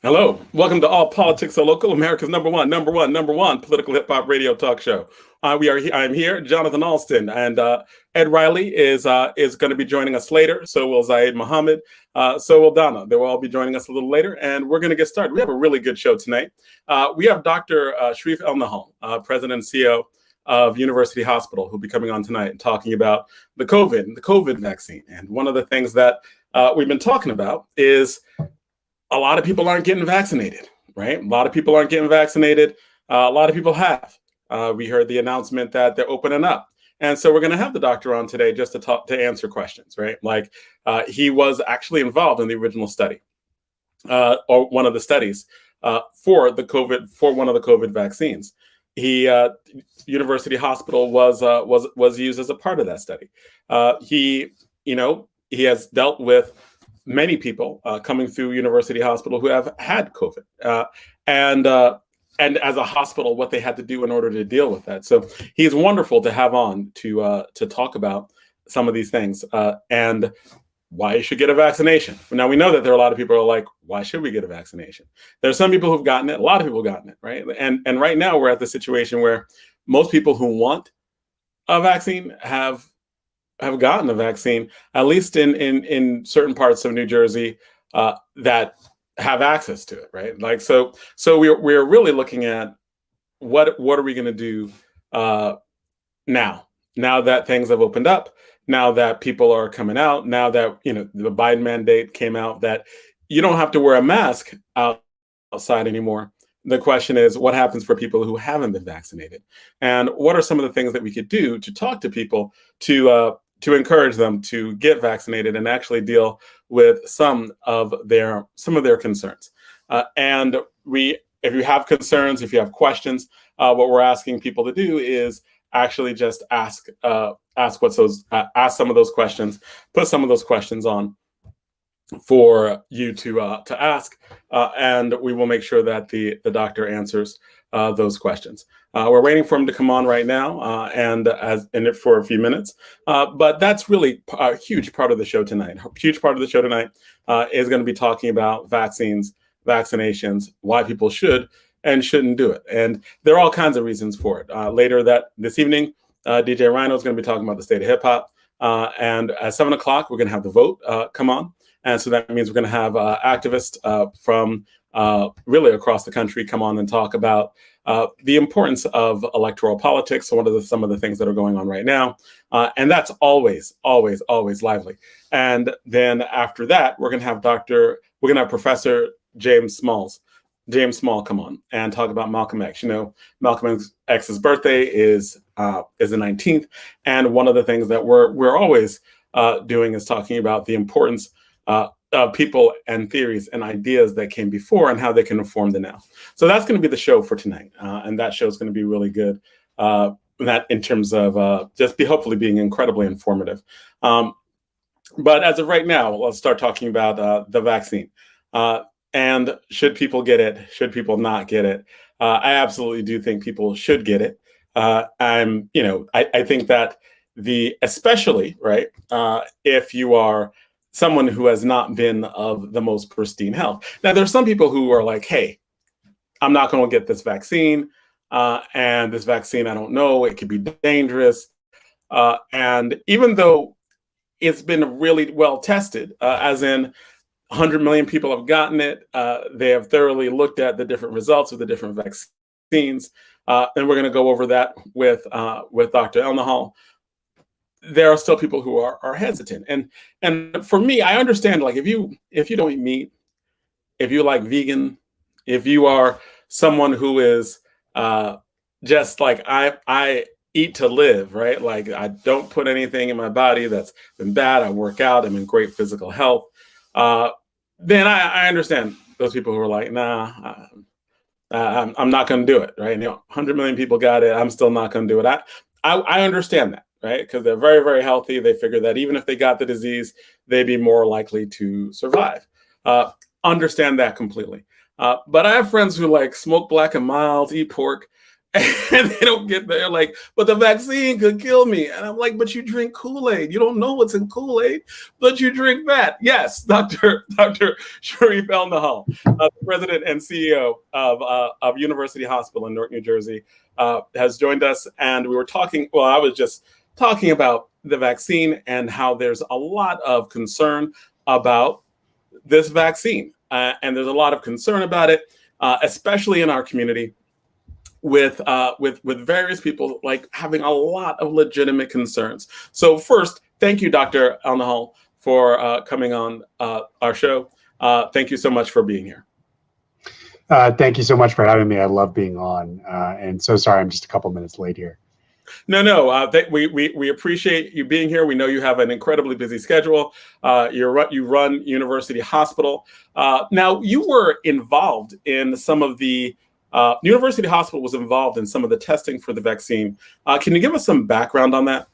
Hello, welcome to All Politics Are Local, America's number one political hip hop radio talk show. I'm here, Jonathan Alston, and Ed Riley is going to be joining us later. So will Zaid Muhammad, so will Donna. They will all be joining us a little later, and we're going to get started. We have a really good show tonight. We have Dr. Sharif Elnahal, President and CEO of University Hospital, who'll be coming on tonight and talking about the COVID vaccine. And one of the things that we've been talking about is a lot of people aren't getting vaccinated, right? A lot of people aren't getting vaccinated. A lot of people have. We heard the announcement that they're opening up. And so we're going to have the doctor on today just to answer questions, right? Like he was actually involved in the original study or one of the studies for one of the COVID vaccines. University Hospital was used as a part of that study. He has dealt with many people coming through University Hospital who have had COVID, and as a hospital, what they had to do in order to deal with that. So he's wonderful to have on to talk about some of these things and why you should get a vaccination. Now, we know that there are a lot of people who are like, why should we get a vaccination? There's some people who've gotten it. A lot of people have gotten it, right? And right now we're at the situation where most people who want a vaccine have gotten a vaccine, at least in certain parts of New Jersey that have access to it, right? Like so we're really looking at what are we going to do now that things have opened up, now that people are coming out, now that the Biden mandate came out that you don't have to wear a mask outside anymore. The question is, what happens for people who haven't been vaccinated, and what are some of the things that we could do to talk to people to encourage them to get vaccinated and actually deal with some of their concerns. And if you have concerns, if you have questions, what we're asking people to do is actually just ask some of those questions, put some of those questions on for you to ask, and we will make sure that the doctor answers those questions. We're waiting for him to come on right now, and for a few minutes. But that's really a huge part of the show tonight. A huge part of the show tonight is going to be talking about vaccines, vaccinations, why people should and shouldn't do it, and there are all kinds of reasons for it. Later this evening, DJ Rhino is going to be talking about the state of hip hop, and at 7:00 we're going to have the vote come on. And so that means we're going to have activists from really across the country come on and talk about the importance of electoral politics. So some of the things that are going on right now. And that's always, always, always lively. And then after that, we're going to have Professor James Small come on and talk about Malcolm X. Malcolm X's birthday is the 19th. And one of the things that we're always doing is talking about the importance of people and theories and ideas that came before and how they can inform the now. So that's going to be the show for tonight. And that show is going to be really good. That in terms of hopefully being incredibly informative. But as of right now, let's start talking about the vaccine. And should people get it? Should people not get it? I absolutely do think people should get it. I think that especially, right, if you are someone who has not been of the most pristine health. Now, there's some people who are like, hey, I'm not going to get this vaccine. And this vaccine, I don't know, it could be dangerous. And even though it's been really well tested, as in 100 million people have gotten it, they have thoroughly looked at the different results of the different vaccines. And we're going to go over that with Dr. Elnahal. There are still people who are hesitant. And for me, I understand, like, if you don't eat meat, if you like vegan, if you are someone who is just like I eat to live, right? Like, I don't put anything in my body that's been bad. I work out. I'm in great physical health. Then I understand those people who are like, nah, I'm not going to do it, right? 100 million people got it. I'm still not going to do it. I understand that. Right? Because they're very, very healthy. They figure that even if they got the disease, they'd be more likely to survive. Understand that completely. But I have friends who like smoke black and mild, eat pork, And they don't get there, like, but the vaccine could kill me. And I'm like, but you drink Kool-Aid. You don't know what's in Kool-Aid, but you drink that. Yes, Dr. Sharif El-Nahal, the president and CEO of University Hospital in Newark, New Jersey, has joined us. And we were talking, well, I was just talking about the vaccine and how there's a lot of concern about this vaccine. And there's a lot of concern about it, especially in our community, with various people like having a lot of legitimate concerns. So first, thank you, Dr. El-Nahal, for coming on our show. Thank you so much for being here. Thank you so much for having me. I love being on, and so sorry I'm just a couple minutes late here. No. We appreciate you being here. We know you have an incredibly busy schedule. You run University Hospital. Now, you were involved in some of the University Hospital was involved in some of the testing for the vaccine. Can you give us some background on that?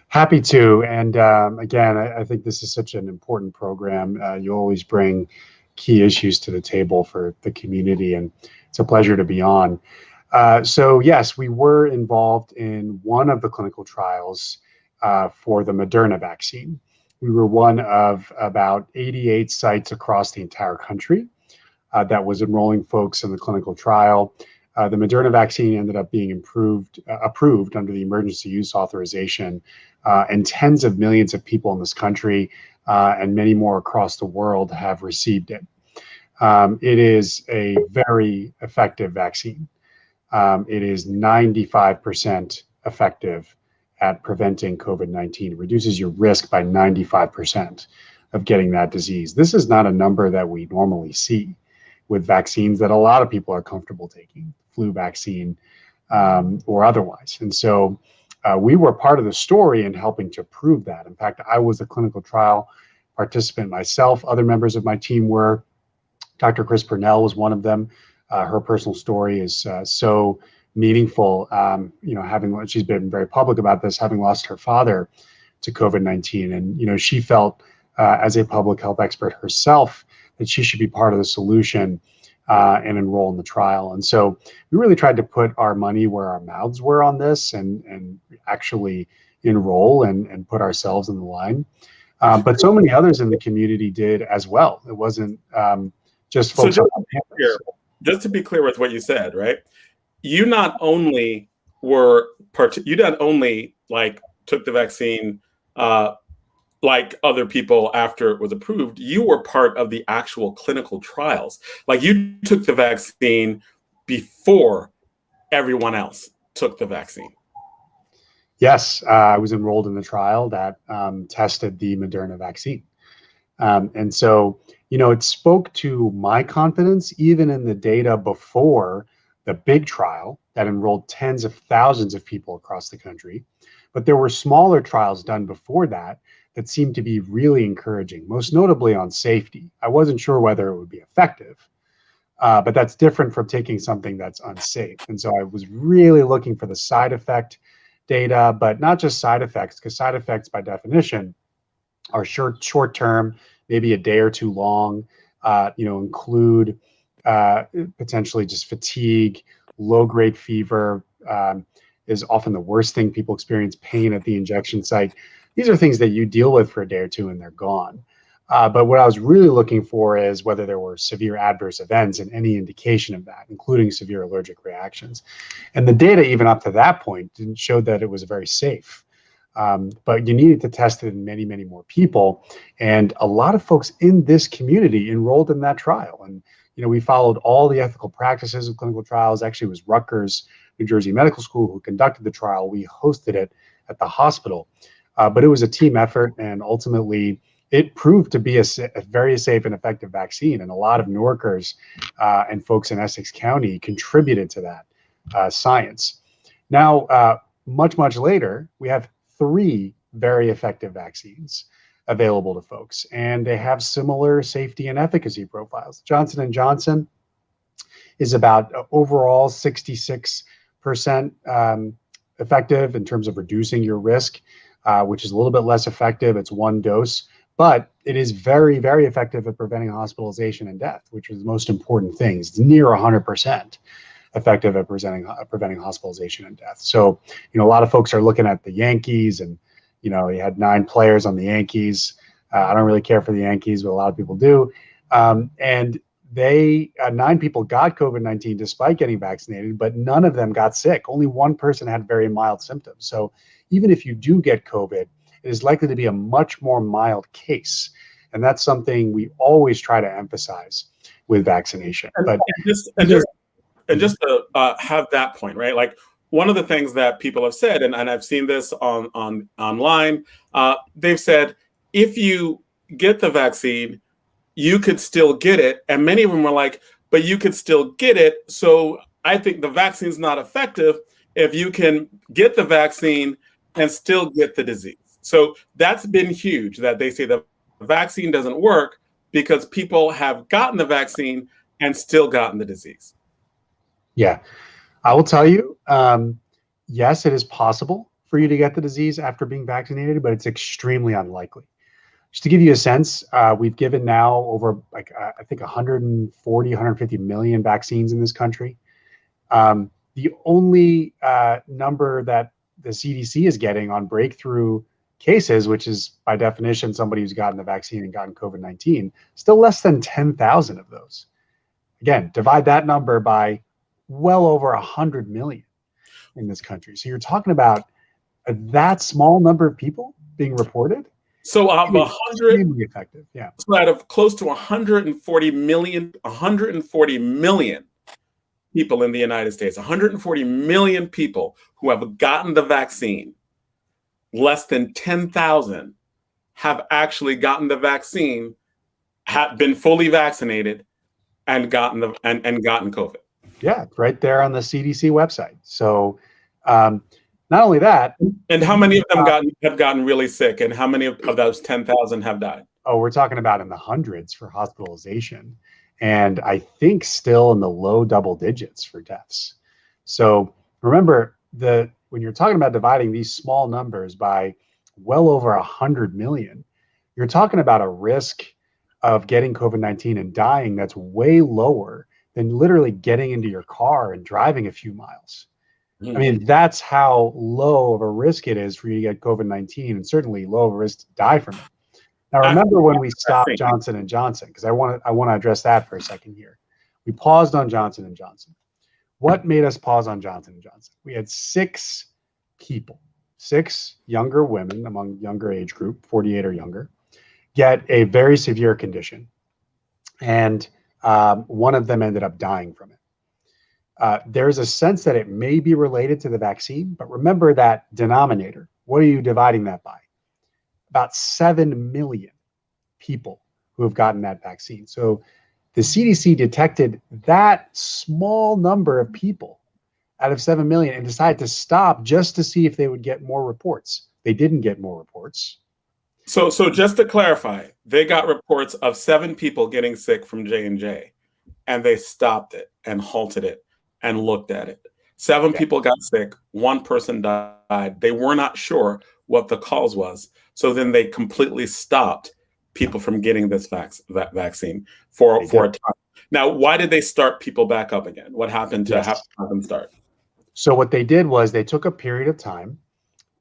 Happy to. And again, I think this is such an important program. You always bring key issues to the table for the community, and it's a pleasure to be on. So yes, we were involved in one of the clinical trials for the Moderna vaccine. We were one of about 88 sites across the entire country that was enrolling folks in the clinical trial. The Moderna vaccine ended up being approved under the emergency use authorization, and tens of millions of people in this country and many more across the world have received it. It is a very effective vaccine. It is 95% effective at preventing COVID-19. It reduces your risk by 95% of getting that disease. This is not a number that we normally see with vaccines that a lot of people are comfortable taking, flu vaccine or otherwise. And so we were part of the story in helping to prove that. In fact, I was a clinical trial participant myself. Other members of my team were. Dr. Chris Purnell was one of them. Her personal story is so meaningful. She's been very public about this, having lost her father to COVID-19. And, she felt as a public health expert herself that she should be part of the solution and enroll in the trial. And so we really tried to put our money where our mouths were on this and actually enroll and put ourselves in the line. But so many others in the community did as well. It wasn't just folks on campus. Just to be clear with what you said, right? You not only took the vaccine like other people after it was approved, you were part of the actual clinical trials. Like, you took the vaccine before everyone else took the vaccine. Yes, I was enrolled in the trial that tested the Moderna vaccine. And so, it spoke to my confidence even in the data before the big trial that enrolled tens of thousands of people across the country. But there were smaller trials done before that seemed to be really encouraging, most notably on safety. I wasn't sure whether it would be effective, but that's different from taking something that's unsafe. And so I was really looking for the side effect data, but not just side effects, because side effects by definition are short term, maybe a day or two long, include potentially just fatigue, low-grade fever is often the worst thing. People experience pain at the injection site. These are things that you deal with for a day or two and they're gone. But what I was really looking for is whether there were severe adverse events and any indication of that, including severe allergic reactions. And the data, even up to that point, didn't show that it was very safe. But you needed to test it in many, many more people. And a lot of folks in this community enrolled in that trial. And, we followed all the ethical practices of clinical trials. Actually, it was Rutgers, New Jersey Medical School who conducted the trial. We hosted it at the hospital. But it was a team effort, and ultimately it proved to be a very safe and effective vaccine. And a lot of Newarkers and folks in Essex County contributed to that science. Now, much later, we have 3 very effective vaccines available to folks, and they have similar safety and efficacy profiles. Johnson & Johnson is about overall 66% effective in terms of reducing your risk, which is a little bit less effective. It's 1 dose, but it is very, very effective at preventing hospitalization and death, which is the most important thing. It's near 100%. effective at preventing hospitalization and death. So, a lot of folks are looking at the Yankees, and you had 9 players on the Yankees. I don't really care for the Yankees, but a lot of people do. And they 9 people got COVID-19 despite getting vaccinated, but none of them got sick. Only one person had very mild symptoms. So even if you do get COVID, it is likely to be a much more mild case. And that's something we always try to emphasize with vaccination. But just to have that point, right? Like, one of the things that people have said, and I've seen this online, they've said, if you get the vaccine, you could still get it. And many of them were like, but you could still get it. So I think the vaccine's not effective if you can get the vaccine and still get the disease. So that's been huge, that they say the vaccine doesn't work because people have gotten the vaccine and still gotten the disease. Yeah, I will tell you, yes, it is possible for you to get the disease after being vaccinated, but it's extremely unlikely. Just to give you a sense, we've given now over I think 140, 150 million vaccines in this country. The only number that the CDC is getting on breakthrough cases, which is by definition somebody who's gotten the vaccine and gotten COVID-19, still less than 10,000 of those. Again, divide that number by well over 100 million in this country. So you're talking about that small number of people being reported. So out of 100, extremely effective, yeah. So out of close to 140 million people in the United States, 140 million people who have gotten the vaccine, less than 10,000 have actually gotten the vaccine, have been fully vaccinated, and gotten COVID. Yeah, right there on the CDC website. So not only that. And how many of them have gotten really sick, and how many of those 10,000 have died? Oh, we're talking about in the hundreds for hospitalization, and I think still in the low double digits for deaths. So remember, when you're talking about dividing these small numbers by well over 100 million, you're talking about a risk of getting COVID-19 and dying that's way lower than literally getting into your car and driving a few miles. I mean, that's how low of a risk it is for you to get COVID-19, and certainly low of a risk to die from it. Now, remember when we stopped Johnson & Johnson, because I want to address that for a second here. We paused on Johnson & Johnson. What made us pause on Johnson & Johnson? We had 6 people, 6 younger women among younger age group, 48 or younger, get a very severe condition. And one of them ended up dying from it. There's a sense that it may be related to the vaccine, but remember that denominator. What are you dividing that by? About 7 million people who have gotten that vaccine. So the CDC detected that small number of people out of 7 million and decided to stop just to see if they would get more reports. They didn't get more reports. So just to clarify, they got reports of 7 people getting sick from J&J, and they stopped it and halted it and looked at it. 7 people got sick, 1 person died. They were not sure what the cause was. So then they completely stopped people from getting this vaccine for a time. Now, why did they start people back up again? What happened to have them start? So what they did was they took a period of time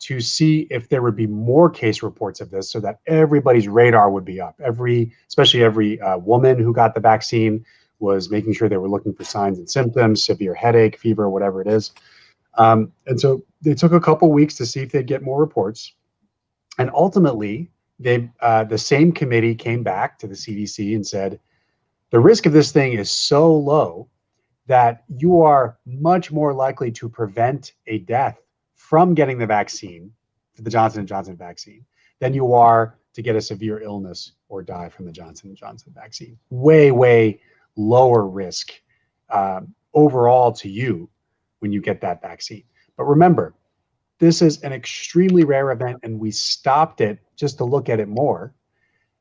to see if there would be more case reports of this, so that everybody's radar would be up. Especially every woman who got the vaccine was making sure they were looking for signs and symptoms, severe headache, fever, whatever it is. And so they took a couple weeks to see if they'd get more reports. And ultimately, the same committee came back to the CDC and said, the risk of this thing is so low that you are much more likely to prevent a death from getting the vaccine, the Johnson & Johnson vaccine, than you are to get a severe illness or die from the Johnson & Johnson vaccine. Way, way lower risk overall to you when you get that vaccine. But remember, this is an extremely rare event, and we stopped it just to look at it more.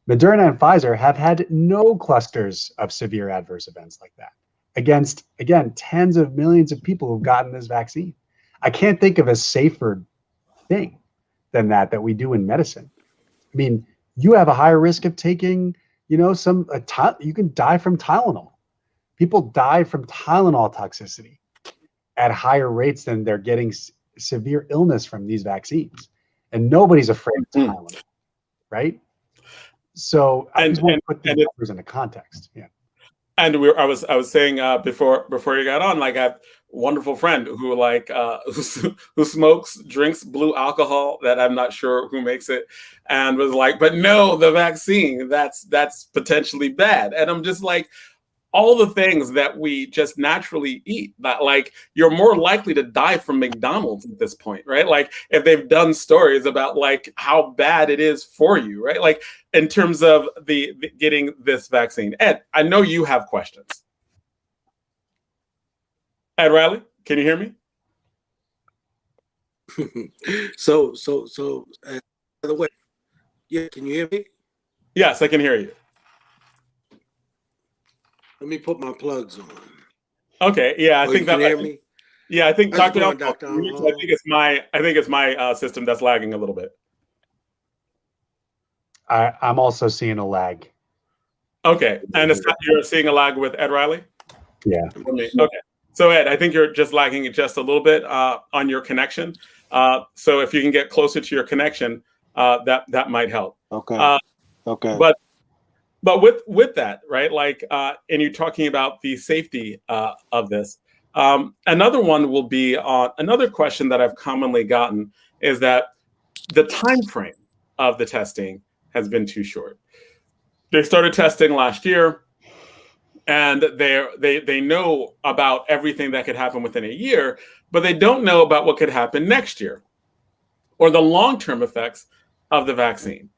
Moderna and Pfizer have had no clusters of severe adverse events like that against, again, tens of millions of people who've gotten this vaccine. I can't think of a safer thing than that we do in medicine. I mean, you have a higher risk of taking, you can die from Tylenol. People die from Tylenol toxicity. at higher rates than they're getting severe illness from these vaccines. And nobody's afraid of Tylenol, right? So I just want to put these numbers into context. Yeah. And I was saying before you got on, like I have a wonderful friend who who smokes, drinks blue alcohol that I'm not sure who makes it, and was like, but no, the vaccine, that's potentially bad. And I'm just like, all the things that we just naturally eat, that like you're more likely to die from McDonald's at this point, right? Like if they've done stories about like how bad it is for you, right? Like in terms of the getting this vaccine. Ed, I know you have questions. Ed Riley, can you hear me? So by the way, yeah, can you hear me? Yes, I can hear you. Let me put my plugs on. Okay, yeah, I think you that. Can hear me? Yeah, I think How's it Dr. going, Dr. Dr. I think it's my system that's lagging a little bit. I'm also seeing a lag. Okay, and you're seeing a lag with Ed Riley? Yeah. Okay. So Ed, I think you're just lagging just a little bit on your connection. So if you can get closer to your connection, that might help. Okay. Okay. But with that, right? Like, and you're talking about the safety of this. Another one will be another question that I've commonly gotten is that the time frame of the testing has been too short. They started testing last year, and they know about everything that could happen within a year, but they don't know about what could happen next year or the long-term effects of the vaccine.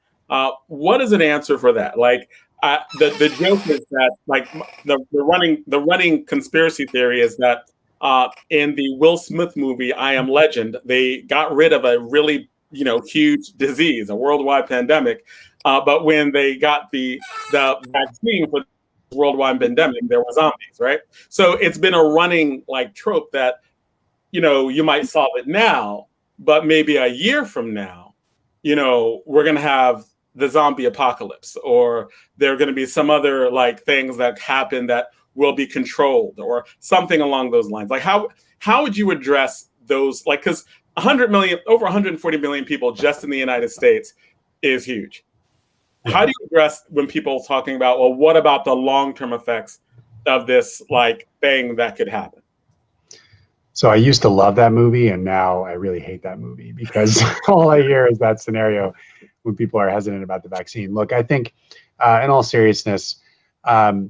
What is an answer for that? Like the joke is that like the running conspiracy theory is that in the Will Smith movie I Am Legend, they got rid of a really huge disease, a worldwide pandemic, but when they got the vaccine for the worldwide pandemic, there were zombies, right? So it's been a running like trope that you might solve it now, but maybe a year from now, we're gonna have the zombie apocalypse, or there are going to be some other like things that happen that will be controlled, or something along those lines. Like how would you address those? Like, because 100 million, over 140 million people just in the United States is huge. How do you address when people talking about, well, what about the long-term effects of this like thing that could happen? So I used to love that movie, and now I really hate that movie because all I hear is that scenario when people are hesitant about the vaccine. Look, I think in all seriousness, you're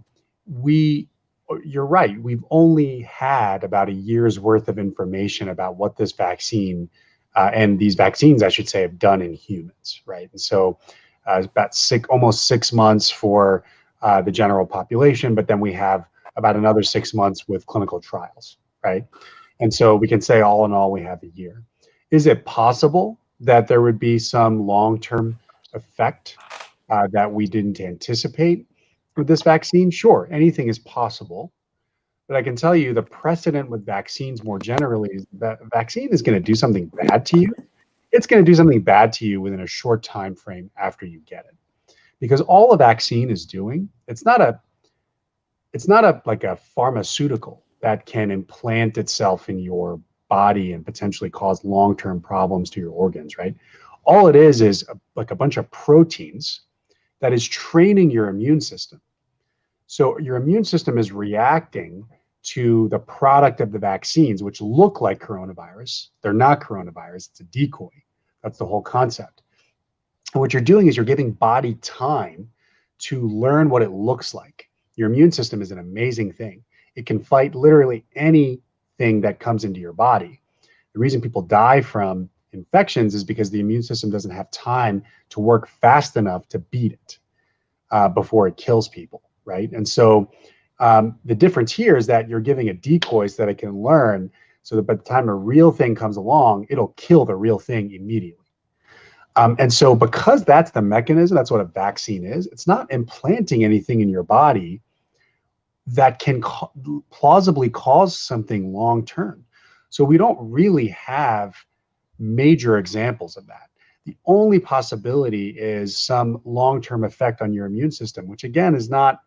right. We've only had about a year's worth of information about what this vaccine and these vaccines, I should say, have done in humans, right? And so about almost 6 months for the general population, but then we have about another 6 months with clinical trials, right? And so we can say all in all, we have a year. Is it possible that there would be some long-term effect that we didn't anticipate with this vaccine? Sure, anything is possible. But I can tell you the precedent with vaccines more generally is that a vaccine is going to do something bad to you. It's going to do something bad to you within a short time frame after you get it. Because all a vaccine is doing, it's not like a pharmaceutical that can implant itself in your body and potentially cause long-term problems to your organs, right? All it is like a bunch of proteins that is training your immune system. So your immune system is reacting to the product of the vaccines, which look like coronavirus. They're not coronavirus, it's a decoy. That's the whole concept. And what you're doing is you're giving body time to learn what it looks like. Your immune system is an amazing thing. It can fight literally anything that comes into your body. The reason people die from infections is because the immune system doesn't have time to work fast enough to beat it before it kills people, right? And so the difference here is that you're giving it decoys that it can learn, so that by the time a real thing comes along, it'll kill the real thing immediately. And so because that's the mechanism, that's what a vaccine is. It's not implanting anything in your body that can plausibly cause something long term. So we don't really have major examples of that. The only possibility is some long-term effect on your immune system, which again is not,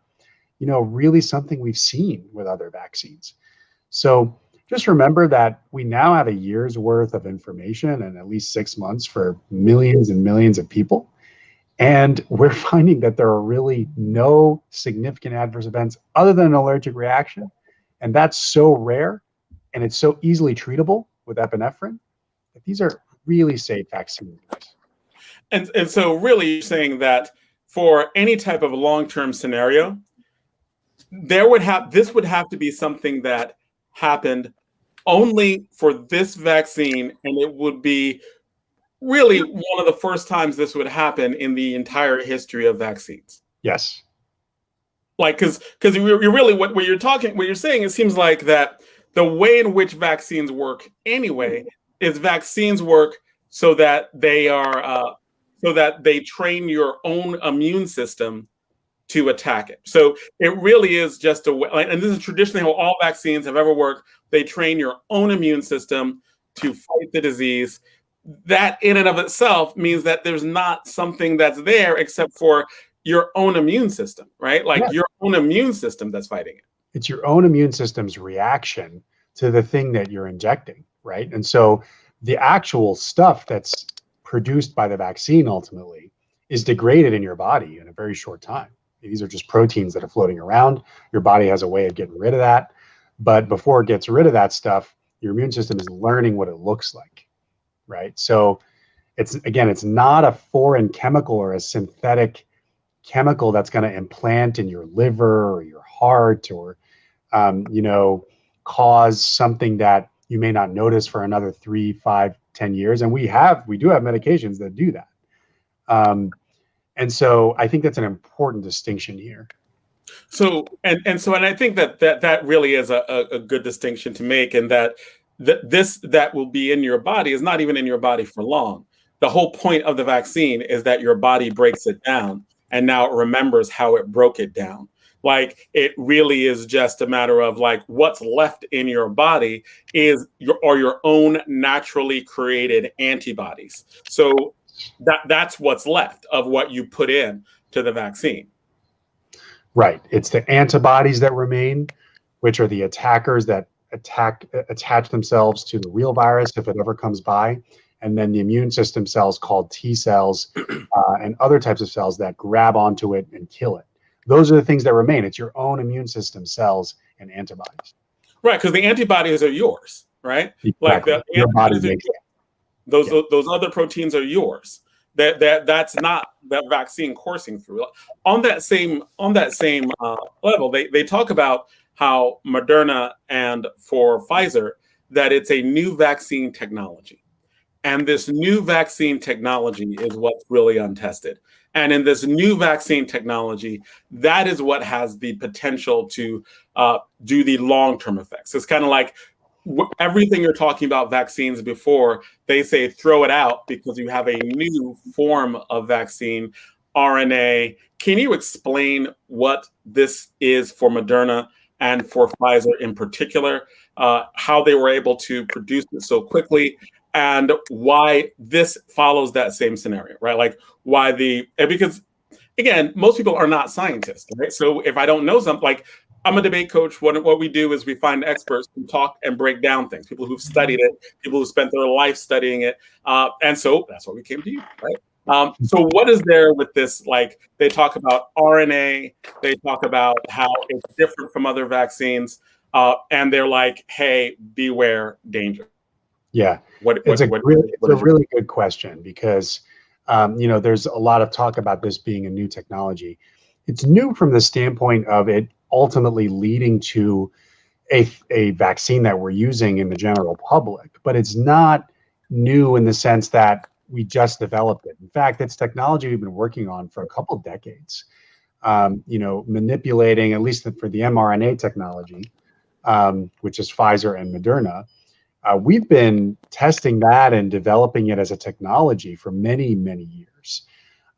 really something we've seen with other vaccines. So just remember that we now have a year's worth of information and at least 6 months for millions and millions of people. And we're finding that there are really no significant adverse events other than an allergic reaction. And that's so rare and it's so easily treatable with epinephrine that these are really safe vaccines. And so really you're saying that for any type of long-term scenario, this would have to be something that happened only for this vaccine, and it would be really one of the first times this would happen in the entire history of vaccines. Yes. Like, because you really what you're saying, it seems like that the way in which vaccines work anyway is vaccines work so that they are so that they train your own immune system to attack it. So it really is just a way, and this is traditionally how all vaccines have ever worked. They train your own immune system to fight the disease. That in and of itself means that there's not something that's there except for your own immune system, right? Like your own immune system that's fighting it. It's your own immune system's reaction to the thing that you're injecting, right? And so the actual stuff that's produced by the vaccine ultimately is degraded in your body in a very short time. These are just proteins that are floating around. Your body has a way of getting rid of that. But before it gets rid of that stuff, your immune system is learning what it looks like, right? So it's not a foreign chemical or a synthetic chemical that's going to implant in your liver or your heart or, cause something that you may not notice for another 3, 5, 10 years. And we do have medications that do that. And so I think that's an important distinction here. So, and I think that really is a good distinction to make, and that that will be in your body is not even in your body for long. The whole point of the vaccine is that your body breaks it down, and now it remembers how it broke it down. Like, it really is just a matter of like what's left in your body is your own naturally created antibodies. So that's what's left of what you put in to the vaccine. Right. It's the antibodies that remain, which are the attackers that attach themselves to the real virus if it ever comes by. And then the immune system cells called T cells and other types of cells that grab onto it and kill it. Those are the things that remain. It's your own immune system cells and antibodies. Right, because the antibodies are yours, right? Exactly. Like the your body antibodies makes it. Those other proteins are yours. That's not that vaccine coursing through. On that same level, they talk about how Moderna and for Pfizer that it's a new vaccine technology. And this new vaccine technology is what's really untested. And in this new vaccine technology, that is what has the potential to do the long-term effects. It's kind of like everything you're talking about vaccines before, they say throw it out because you have a new form of vaccine, RNA. Can you explain what this is for Moderna and for Pfizer in particular, how they were able to produce it so quickly, and why this follows that same scenario, right? Like because again, most people are not scientists, right? So if I don't know something, like I'm a debate coach, what we do is we find experts who talk and break down things, people who've studied it, people who spent their life studying it. And so that's why we came to you, right? So what is there with this? Like, they talk about RNA, they talk about how it's different from other vaccines, and they're like, hey, beware danger. Yeah, it's a really good question because, there's a lot of talk about this being a new technology. It's new from the standpoint of it ultimately leading to a vaccine that we're using in the general public, but it's not new in the sense that we just developed it. In fact, it's technology we've been working on for a couple of decades, manipulating, at least for the mRNA technology, which is Pfizer and Moderna. We've been testing that and developing it as a technology for many, many years.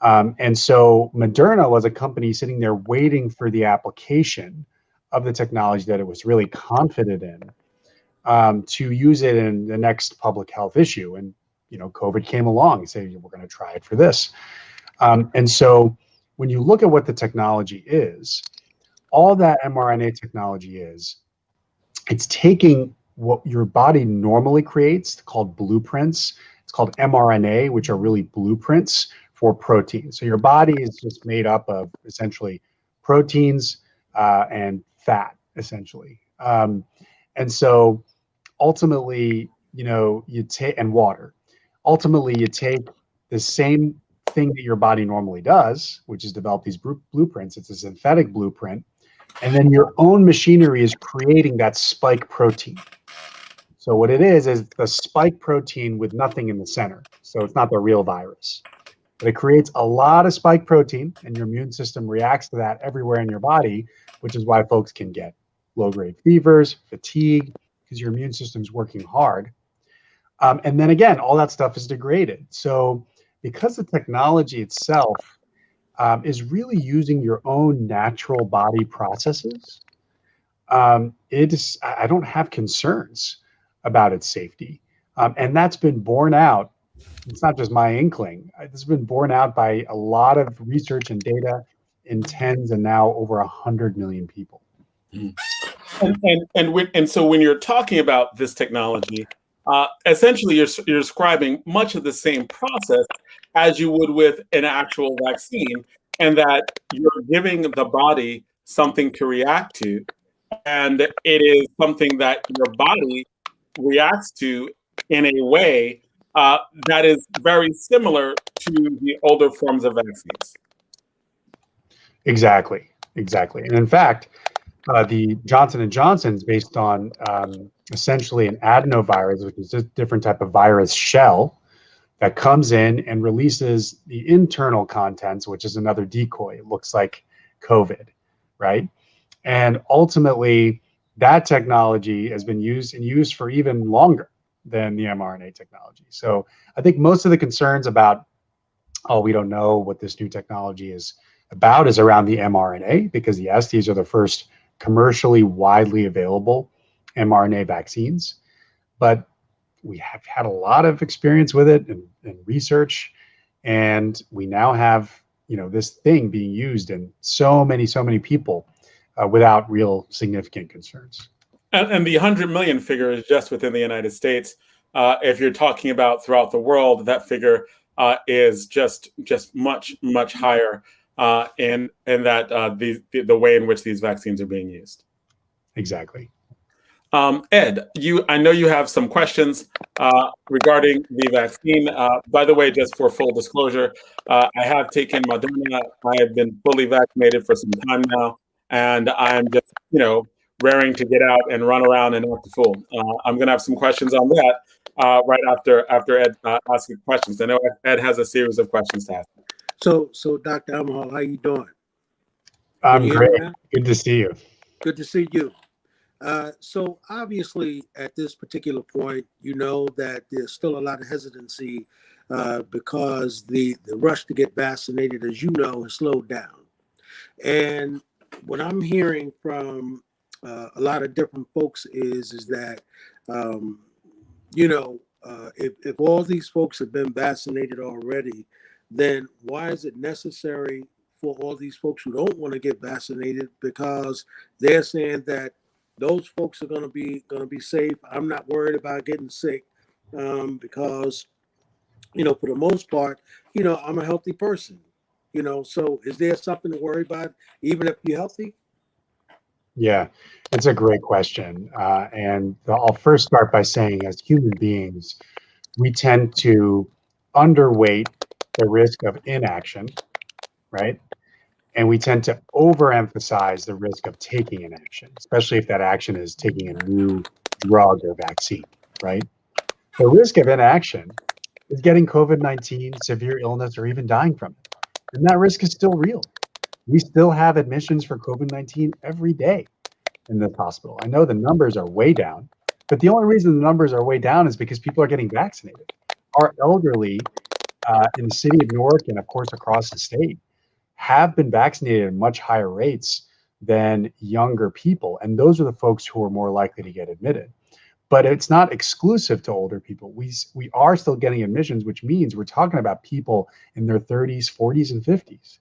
And so Moderna was a company sitting there waiting for the application of the technology that it was really confident in to use it in the next public health issue. And, COVID came along and said, we're going to try it for this. And so when you look at what the technology is, all that mRNA technology is, it's taking what your body normally creates called blueprints. It's called mRNA, which are really blueprints for proteins. So your body is just made up of essentially proteins and fat, essentially. And so ultimately, you take, and water. Ultimately, you take the same thing that your body normally does, which is develop these blueprints. It's a synthetic blueprint. And then your own machinery is creating that spike protein. So what it is the spike protein with nothing in the center. So it's not the real virus. But it creates a lot of spike protein, and your immune system reacts to that everywhere in your body, which is why folks can get low-grade fevers, fatigue, because your immune system is working hard. And then again, all that stuff is degraded. So because the technology itself is really using your own natural body processes, I don't have concerns about its safety. And that's been borne out. It's not just my inkling. It's been borne out by a lot of research and data in tens and now over 100 million people. And so when you're talking about this technology, essentially you're describing much of the same process as you would with an actual vaccine, and that you're giving the body something to react to, and it is something that your body reacts to in a way that is very similar to the older forms of vaccines. Exactly. And in fact, the Johnson & Johnson is based on essentially an adenovirus, which is a different type of virus shell that comes in and releases the internal contents, which is another decoy. It looks like COVID, right? And ultimately, that technology has been used for even longer than the mRNA technology. So I think most of the concerns about, we don't know what this new technology is about, is around the mRNA, because yes, these are the first commercially widely available mRNA vaccines, but we have had a lot of experience with it and research, and we now have this thing being used in so many people without real significant concerns. And the 100 million figure is just within the United States. If you're talking about throughout the world, that figure is just much higher in that the way in which these vaccines are being used. Exactly. Ed, I know you have some questions regarding the vaccine. By the way, just for full disclosure, I have taken Moderna. I have been fully vaccinated for some time now, and I'm just, raring to get out and run around and act a fool. I'm going to have some questions on that right after Ed asks questions. I know Ed has a series of questions to ask. So Dr. Amaral, how you doing? I'm great. Good to see you. Good to see you. So obviously, at this particular point, that there's still a lot of hesitancy because the rush to get vaccinated, as has slowed down. And what I'm hearing from a lot of different folks is that, if all these folks have been vaccinated already, then why is it necessary for all these folks who don't want to get vaccinated? Because they're saying that those folks are going to be safe. I'm not worried about getting sick because, for the most part, I'm a healthy person. So is there something to worry about even if you're healthy? Yeah, it's a great question. And I'll first start by saying, as human beings, we tend to underweight the risk of inaction, right? And we tend to overemphasize the risk of taking an action, especially if that action is taking a new drug or vaccine, right? The risk of inaction is getting COVID-19, severe illness, or even dying from it. And that risk is still real. We still have admissions for COVID-19 every day in this hospital. I know the numbers are way down, but the only reason the numbers are way down is because people are getting vaccinated. Our elderly in the city of Newark and of course across the state have been vaccinated at much higher rates than younger people. And those are the folks who are more likely to get admitted. But it's not exclusive to older people. We are still getting admissions, which means we're talking about people in their 30s, 40s, and 50s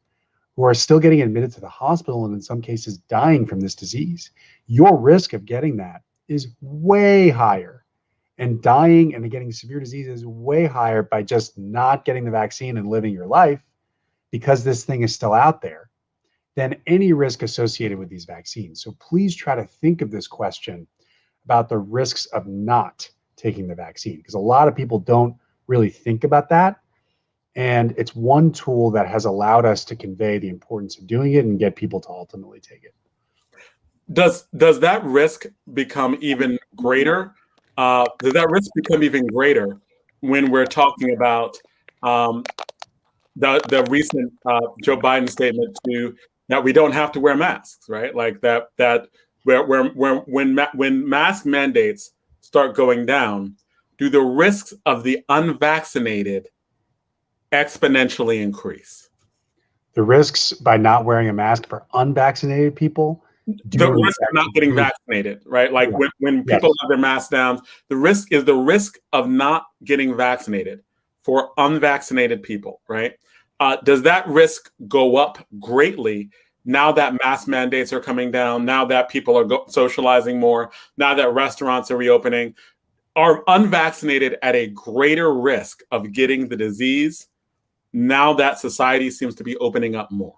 who are still getting admitted to the hospital and in some cases dying from this disease. Your risk of getting that is way higher, and dying and getting severe disease is way higher by just not getting the vaccine and living your life because this thing is still out there than any risk associated with these vaccines. So please try to think of this question about the risks of not taking the vaccine, because a lot of people don't really think about that. And it's one tool that has allowed us to convey the importance of doing it and get people to ultimately take it. Does that risk become even greater? Does that risk become even greater when we're talking about the recent Joe Biden statement that we don't have to wear masks, right? Like that when mask mandates start going down, do the risks of the unvaccinated exponentially increase? The risks by not wearing a mask for unvaccinated people, the risk of not getting vaccinated, right? Like when people have their masks down, the risk of not getting vaccinated for unvaccinated people, right? Does that risk go up greatly now that mask mandates are coming down, now that people are socializing more, now that restaurants are reopening? Are unvaccinated at a greater risk of getting the disease now that society seems to be opening up more?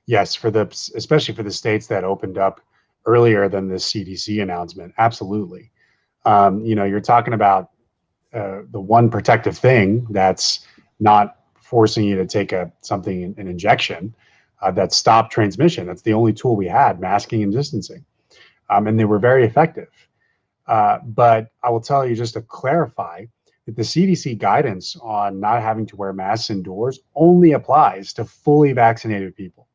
Yes, especially for the states that opened up earlier than the CDC announcement, absolutely. You're talking about the one protective thing that's not forcing you to take an injection that stopped transmission. That's the only tool we had, masking and distancing, and they were very effective. But I will tell you, just to clarify, that the CDC guidance on not having to wear masks indoors only applies to fully vaccinated people.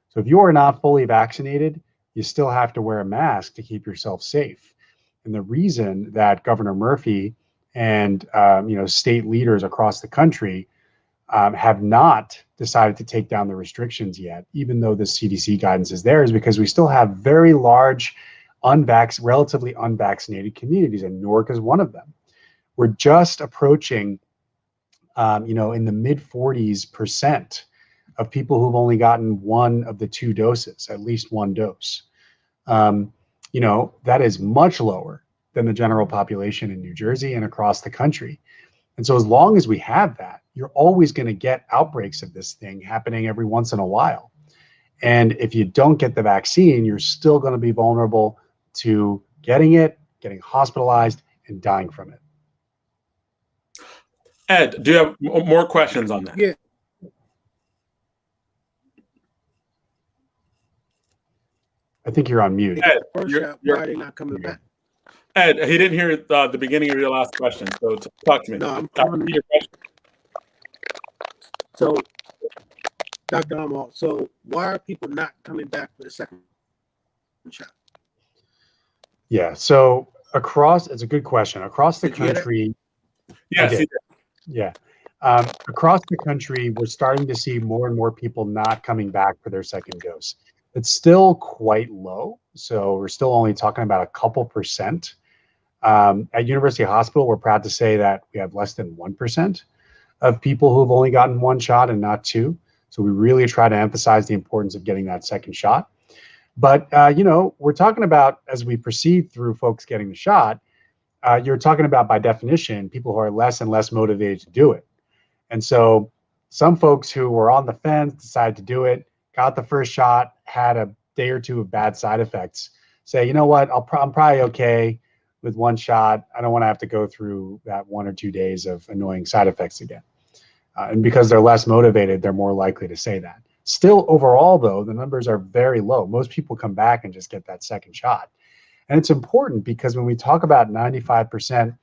So if you are not fully vaccinated, you still have to wear a mask to keep yourself safe. And the reason that Governor Murphy and state leaders across the country have not decided to take down the restrictions yet, even though the CDC guidance is there, is because we still have very large, relatively unvaccinated communities, and Newark is one of them. We're just approaching, in the mid 40% of people who've only gotten one of the two doses, at least one dose. That is much lower than the general population in New Jersey and across the country. And so as long as we have that, you're always going to get outbreaks of this thing happening every once in a while. And if you don't get the vaccine, you're still going to be vulnerable to getting it, getting hospitalized, and dying from it. Ed, do you have more questions on that? Yeah. I think you're on mute. Ed, Why are they not coming back? Ed, he didn't hear the beginning of your last question, so talk to me. No, I'm coming. So, Dr. Amal, so why are people not coming back for the second shot? Yeah, so it's a good question. Across the country, yes, across the country, we're starting to see more and more people not coming back for their second dose. It's still quite low, so we're still only talking about a couple percent. At University Hospital, we're proud to say that we have less than 1% of people who've only gotten one shot and not two. So we really try to emphasize the importance of getting that second shot. But, we're talking about, as we proceed through folks getting the shot, you're talking about, by definition, people who are less and less motivated to do it. And so some folks who were on the fence decided to do it, got the first shot, had a day or two of bad side effects, say, you know what, I'm probably okay with one shot. I don't want to have to go through that 1 or 2 days of annoying side effects again. And because they're less motivated, they're more likely to say that. Still, overall, though, the numbers are very low. Most people come back and just get that second shot. And it's important because when we talk about 95%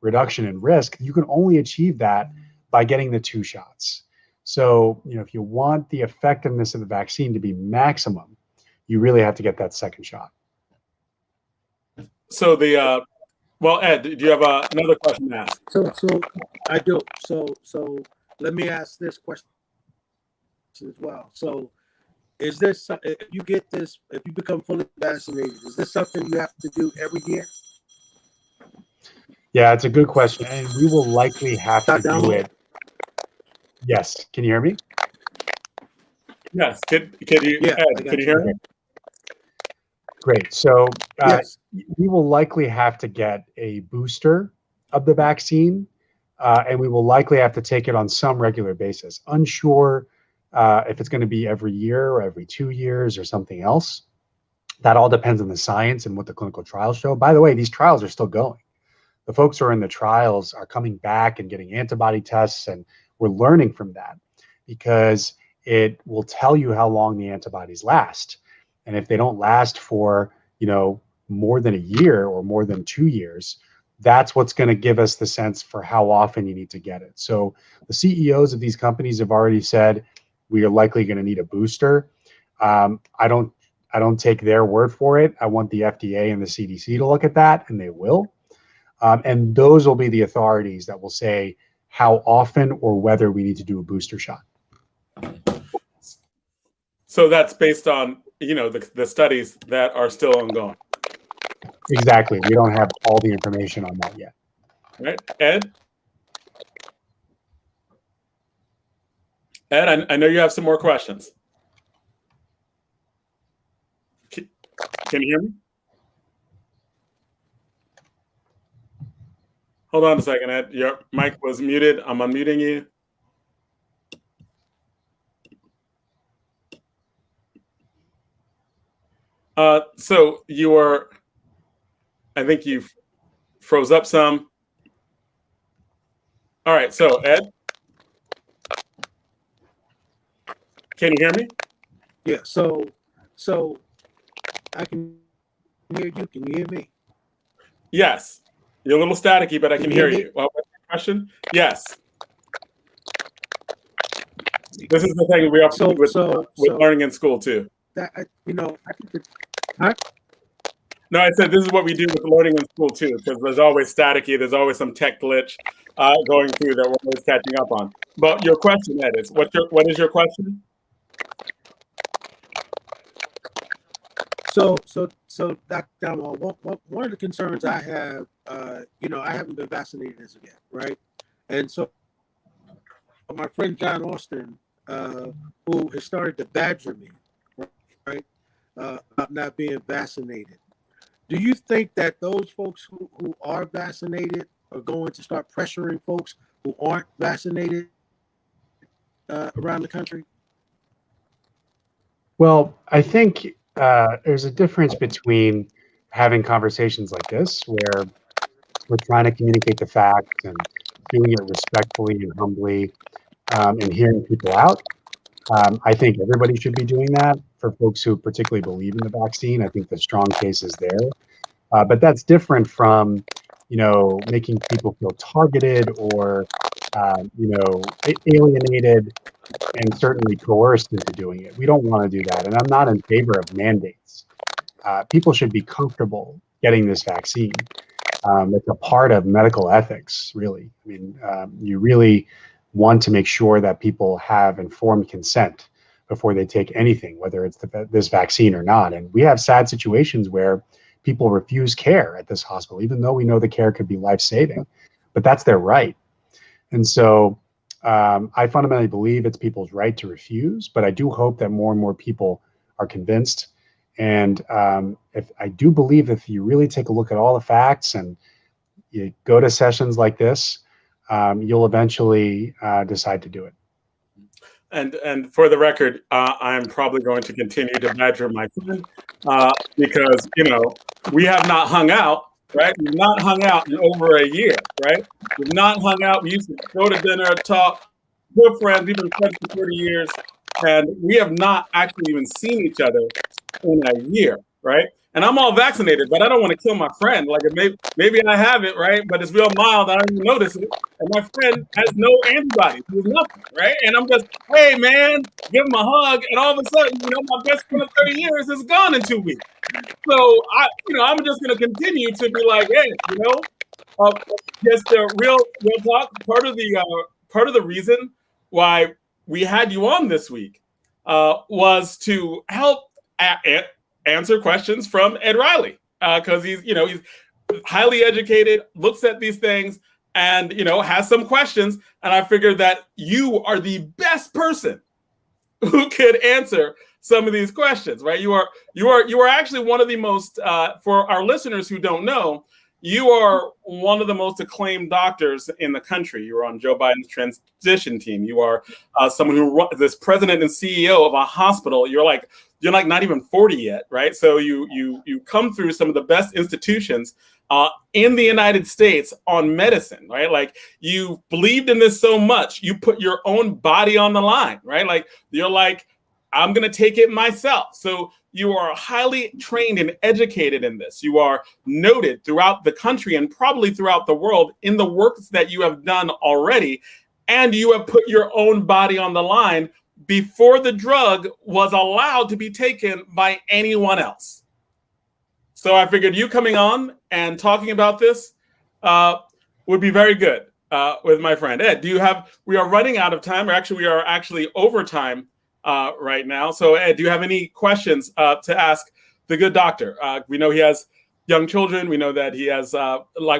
reduction in risk, you can only achieve that by getting the 2 shots. So, if you want the effectiveness of the vaccine to be maximum, you really have to get that second shot. So Ed, do you have another question to ask? So I do. So let me ask this question as well. So is this, if you become fully vaccinated, is this something you have to do every year? Yeah, it's a good question. And we will likely have to do it. Yes. Can you hear me? Yes. Can you hear me? Great. So Yes. we will likely have to get a booster of the vaccine, and we will likely have to take it on some regular basis. Unsure if it's going to be every year or every 2 years or something else. That all depends on the science and what the clinical trials show. By the way, these trials are still going. The folks who are in the trials are coming back and getting antibody tests, and we're learning from that because it will tell you how long the antibodies last. And if they don't last for, more than a year or more than 2 years, that's what's going to give us the sense for how often you need to get it. So the CEOs of these companies have already said we are likely going to need a booster. I don't take their word for it. I want the FDA and the CDC to look at that, and they will. And those will be the authorities that will say how often or whether we need to do a booster shot. So that's based on, the studies that are still ongoing. Exactly. We don't have all the information on that yet. Right. Ed? Ed, I know you have some more questions. Can you hear me? Hold on a second, Ed. Your mic was muted. I'm unmuting you. So I think you froze up some. All right, so Ed, can you hear me? Yeah. So I can hear you. Can you hear me? Yes. You're a little staticky, but I can hear me? you. Well, what's your question? Yes. This is the thing we often do with learning in school too. That I think No, I said this is what we do with learning in school too, because there's always staticky, there's always some tech glitch going through that we're always catching up on. But your question, Ed, is what is your question? So, Dr. Dalmau, one of the concerns I have, I haven't been vaccinated as of yet, right? And so, my friend John Austin, who has started to badger me, right, about not being vaccinated. Do you think that those folks who are vaccinated are going to start pressuring folks who aren't vaccinated around the country? Well, I think there's a difference between having conversations like this, where we're trying to communicate the facts and doing it respectfully and humbly, and hearing people out. I think everybody should be doing that. For folks who particularly believe in the vaccine, I think the strong case is there. But that's different from, making people feel targeted or, alienated and certainly coerced into doing it. We don't want to do that. And I'm not in favor of mandates. People should be comfortable getting this vaccine. It's a part of medical ethics, really. I mean, you really want to make sure that people have informed consent before they take anything, whether it's this vaccine or not. And we have sad situations where people refuse care at this hospital, even though we know the care could be life-saving, but that's their right. And so I fundamentally believe it's people's right to refuse, but I do hope that more and more people are convinced. And if I do believe if you really take a look at all the facts and you go to sessions like this, you'll eventually decide to do it. And for the record, I'm probably going to continue to badger my friend because, we have not hung out, right? We've not hung out in over a year, right? We've not hung out. We used to go to dinner, talk, good friends. We've been friends for 30 years, and we have not actually even seen each other in a year, right? And I'm all vaccinated, but I don't want to kill my friend. Like maybe I have it, right? But it's real mild. I don't even notice it. And my friend has no antibodies. There's nothing, right? And I'm just, hey man, give him a hug, and all of a sudden, my best friend of 30 years is gone in 2 weeks. So I'm just gonna continue to be like, hey, just the real talk. Part of the reason why we had you on this week was to help answer questions from Ed Riley, because he's highly educated, looks at these things, and has some questions. And I figured that you are the best person who could answer some of these questions, right? You are actually one of the most, for our listeners who don't know, you are one of the most acclaimed doctors in the country. You're on Joe Biden's transition team. You are someone who this president and CEO of a hospital. You're like not even 40 yet, right? So you come through some of the best institutions in the United States on medicine, right? Like, you believed in this so much, you put your own body on the line, right? Like, you're like, I'm going to take it myself. So you are highly trained and educated in this. You are noted throughout the country and probably throughout the world in the works that you have done already. And you have put your own body on the line before the drug was allowed to be taken by anyone else. So I figured you coming on and talking about this would be very good with my friend Ed. We are running out of time, or actually we are actually over time right now. So Ed, do you have any questions to ask the good doctor? We know he has young children. We know that he has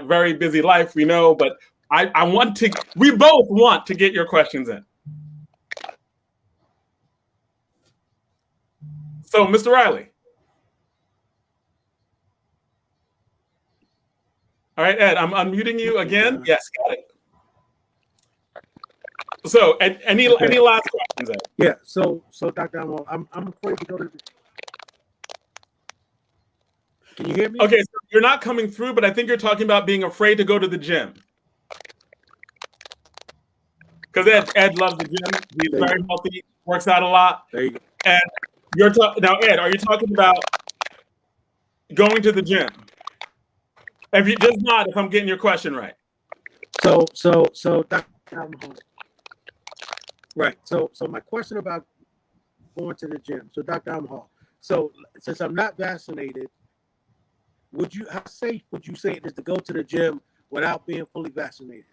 very busy life, we know, but we both want to get your questions in. So Mr. Riley. All right, Ed, I'm unmuting you again. Yes, got it. So, any last questions, Ed? Yeah. So Dr. Amol, I'm afraid to go to. Can you hear me? Okay, so you're not coming through, but I think you're talking about being afraid to go to the gym. Because Ed loves the gym. He's very healthy, works out a lot. There you go. And now, Ed, are you talking about going to the gym? If you just nod, if I'm getting your question right. So Dr. Amol. Right. So my question about going to the gym. So Dr. Amol. So since I'm not vaccinated, how safe would you say it is to go to the gym without being fully vaccinated?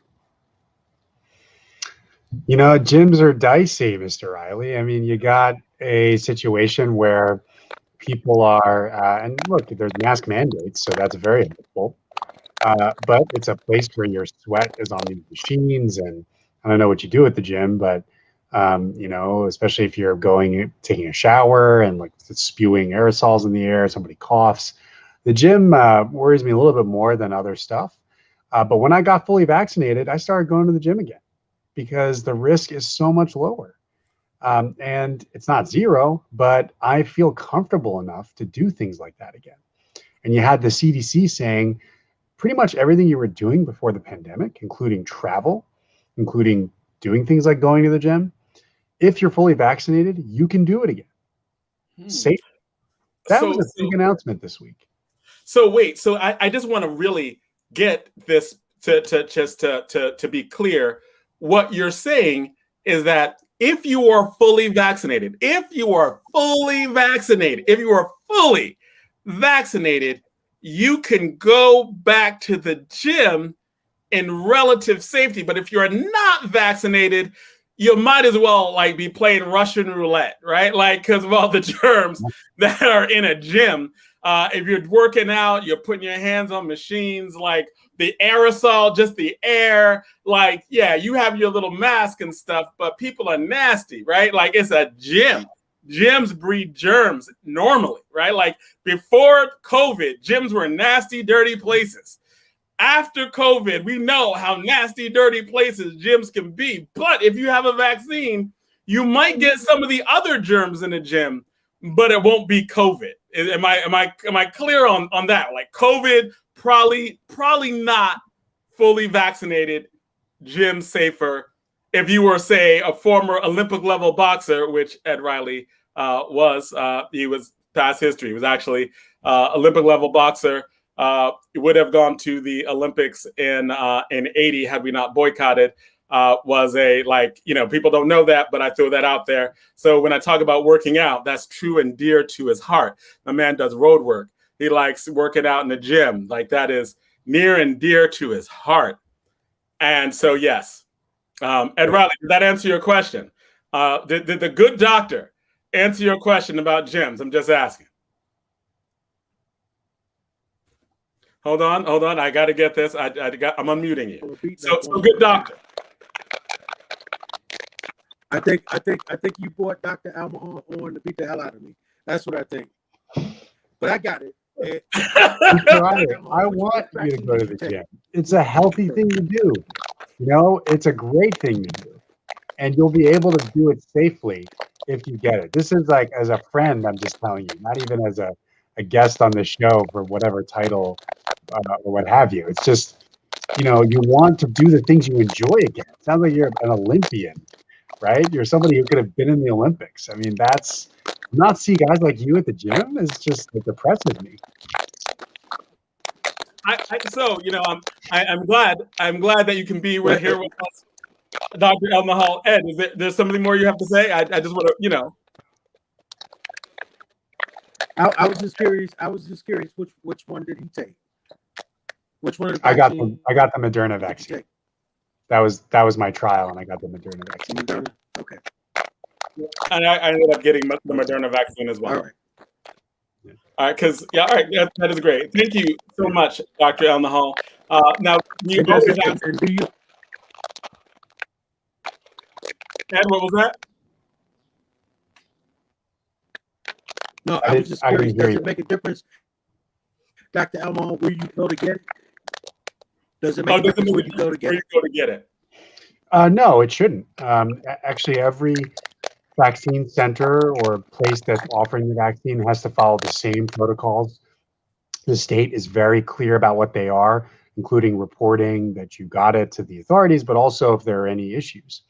You know, gyms are dicey, Mr. Riley. I mean, you got a situation where people are, and look, there's mask mandates, so that's very helpful. But it's a place where your sweat is on these machines, and I don't know what you do at the gym, but especially if you're taking a shower and like spewing aerosols in the air, somebody coughs. The gym worries me a little bit more than other stuff. But when I got fully vaccinated, I started going to the gym again because the risk is so much lower. And it's not zero, but I feel comfortable enough to do things like that again. And you had the CDC saying pretty much everything you were doing before the pandemic, including travel, including doing things like going to the gym. If you're fully vaccinated, you can do it again. Safe. That was a big announcement this week. So wait, so I just want to really get this to be clear. What you're saying is that if you are fully vaccinated, you can go back to the gym in relative safety. But if you're not vaccinated, you might as well be playing Russian roulette, right? Because of all the germs that are in a gym. If you're working out, you're putting your hands on machines, like the aerosol, just the air, you have your little mask and stuff, but people are nasty, right? It's a gym. Gyms breed germs normally, right? Before COVID, gyms were nasty, dirty places. After COVID, we know how nasty, dirty places gyms can be. But if you have a vaccine, you might get some of the other germs in the gym, but it won't be COVID. Am I clear on that? COVID, probably not fully vaccinated, gym safer. If you were, say, a former Olympic level boxer, which Ed Riley was, he was past history. He was actually Olympic level boxer. He would have gone to the Olympics in 80 had we not boycotted. Was people don't know that, but I throw that out there. So when I talk about working out, that's true and dear to his heart. The man does road work. He likes working out in the gym. That is near and dear to his heart. And so, yes, Ed Riley, did that answer your question? Did the good doctor answer your question about gyms? I'm just asking. Hold on. I got to get this. I'm unmuting you. So good doctor. I think you brought Dr. Almahal on to beat the hell out of me. That's what I think. But I got it. I want you to go to the gym. It's a healthy thing to do. You know, it's a great thing to do. And you'll be able to do it safely if you get it. This is like, as a friend, I'm just telling you, not even as a guest on the show for whatever title or what have you. It's just, you know, you want to do the things you enjoy again. It sounds like you're an Olympian, right? You're somebody who could have been in the Olympics. I mean, that's not see guys like you at the gym is just, it depresses me. So, you know, I'm glad that you can be here with us, Dr. Almahal. Ed, there's something more you have to say? I just want to, you know. I was just curious. Which one did he take? Which one? I got the Moderna vaccine. That was my trial, and I got the Moderna vaccine. Moderna? Okay. And I ended up getting the Moderna vaccine as well. All right. All right, because all right, that is great. Thank you so much, Dr. Almahal. Now, you always ask. And do you? Ed, what was that? No, I was just curious. Does it make a difference, Dr. Almahal, where you go to get it? Does it make a difference where you go to get it? No, it shouldn't. Actually, every vaccine center or place that's offering the vaccine has to follow the same protocols. The state is very clear about what they are, including reporting that you got it to the authorities, but also if there are any issues.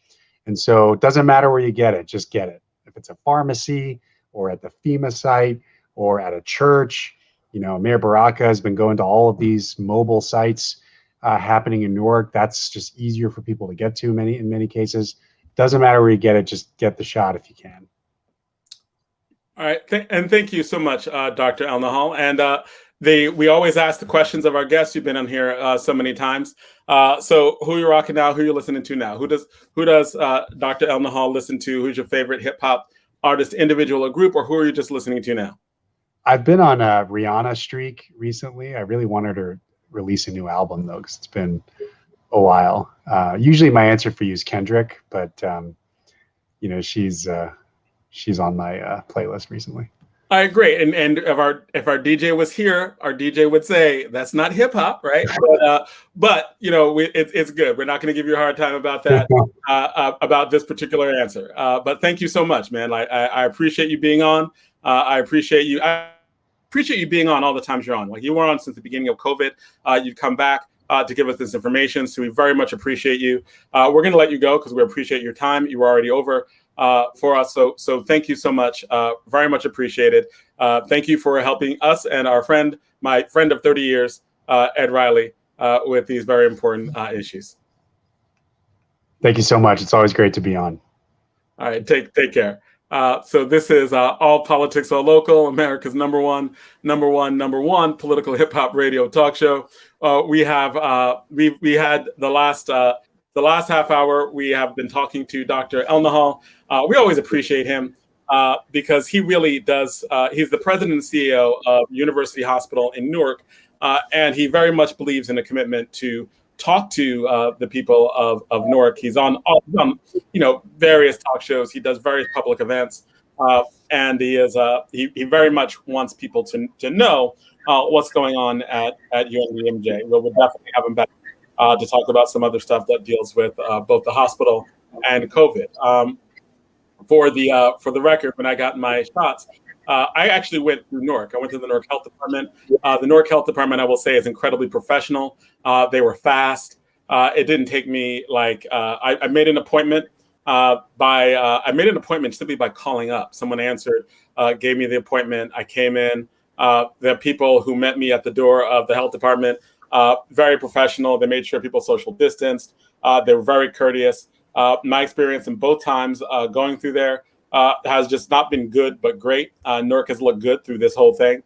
And so it doesn't matter where you get it, just get it. If it's a pharmacy or at the FEMA site or at a church, you know, Mayor Baraka has been going to all of these mobile sites happening in Newark. That's just easier for people to get to in many cases. Doesn't matter where you get it, just get the shot if you can. All right, and thank you so much, Dr. Almahal. And we always ask the questions of our guests. You've been on here so many times. So who are you rocking now? Who are you listening to now? Who does Dr. Almahal listen to? Who's your favorite hip hop artist, individual or group, or who are you just listening to now? I've been on a Rihanna streak recently. I really wanted her to release a new album though, because it's been a while. Usually my answer for you is Kendrick, but you know, she's on my playlist recently. All right, great. And if our DJ was here, our DJ would say that's not hip hop, right? But you know, it's good. We're not going to give you a hard time about that, about this particular answer. But thank you so much, man. I appreciate you being on. I appreciate you being on all the times you're on. Like, you were on since the beginning of COVID. You'd come back to give us this information. So we very much appreciate you. We're going to let you go because we appreciate your time. You were already over for us. So thank you so much. Very much appreciated. Thank you for helping us and my friend of 30 years, Ed Riley, with these very important issues. Thank you so much. It's always great to be on. All right. Take care. So this is All Politics All Local, America's number one political hip hop radio talk show. We had the last half hour. We have been talking to Dr. Almahal. We always appreciate him because he really does. He's the president and CEO of University Hospital in Newark, and he very much believes in a commitment to talk to the people of Newark. He's on various talk shows. He does various public events, and he very much wants people to know what's going on at UNVMJ. We'll definitely have him back to talk about some other stuff that deals with both the hospital and COVID. For the record, when I got my shots, I actually went through Newark. I went to the Newark Health Department. The Newark Health Department, I will say, is incredibly professional. They were fast. It didn't take me I made an appointment simply by calling up. Someone answered, gave me the appointment. I came in. The people who met me at the door of the health department, very professional. They made sure people social distanced. They were very courteous. My experience in both times going through there has just not been good, but great. Newark has looked good through this whole thing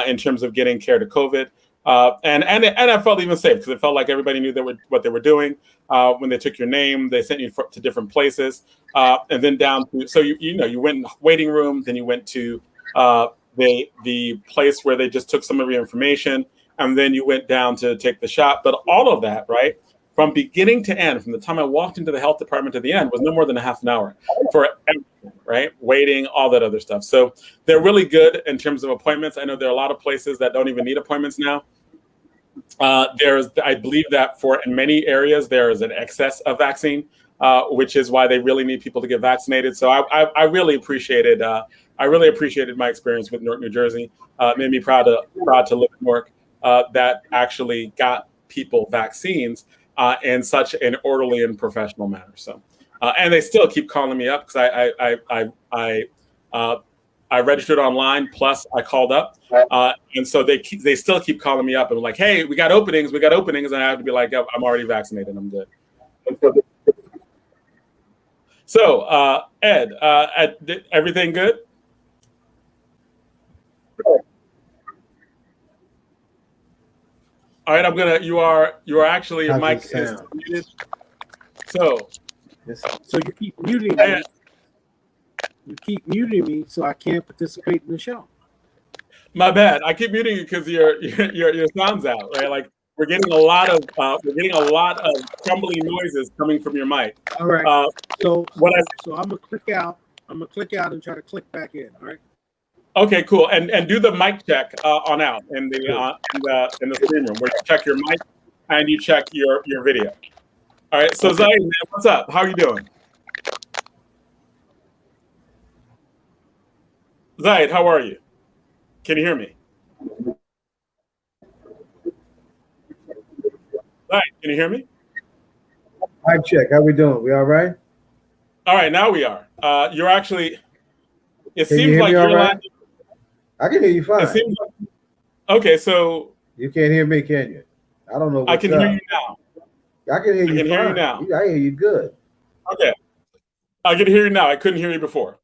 in terms of getting care to COVID. And I felt even safe because it felt like everybody knew what they were doing. When they took your name, they sent you to different places, and then down to, so you went in the waiting room, then you went to the place where they just took some of your information, and then you went down to take the shot. But all of that, right, from beginning to end, from the time I walked into the health department to the end, was no more than a half an hour for everything, right? Waiting, all that other stuff. So they're really good in terms of appointments. I know there are a lot of places that don't even need appointments now. I believe that in many areas, there is an excess of vaccine, which is why they really need people to get vaccinated. So I really appreciated my experience with Newark, New Jersey. It made me proud to live in Newark that actually got people vaccines in such an orderly and professional manner. So, and they still keep calling me up because I registered online, plus I called up, and so they still keep calling me up and like, hey, we got openings, and I have to be like, yep, I'm already vaccinated, I'm good. So, Ed, everything good? All right, you are actually, your mic is muted. So you keep muting me. You keep muting me, so I can't participate in the show. My bad. I keep muting you because your sound's out, right? Like we're getting a lot of crumbly noises coming from your mic. All right. So I'm gonna click out. and try to click back in. All right. Okay, cool. And do the mic check on out in the stream room where you check your mic and you check your video. All right. So Zaid, man, what's up? How are you doing? Zaid, how are you? Can you hear me? Zaid, can you hear me? Mic check. How we doing? We all right? All right, now we are. You're actually. It Can you seems hear like me all you're right? I can hear you fine. It seems like, okay, so you can't hear me, can you? I don't know. I can hear you now. I can hear you. I can fine. hear you now. I hear you good. Okay, I can hear you now. I couldn't hear you before,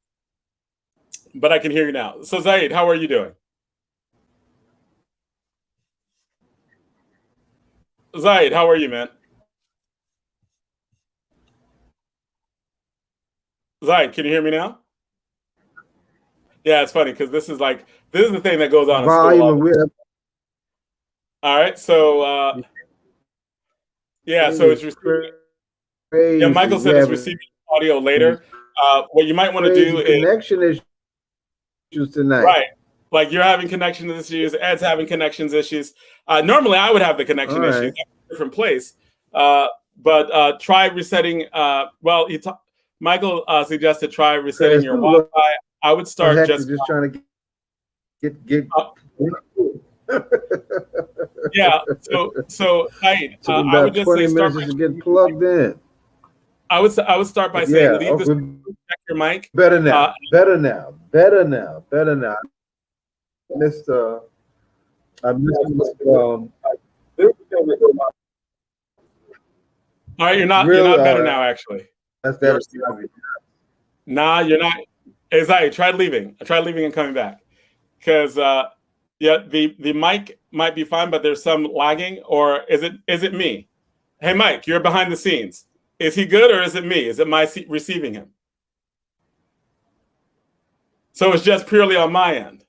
but I can hear you now. So Zaid, how are you doing? Zaid, how are you, man? Zaid, can you hear me now? Yeah, it's funny because this is the thing that goes on in school. All right, so yeah, so it's receiving. Yeah, Michael said it's receiving audio later. What you might want to do is connection issues tonight. Right, like you're having connection issues. Ed's having connections issues. Normally, I would have the connection issues. Right. That's a different place. But try resetting. Michael suggested try resetting your Wi-Fi. I would start just trying to get. Yeah. So I would just say start by get plugged in. I would start by saying leave this. Check your mic. Better now. Better now. I missed. All right, you're not better now. Actually, that's better. Nah, you're not. Exactly. Try leaving and coming back, because the mic might be fine, but there's some lagging. Or is it me? Hey, Mike, you're behind the scenes. Is he good or is it me? Is it my receiving him? So it's just purely on my end.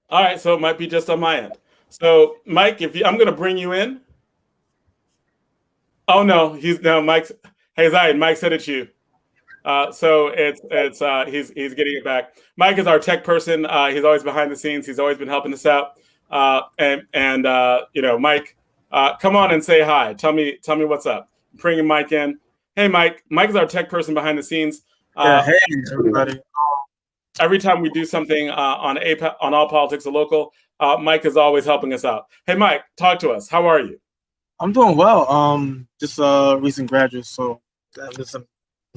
All right, so it might be just on my end. So Mike, I'm going to bring you in. Oh no, Mike's. Hey Zaid, Mike said it's you. So he's getting it back. Mike is our tech person. He's always behind the scenes. He's always been helping us out. Mike, come on and say hi. Tell me what's up. Bringing Mike in. Hey Mike. Mike is our tech person behind the scenes. Hey everybody. Every time we do something on All Politics Are Local, Mike is always helping us out. Hey Mike, talk to us. How are you? I'm doing well. Just a recent graduate, so I'm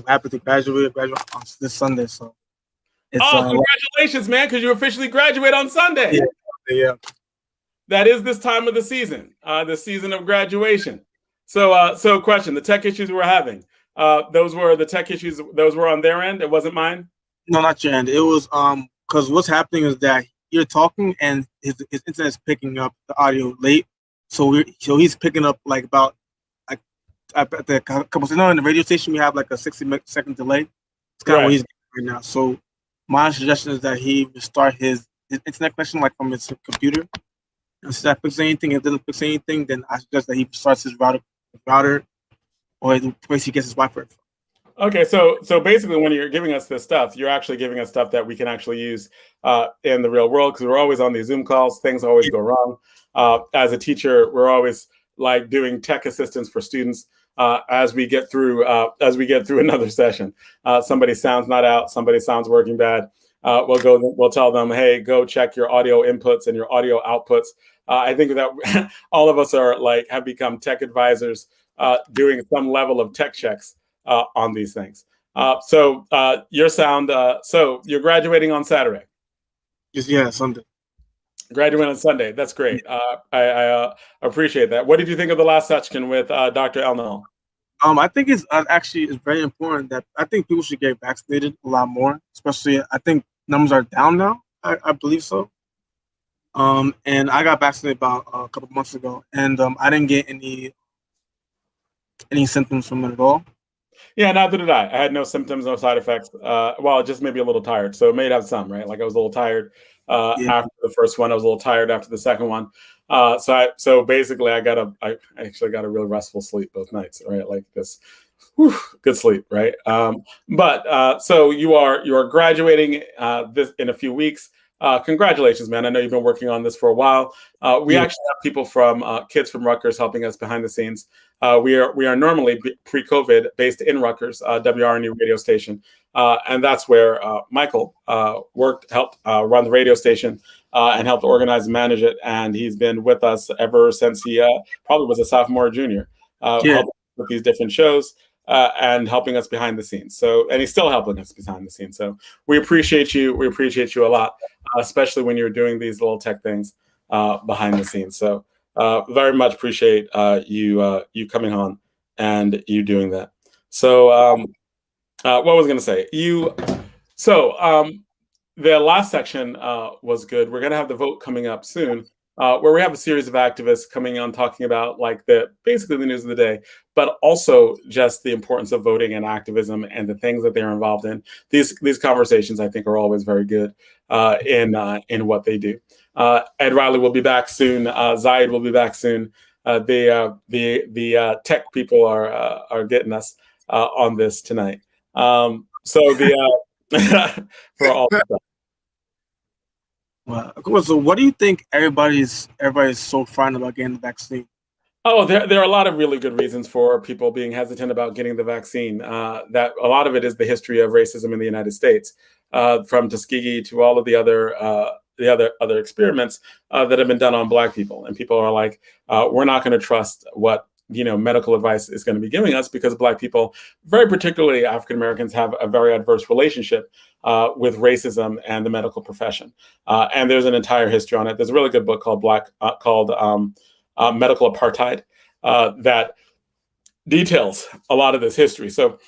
happy to graduate on this Sunday. So congratulations, man, because you officially graduate on Sunday. Yeah. That is this time of the season, the season of graduation. So question, the tech issues we're having, those were the tech issues, those were on their end? It wasn't mine? No, not your end. It was because what's happening is that you're talking and his internet's picking up the audio late. So he's picking up like about at the couple in the radio station we have like a 60-second delay. It's kind of what he's getting right now. So my suggestion is that he restart his internet connection like from his computer Instead of fixing anything, if it doesn't fix anything, then I suggest that he starts his router or the place he gets his Wi-Fi from. Okay, so basically, when you're giving us this stuff, you're actually giving us stuff that we can actually use in the real world, because we're always on these Zoom calls. Things always go wrong. As a teacher, we're always like doing tech assistance for students as we get through another session. Somebody's sound's not out. Somebody's sound's working bad. We'll tell them, hey, go check your audio inputs and your audio outputs. I think that all of us have become tech advisors, doing some level of tech checks on these things. So your sound. So you're graduating on Saturday. Yeah, Sunday. Graduating on Sunday. That's great. I appreciate that. What did you think of the last section with Dr. Elnell? I think it's very important that I think people should get vaccinated a lot more. Especially, I think numbers are down now. I believe so. And I got vaccinated about a couple months ago, and I didn't get any symptoms from it at all. Yeah, neither did I. I had no symptoms, no side effects. Well, just maybe a little tired. So it may have some, right? Like I was a little tired after the first one. I was a little tired after the second one. So basically, I actually got a real restful sleep both nights, right? Like this, good sleep, right? So you are graduating this in a few weeks. Congratulations, man. I know you've been working on this for a while. We actually have people from kids from Rutgers helping us behind the scenes. We are normally pre-COVID based in Rutgers, WRNU radio station. And that's where Michael helped run the radio station and helped organize and manage it. And he's been with us ever since he probably was a sophomore or junior, helping with these different shows. And helping us behind the scenes. And he's still helping us behind the scenes. So we appreciate you. We appreciate you a lot, especially when you're doing these little tech things behind the scenes. So very much appreciate you coming on and you doing that. So what was I going to say? The last section was good. We're going to have the vote coming up soon. Where we have a series of activists coming on talking about basically the news of the day, but also just the importance of voting and activism and the things that they're involved in. These conversations, I think, are always very good in what they do. Ed Riley will be back soon. Zayed will be back soon. The tech people are getting us on this tonight. For all the stuff. Wow. So what do you think everybody's so frightened about getting the vaccine? Oh, there are a lot of really good reasons for people being hesitant about getting the vaccine. That a lot of it is the history of racism in the United States, from Tuskegee to all of the other experiments that have been done on Black people. And people are like, we're not going to trust what medical advice is going to be giving us, because Black people, very particularly African Americans, have a very adverse relationship with racism and the medical profession. And there's an entire history on it. There's a really good book called Medical Apartheid that details a lot of this history. So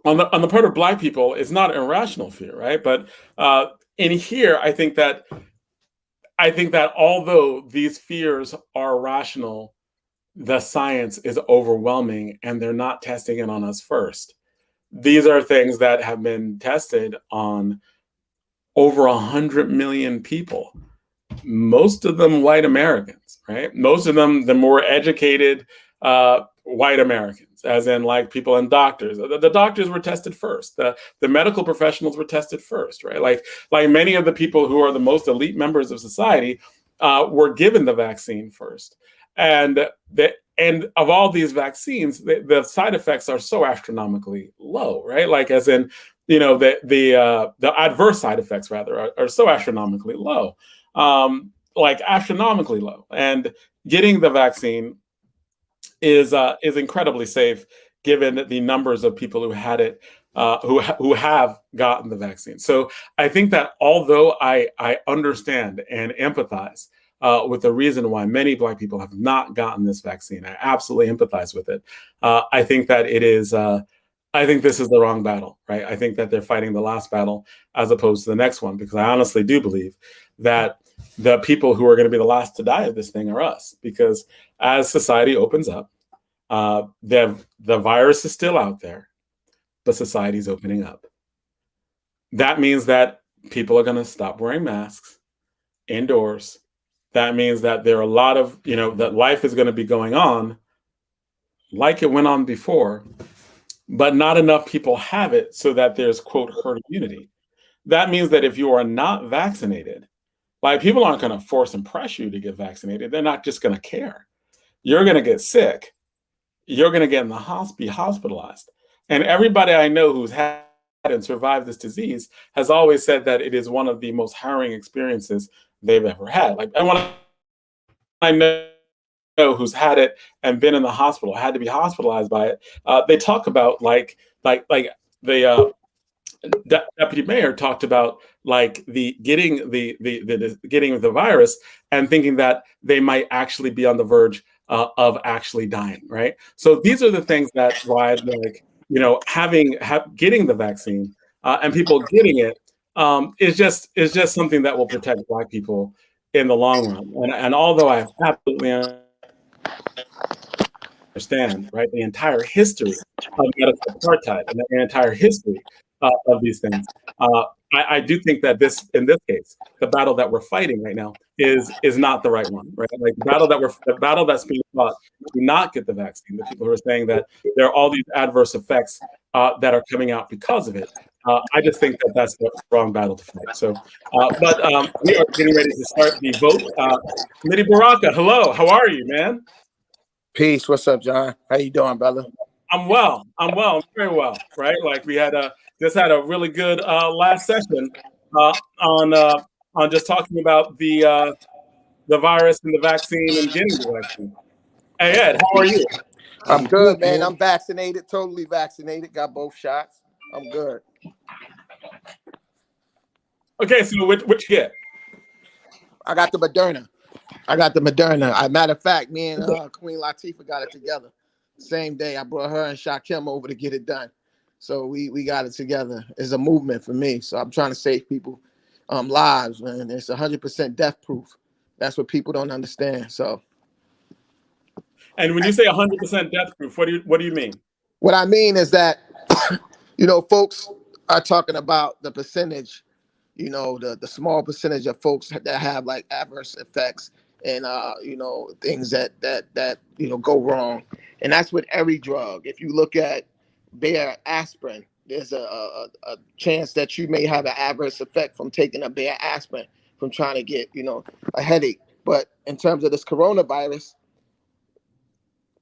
on the part of Black people, it's not irrational fear, right? But in here, I think that although these fears are rational, the science is overwhelming and they're not testing it on us first. These are things that have been tested on over 100 million people, most of them white Americans, right? Most of them the more educated white Americans, as in like people and doctors. The doctors were tested first. The medical professionals were tested first, right? Like many of the people who are the most elite members of society were given the vaccine first. And of all these vaccines, the side effects are so astronomically low, right? Like as in, the adverse side effects rather are so astronomically low, like astronomically low. And getting the vaccine is incredibly safe, given the numbers of people who had it, who have gotten the vaccine. So I think that although I understand and empathize with the reason why many Black people have not gotten this vaccine, I absolutely empathize with it. I think that it is. I think this is the wrong battle, right? I think that they're fighting the last battle as opposed to the next one, because I honestly do believe that the people who are going to be the last to die of this thing are us, because as society opens up, the virus is still out there, but society's opening up. That means that people are going to stop wearing masks indoors that means that there are a lot of, that life is going to be going on like it went on before, but not enough people have it so that there's, quote, herd immunity. That means that if you are not vaccinated, like, people aren't going to force and press you to get vaccinated. They're not just going to care. You're going to get sick. You're going to get in the be hospitalized. And everybody I know who's had and survived this disease has always said that it is one of the most harrowing experiences they've ever had. Like, everyone I know who's had it and been in the hospital, had to be hospitalized by it, they talk about like the deputy mayor talked about, like, the getting the virus and thinking that they might actually be on the verge of actually dying, right? So these are the things that why, like, getting the vaccine and people getting it is just something that will protect Black people in the long run. And although I absolutely understand, right, the entire history of medical apartheid and the entire history of these things, I do think that in this case, the battle that we're fighting right now is not the right one, right? Like, the battle that's being fought to not get the vaccine, the people who are saying that there are all these adverse effects that are coming out because of it. I just think that that's the wrong battle to fight. So, but we are getting ready to start the vote. Committee Baraka, hello, how are you, man? Peace. What's up, John? How you doing, brother? I'm well. I'm very well, right? Like, we had just had a really good last session on just talking about the virus and the vaccine and getting the vaccine. Hey, Ed, how are you? I'm good, man. I'm vaccinated, totally vaccinated. Got both shots. I'm good. Okay, so which you get? I got the Moderna. Matter of fact, me and Queen Latifah got it together. Same day, I brought her and Shakim over to get it done. So we got it together. It's a movement for me. So I'm trying to save people lives, man. It's 100% death proof. That's what people don't understand. So. And when you say 100% death proof, what do you mean? What I mean is that, folks are talking about the percentage, the small percentage of folks that have, like, adverse effects and things that go wrong. And that's with every drug. If you look at Bayer aspirin, there's a chance that you may have an adverse effect from taking a Bayer aspirin from trying to get, a headache. But in terms of this coronavirus,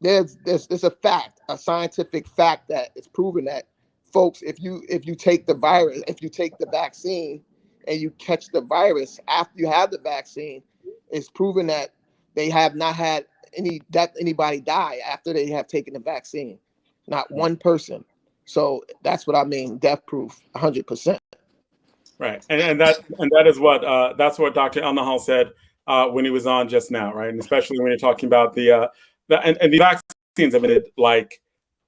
there's a fact, a scientific fact that it's proven that, folks, if you take the virus, if you take the vaccine and you catch the virus after you have the vaccine, it's proven that they have not had anybody die after they have taken the vaccine. Not one person. So that's what I mean, death proof, 100%. Right, and that is what that's what Dr. Elnahal said when he was on just now, right? And especially when you're talking about the vaccines have been, like,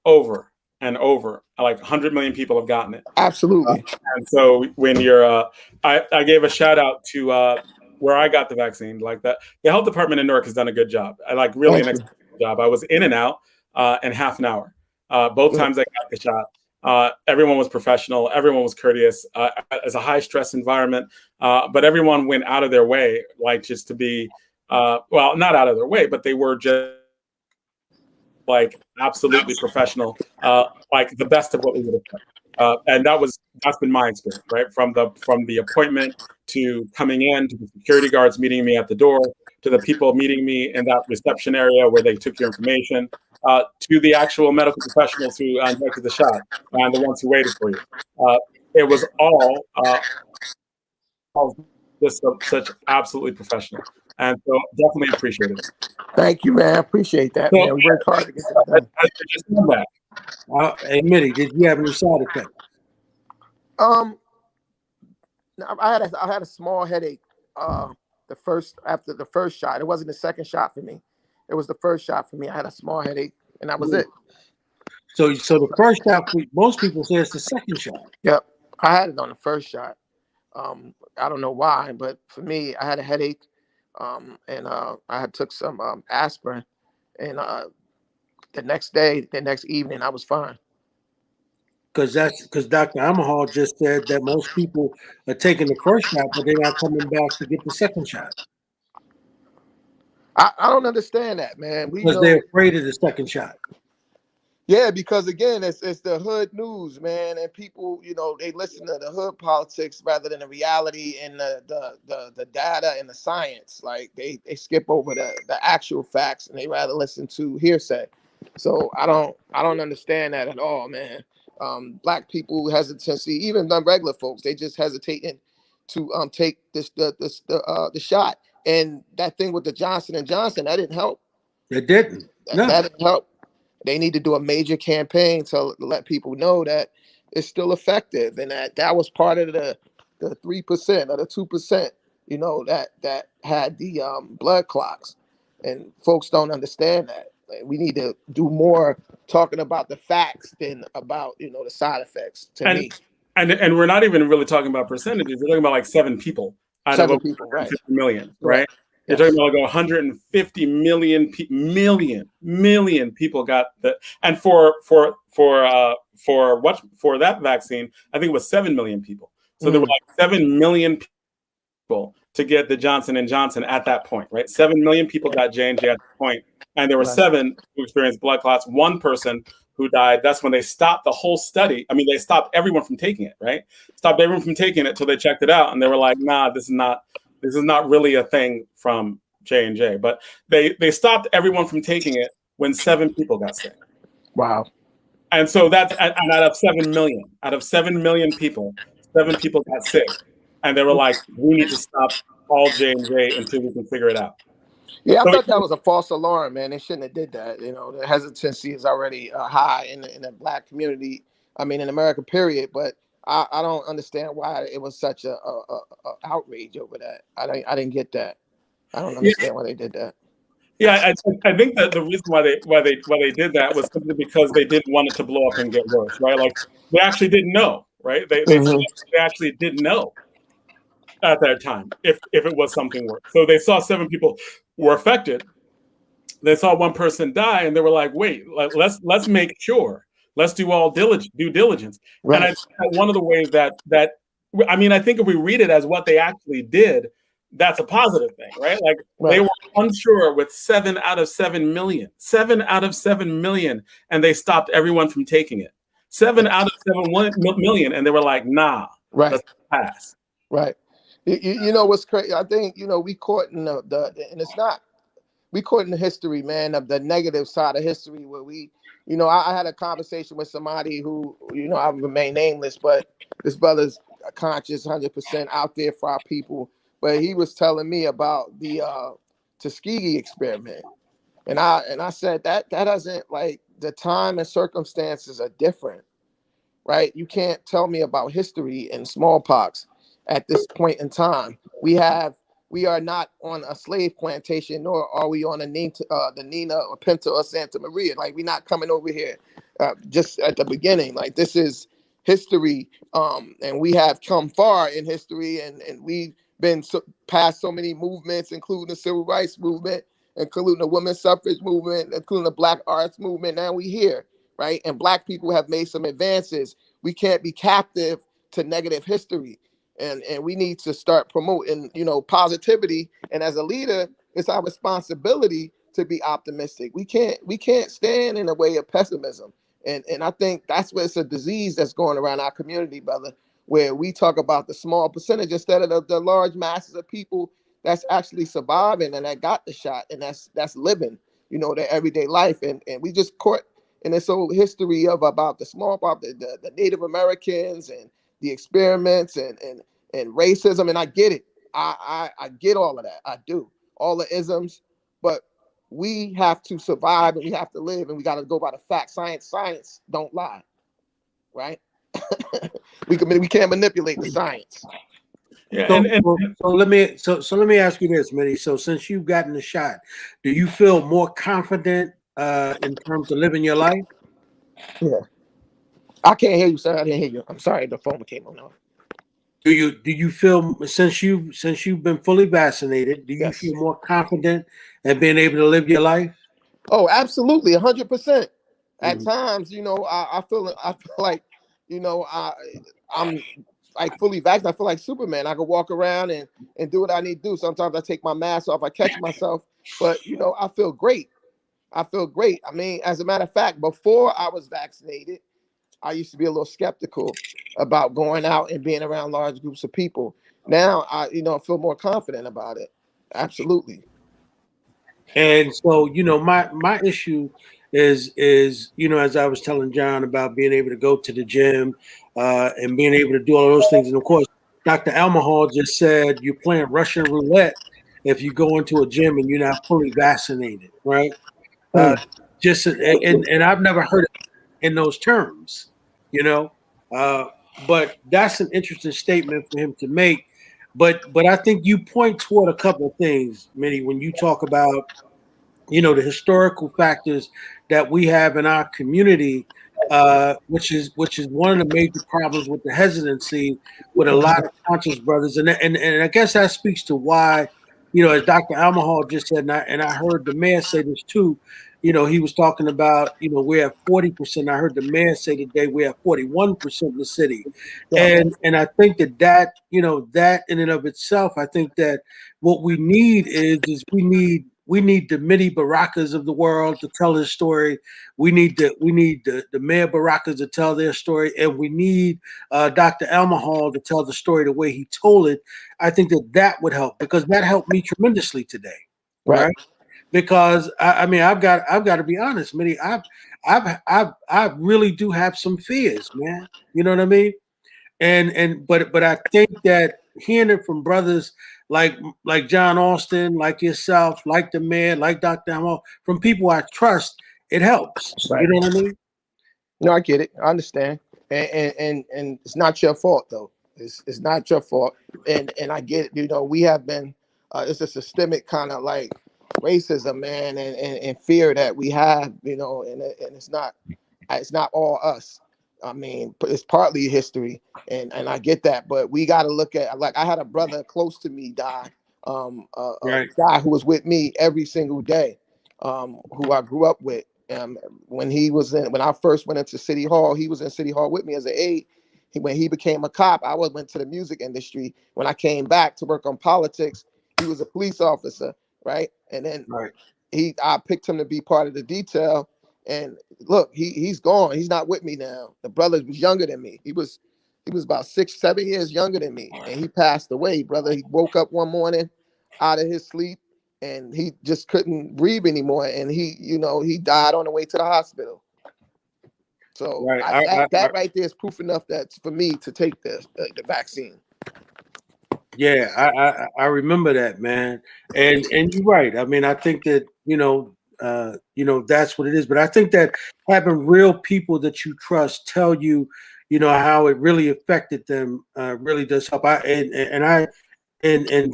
over and over, like 100 million people have gotten it. Absolutely. And so when you're, I gave a shout out to where I got the vaccine. Like, the health department in Newark has done a good job. I like really an excellent job. I was in and out in half an hour. Both times I got the shot. Everyone was professional. Everyone was courteous. It's a high stress environment, but everyone went out of their way, like, just to be, well, not out of their way, but they were just, like, absolutely professional, like the best of what we would have done. And that's been my experience, right? From the appointment to coming in, to the security guards meeting me at the door, to the people meeting me in that reception area where they took your information, to the actual medical professionals who injected the shot and the ones who waited for you. It was all just such absolutely professional. And so definitely appreciate it. Thank you, man. I appreciate that, man. We work hard to get that done. Hey, Mitty, did you have any side effects? I had a small headache after the first shot. It wasn't the second shot for me. It was the first shot for me. I had a small headache, and that was it. So the first shot, most people say it's the second shot. Yep, I had it on the first shot. I don't know why, but for me, I had a headache, and I had took some aspirin, and the next evening, I was fine. Because Dr. Amahal just said that most people are taking the first shot, but they're not coming back to get the second shot. I don't understand that, man. We Because know, they're afraid of the second shot. yeah, because again, it's the hood news, man, and people, they listen to the hood politics rather than the reality and the data and the science. Like they skip over the actual facts and they rather listen to hearsay. So I don't understand that at all, man. Black people hesitancy, even the regular folks, they just hesitating to take the shot. And that thing with the Johnson & Johnson, that didn't help. It didn't. No. That didn't help. They need to do a major campaign to let people know that it's still effective, and that was part of the 3% or the 2%, that had the blood clots, and folks don't understand that. Like, we need to do more talking about the facts than about the side effects. To me, and we're not even really talking about percentages. We're talking about like 7 people out of 7 people, right? 50 million, Right. right? You're talking about like 150 million million people got that, and for that vaccine, I think it was 7 million people. So there were like 7 million people to get the Johnson & Johnson at that point, right? 7 million people got J&J at that point, and there were 7 who experienced blood clots. 1 person who died. That's when they stopped the whole study. I mean, they stopped everyone from taking it, right? Stopped everyone from taking it till they checked it out, and they were like, "Nah, this is not really a thing from J&J." But they stopped everyone from taking it when 7 people got sick. Wow. And so that's and out of 7 million people, 7 people got sick, and they were like, "We need to stop all J&J until we can figure it out." Yeah, I So thought that was a false alarm, man. They shouldn't have did that. The hesitancy is already high in the Black community. I mean, in America, period. But I don't understand why it was such a outrage over that. I didn't get that. I don't understand why they did that. Yeah, I think that the reason why they did that was simply because they didn't want it to blow up and get worse, right? Like they actually didn't know, right? They actually didn't know at that time if it was something worse. So they saw 7 people were affected. They saw 1 person die, and they were like, "Wait, let's make sure. Let's do all due diligence." Right. And I think that one of the ways that I mean, I think if we read it as what they actually did, that's a positive thing, right? Like they were unsure with 7 out of 7 million, 7 out of 7 million, and they stopped everyone from taking it. 7 out of 7 million, and they were like, "Nah, let's pass." Right. You know what's crazy? I think we caught in the and it's not. We caught in the history, man, of the negative side of history where we, I had a conversation with somebody who, I remain nameless, but this brother's conscious 100% out there for our people. But he was telling me about the Tuskegee experiment. And I said that doesn't, like, the time and circumstances are different, right? You can't tell me about history and smallpox at this point in time. We are not on a slave plantation, nor are we on the Nina or Pinta or Santa Maria. Like, we're not coming over here just at the beginning. Like, this is history, and we have come far in history, and we've been past so many movements, including the Civil Rights Movement, including the women's suffrage movement, including the Black Arts Movement. Now we here, right? And Black people have made some advances. We can't be captive to negative history. And we need to start promoting, positivity. And as a leader, it's our responsibility to be optimistic. We can't stand in the way of pessimism. And I think that's where it's a disease that's going around our community, brother, where we talk about the small percentage instead of the large masses of people that's actually surviving and that got the shot and that's living, their everyday life. And we just caught in this old history about the smallpox, the Native Americans and the experiments and racism, and I get it. I get all of that. I do. All the isms, but we have to survive and we have to live and we got to go by the facts. Science don't lie, right? we can't manipulate the science. Yeah, so let me ask you this, Mitty. So since you've gotten the shot, do you feel more confident in terms of living your life? Yeah. I can't hear you, sir. I didn't hear you. I'm sorry, the phone came on. Do you feel since you've been fully vaccinated, do you feel more confident in being able to live your life? Oh, absolutely, 100%. At times, I feel like, I'm like fully vaccinated, I feel like Superman. I could walk around and do what I need to do. Sometimes I take my mask off, I catch myself, but you know, I feel great. I feel great. I mean, as a matter of fact, before I was vaccinated, I used to be a little skeptical about going out and being around large groups of people. Now I, you know, feel more confident about it. Absolutely. And so, you know, my issue is you know, as I was telling John about being able to go to the gym and being able to do all those things, and of course, Dr. Almahal just said you're playing Russian roulette if you go into a gym and you're not fully vaccinated, right? Just and I've never heard it in those terms, you know. But that's an interesting statement for him to make. But I think you point toward a couple of things, Minnie, when you talk about, you know, the historical factors that we have in our community, which is one of the major problems with the hesitancy with a lot of conscious brothers, and I guess that speaks to why, you know, as Dr. Almahal just said, and I heard the mayor say this too. You know, he was talking about, you know, we're at 40%. I heard the mayor say today we're at 41% of the city, and I think that you know, that in and of itself, I think that what we need is we need the mini Barakas of the world to tell his story. We need the Mayor Barakas to tell their story, and we need Dr. Almahal to tell the story the way he told it. I think that would help, because that helped me tremendously today, right? Because I mean, I've got to be honest, Minnie. I really do have some fears, man. You know what I mean? But I think that hearing it from brothers like John Austin, like yourself, like the mayor, like Dr. Almahal, from people I trust, it helps. Right. You know what I mean? No, I get it. I understand. And it's not your fault though. It's not your fault. And I get it. You know, we have been it's a systemic kind of like racism, man, and fear that we have, you know, and it's not all us. I mean, it's partly history, and I get that, but we got to look at, like, I had a brother close to me die, a guy who was with me every single day, who I grew up with. When I first went into City Hall, he was in City Hall with me as an aide. When he became a cop, I went to the music industry. When I came back to work on politics, he was a police officer, right? And then I picked him to be part of the detail. And look, he's gone. He's not with me now. The brother was younger than me. He was about 6-7 years younger than me, and he passed away, brother. He woke up one morning out of his sleep, and he just couldn't breathe anymore, and he died on the way to the hospital. So that right there is proof enough that for me to take the vaccine. Yeah, I remember that, man, and you're right. I mean, I think that you know, that's what it is. But I think that having real people that you trust tell you, you know, how it really affected them really does help. And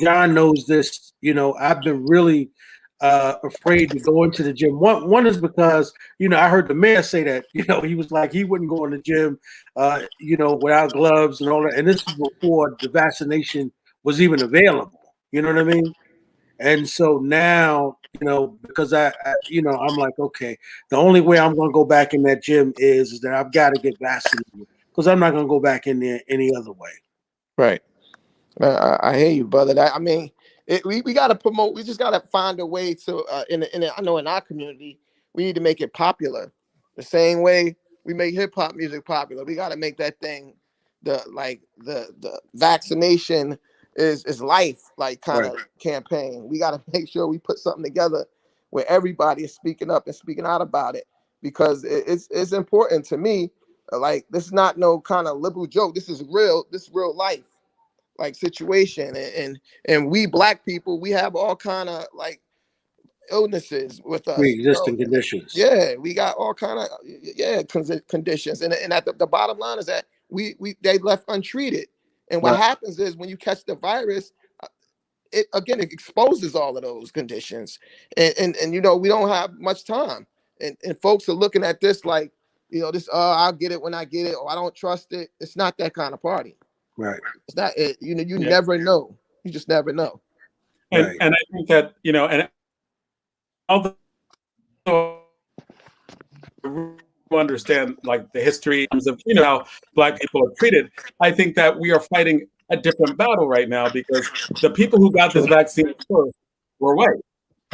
John knows this. You know, I've been really afraid to go into the gym. One is because, you know, I heard the mayor say that, you know, he was like he wouldn't go in the gym, you know, without gloves and all that. And this is before the vaccination was even available. You know what I mean? And so now, you know, because I you know, I'm like, okay, the only way I'm going to go back in that gym is that I've got to get vaccinated, because I'm not going to go back in there any other way. Right. I hear you, brother. I mean, we got to promote. We just got to find a way to, I know in our community, we need to make it popular. The same way we make hip hop music popular. We got to make that thing the vaccination is life, like kind of campaign. We got to make sure we put something together where everybody is speaking up and speaking out about it, because it's important to me. Like, this is not no kind of liberal joke. This is real. This is real life, like, situation. And we Black people, we have all kind of like illnesses with us. Pre-existing conditions. Yeah, we got all kind of conditions. And at the bottom line is that they left untreated. And what happens is, when you catch the virus, it exposes all of those conditions. And you know, we don't have much time. And folks are looking at this like, you know, this, I'll get it when I get it, or I don't trust it. It's not that kind of party. Right. It's not, you know, never know. You just never know. And I think that, you know, and although understand like the history of how Black people are treated, I think that we are fighting a different battle right now because the people who got this vaccine first were white.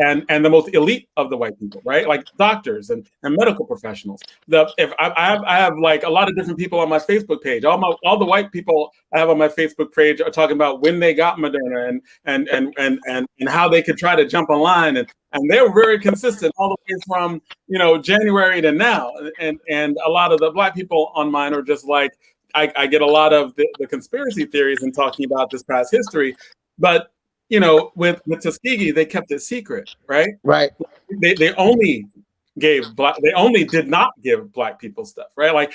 And the most elite of the white people, right? Like doctors and medical professionals. If I have like a lot of different people on my Facebook page. All the white people I have on my Facebook page are talking about when they got Moderna and how they could try to jump online, and they're very consistent all the way from January to now. And a lot of the Black people on mine are just like, I get a lot of the conspiracy theories and talking about this past history, but with Tuskegee, they kept it secret, right? Right. They only did not give Black people stuff, right? Like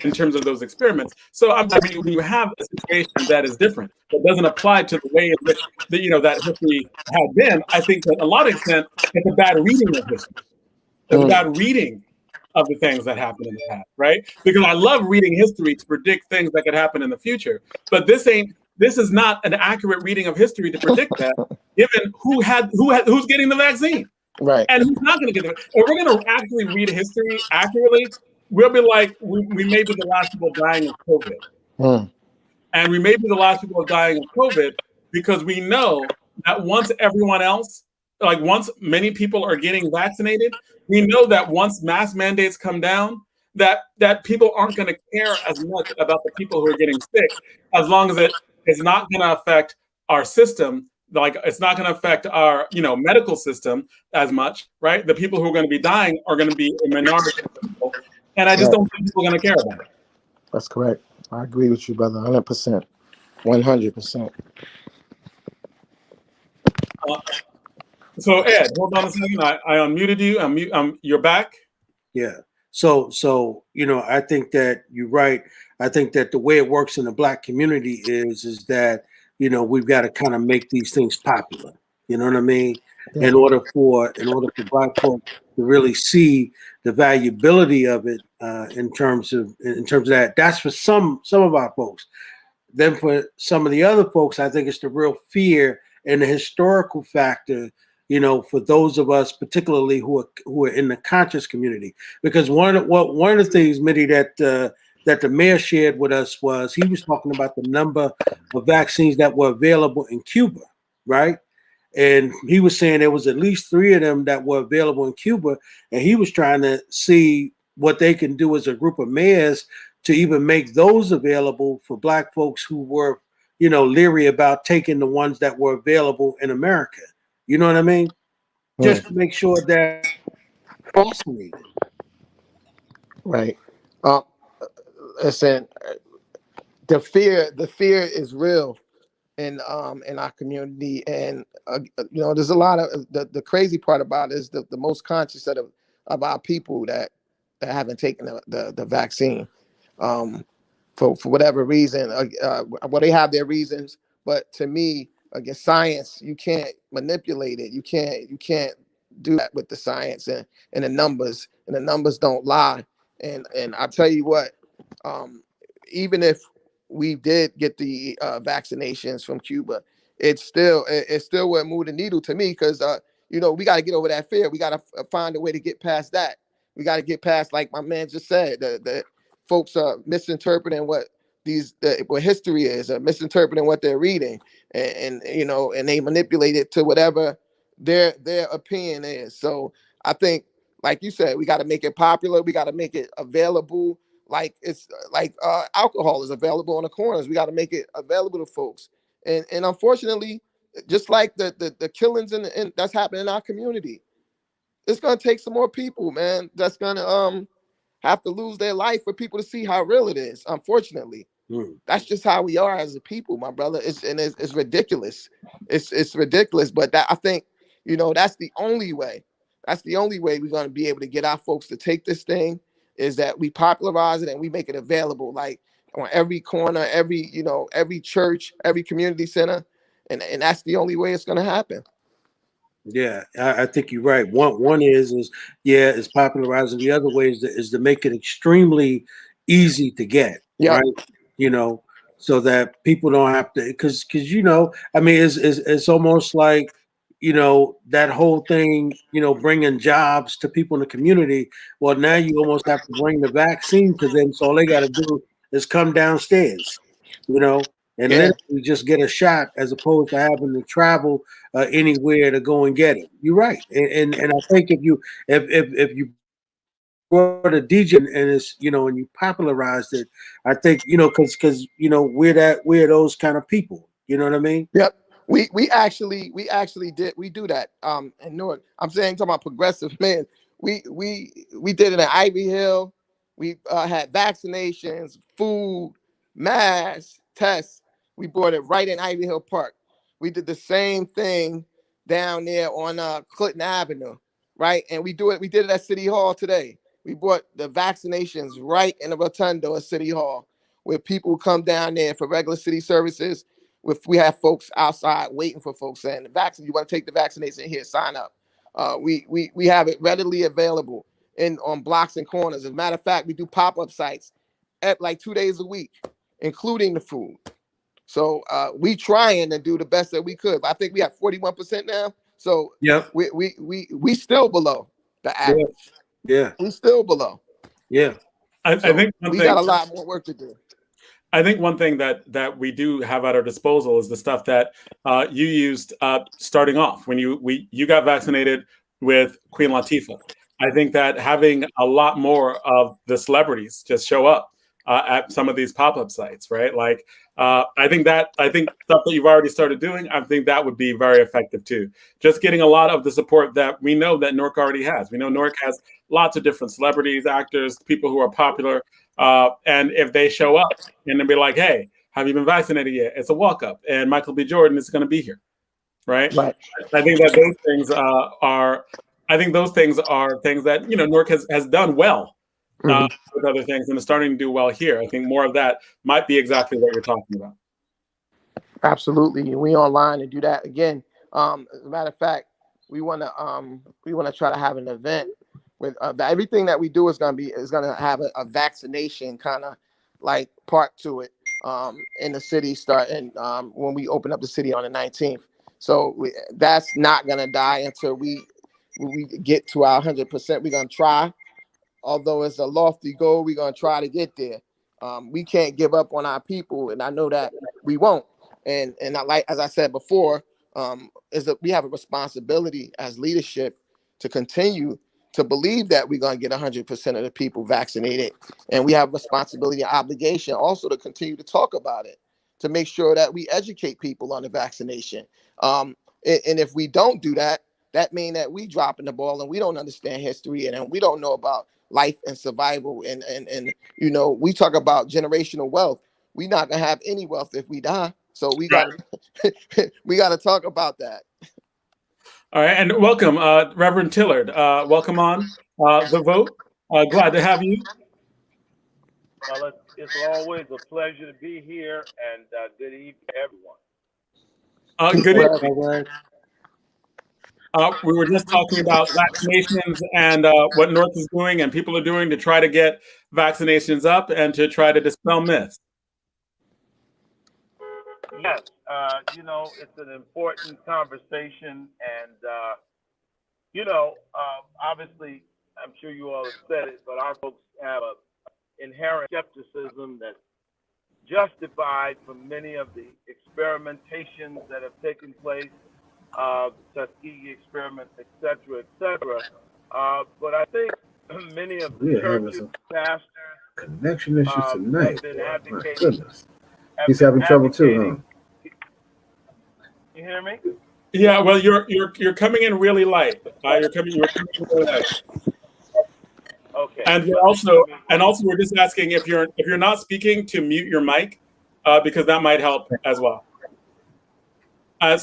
in terms of those experiments. So I mean, when you have a situation that is different, that doesn't apply to the way in which that history had been, I think that a lot of extent it's a bad reading of history. It's a bad reading of the things that happened in the past, right? Because I love reading history to predict things that could happen in the future. But this is not an accurate reading of history to predict that, given who's getting the vaccine. Right. And who's not going to get it. If we're going to actually read history accurately, we'll be like, we may be the last people dying of COVID. And we may be the last people dying of COVID because we know that once everyone else, like once many people are getting vaccinated, we know that once mass mandates come down, that people aren't going to care as much about the people who are getting sick, as long as it's not going to affect our system. Like it's not going to affect our medical system as much, right? The people who are going to be dying are going to be a minority of people, and I just don't think people are going to care about it. That's correct. I agree with you, brother. 100%, 100%. So Ed, hold on a second. I unmuted you. You're back. Yeah. So I think that you're right. I think that the way it works in the Black community is that we've got to kind of make these things popular. You know what I mean? Yeah. In order for Black folks to really see the valuability of it, in terms of that. That's for some of our folks. Then for some of the other folks, I think it's the real fear and the historical factor. For those of us, particularly who are in the conscious community, because one of the things, Mitty, that the mayor shared with us was he was talking about the number of vaccines that were available in Cuba, right? And he was saying there was at least 3 of them that were available in Cuba, and he was trying to see what they can do as a group of mayors to even make those available for Black folks who were, leery about taking the ones that were available in America. You know what I mean? Just to make sure that fascinated. Right. Listen, the fear is real in our community, and there's a lot of the crazy part about it is the most conscious of our people that haven't taken the vaccine, for whatever reason. Well, they have their reasons, but to me, again, science, you can't manipulate it. You can't do that with the science and the numbers, and the numbers don't lie. And I'll tell you what, even if we did get the vaccinations from Cuba, it still wouldn't move the needle to me, because we got to get over that fear. We got to find a way to get past that. We got to get past, like my man just said, the folks are misinterpreting what history is, misinterpreting what they're reading, and they manipulate it to whatever their opinion is. So I think, like you said, we got to make it popular. We got to make it available. Like it's like alcohol is available on the corners. We got to make it available to folks. And unfortunately, just like the killings in that's happening in our community, it's gonna take some more people, man. That's gonna have to lose their life for people to see how real it is. Unfortunately, that's just how we are as a people, my brother. It's ridiculous. It's ridiculous. But I think that's the only way. That's the only way we're gonna be able to get our folks to take this thing, is that we popularize it and we make it available, like on every corner, every church, every community center, and that's the only way it's gonna happen. Yeah, I think you're right. One is it's popularizing. The other way is to make it extremely easy to get, right? So that people don't have to, because I mean, it's almost like that whole thing, bringing jobs to people in the community. Well, now you almost have to bring the vaccine to them. So all they got to do is come downstairs, and Yeah. literally just get a shot as opposed to having to travel anywhere to go and get it. You're right. And I think if you brought a DJ and it's, and you popularized it, I think, because we're those kind of people. You know what I mean? Yep. We actually do that. In Newark. I'm saying, talking about progressive, man. We did it in Ivy Hill. We had vaccinations, food, masks, tests. We brought it right in Ivy Hill Park. We did the same thing down there on Clinton Avenue, right? And we did it at City Hall today. We brought the vaccinations right in the rotunda at City Hall, where people come down there for regular city services. If we have folks outside waiting for folks saying the vaccine, you want to take the vaccination here, sign up. We have it readily available on blocks and corners. As a matter of fact, we do pop-up sites at like 2 days a week, including the food. So we trying to do the best that we could. I think we have 41% now. So Yep. we still below the average. Yeah. We still below. Yeah. I So think we got a lot more work to do. I think one thing that we do have at our disposal is the stuff that you used starting off when you got vaccinated with Queen Latifah. I think that having a lot more of the celebrities just show up at some of these pop-up sites, right? Like I think stuff that you've already started doing, I think that would be very effective too. Just getting a lot of the support that we know that Newark already has. We know Newark has lots of different celebrities, actors, people who are popular. And if they show up and then be like, hey, have you been vaccinated yet? It's a walk up and Michael B. Jordan is going to be here. Right. Right. I think that those things are things that, Newark has done well with other things and is starting to do well here. I think more of that might be exactly what you're talking about. Absolutely. We online and do that again. As a matter of fact, we want to try to have an event with everything that we do is going to have a vaccination kind of like part to it in the city starting when we open up the city on the 19th. So that's not going to die until we get to our 100%. We're going to try, although it's a lofty goal, we're going to try to get there. We can't give up on our people, and I know that we won't. And as I said before, we have a responsibility as leadership to continue to believe that we're going to get 100% of the people vaccinated. And we have responsibility and obligation also to continue to talk about it, to make sure that we educate people on the vaccination. And if we don't do that, that means that we dropping the ball and we don't understand history and we don't know about life and survival. And we talk about generational wealth. We're not going to have any wealth if we die. So we got to talk about that. All right, and welcome, Reverend Tillard. Welcome on The Vote. Glad to have you. Well, it's always a pleasure to be here, and good evening, everyone. Good evening. We were just talking about vaccinations and what North is doing and people are doing to try to get vaccinations up and to try to dispel myths. Yes, it's an important conversation, and obviously, I'm sure you all have said it, but our folks have an inherent skepticism that's justified from many of the experimentations that have taken place, Tuskegee experiment, et cetera, et cetera. But I think many of the churches, pastors, connection issues tonight. have been My advocating. goodness. He's having trouble too, huh? You hear me? Yeah, well, you're coming in really light. You're coming in really light. Okay. And we're just asking if you're not speaking to mute your mic, because that might help as well. Reverend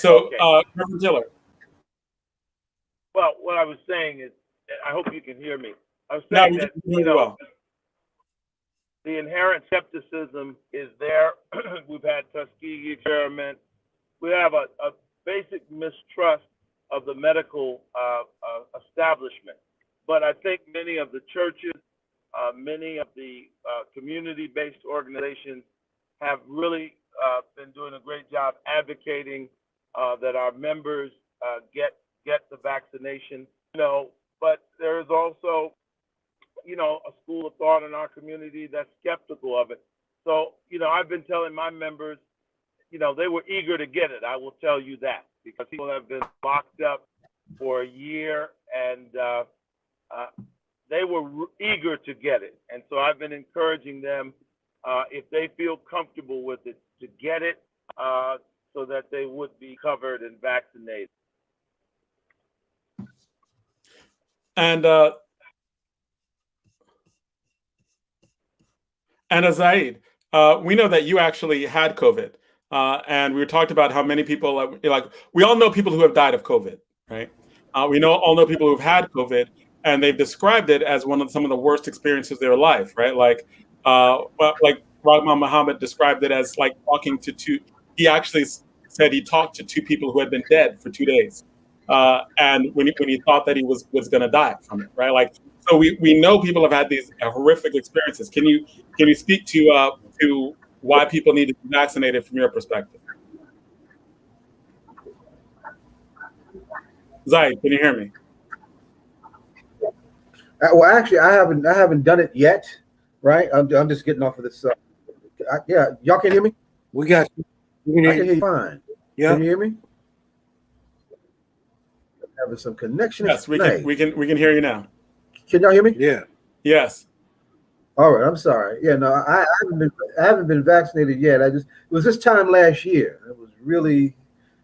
Tillard. Well, what I was saying is, I hope you can hear me. I was No, saying we that can hear you well. the inherent skepticism is there. We've had Tuskegee experiment. We have a basic mistrust of the medical establishment. But I think many of the churches, many of the community-based organizations have really been doing a great job advocating that our members get the vaccination. But there is also a school of thought in our community that's skeptical of it. So I've been telling my members, they were eager to get it. I will tell you that, because people have been locked up for a year, and they were eager to get it. And so I've been encouraging them, if they feel comfortable with it, to get it, so that they would be covered and vaccinated. And Zaid, we know that you actually had COVID, and we talked about how many people, like we all know people who have died of COVID, right? We all know people who've had COVID, and they've described it as some of the worst experiences of their life, right? Like Rahman Muhammad described it as like talking to two. He actually said he talked to two people who had been dead for 2 days, and when he thought that he was going to die from it, right? Like, so we know people have had these horrific experiences. Can you speak to why people need to be vaccinated from your perspective? Zaid, can you hear me? Well, actually, I haven't done it yet. Right, I'm just getting off of this. Yeah, y'all can hear me. We got you. I can hear you fine. Yeah. Can you hear me? Having some connection. Yes, we can hear you now. Can y'all hear me? Yeah. Yes. All right. I'm sorry. Yeah. No, I haven't been vaccinated yet. It was this time last year. I was really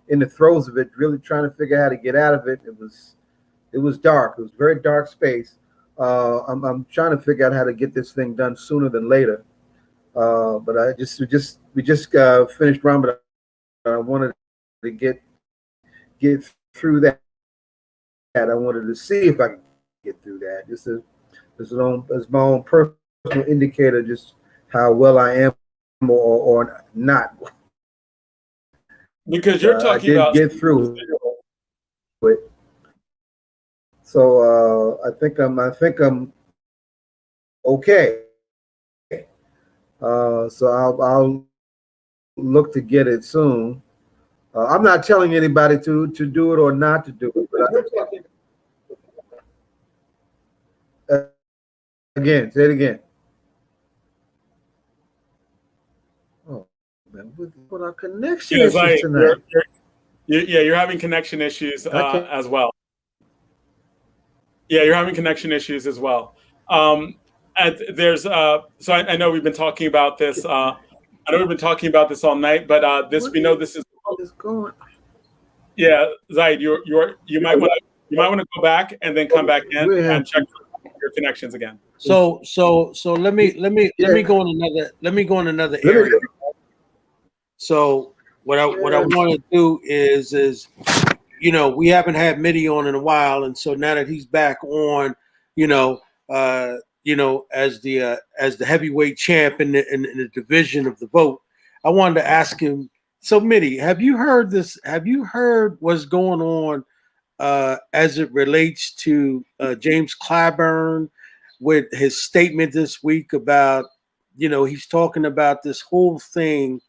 in the throes of it, really trying to figure out how to get out of it. It was dark. It was a very dark space. I'm trying to figure out how to get this thing done sooner than later. But we just finished Ramadan. I wanted to get through that. I wanted to see if I could get through that. Just as my own personal indicator, just how well I am or not. Because you're talking about get through it. So I think I'm okay. So I'll look to get it soon. I'm not telling anybody to do it or not to do it. But again, say it again. Oh man, what our connection issues like, tonight? you're having connection issues as well. Yeah, you're having connection issues as well. And there's so I know we've been talking about this. I know we've been talking about this all night, but we know this is. Going? Yeah, Zaid, you might want to go back and then come back in and check your connections again. So let me go in another area. So what I want to do is we haven't had Mitty on in a while, and so now that he's back on, as the heavyweight champ in the division of the vote, I wanted to ask him. So, Mitty, have you heard this? Have you heard what's going on as it relates to James Clyburn with his statement this week about, he's talking about this whole thing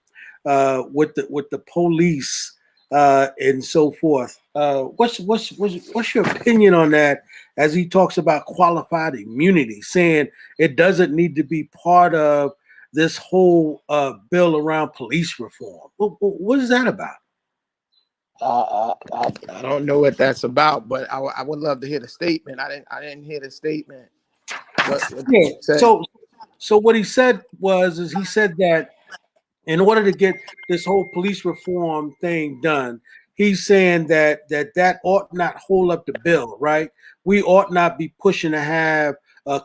with the police and so forth. What's your opinion on that as he talks about qualified immunity, saying it doesn't need to be part of this whole bill around police reform? What is that about? I don't know what that's about, but I would love to hear the statement. I didn't hear the statement. So what he said is he said that in order to get this whole police reform thing done, he's saying that ought not hold up the bill, right? We ought not be pushing to have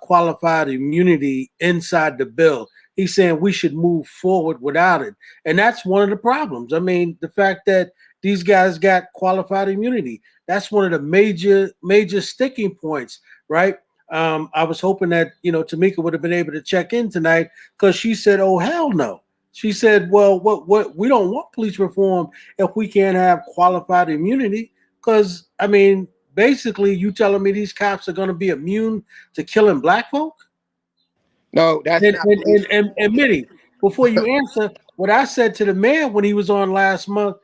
qualified immunity inside the bill. He's saying we should move forward without it. And that's one of the problems. I mean, the fact that these guys got qualified immunity, that's one of the major sticking points, right? I was hoping that, Tamika would have been able to check in tonight, because she said, oh, hell no. She said, well, what we don't want police reform if we can't have qualified immunity, because, I mean, basically you telling me these cops are going to be immune to killing black folk? No, that's not. And Mitty, before you answer, what I said to the man when he was on last month,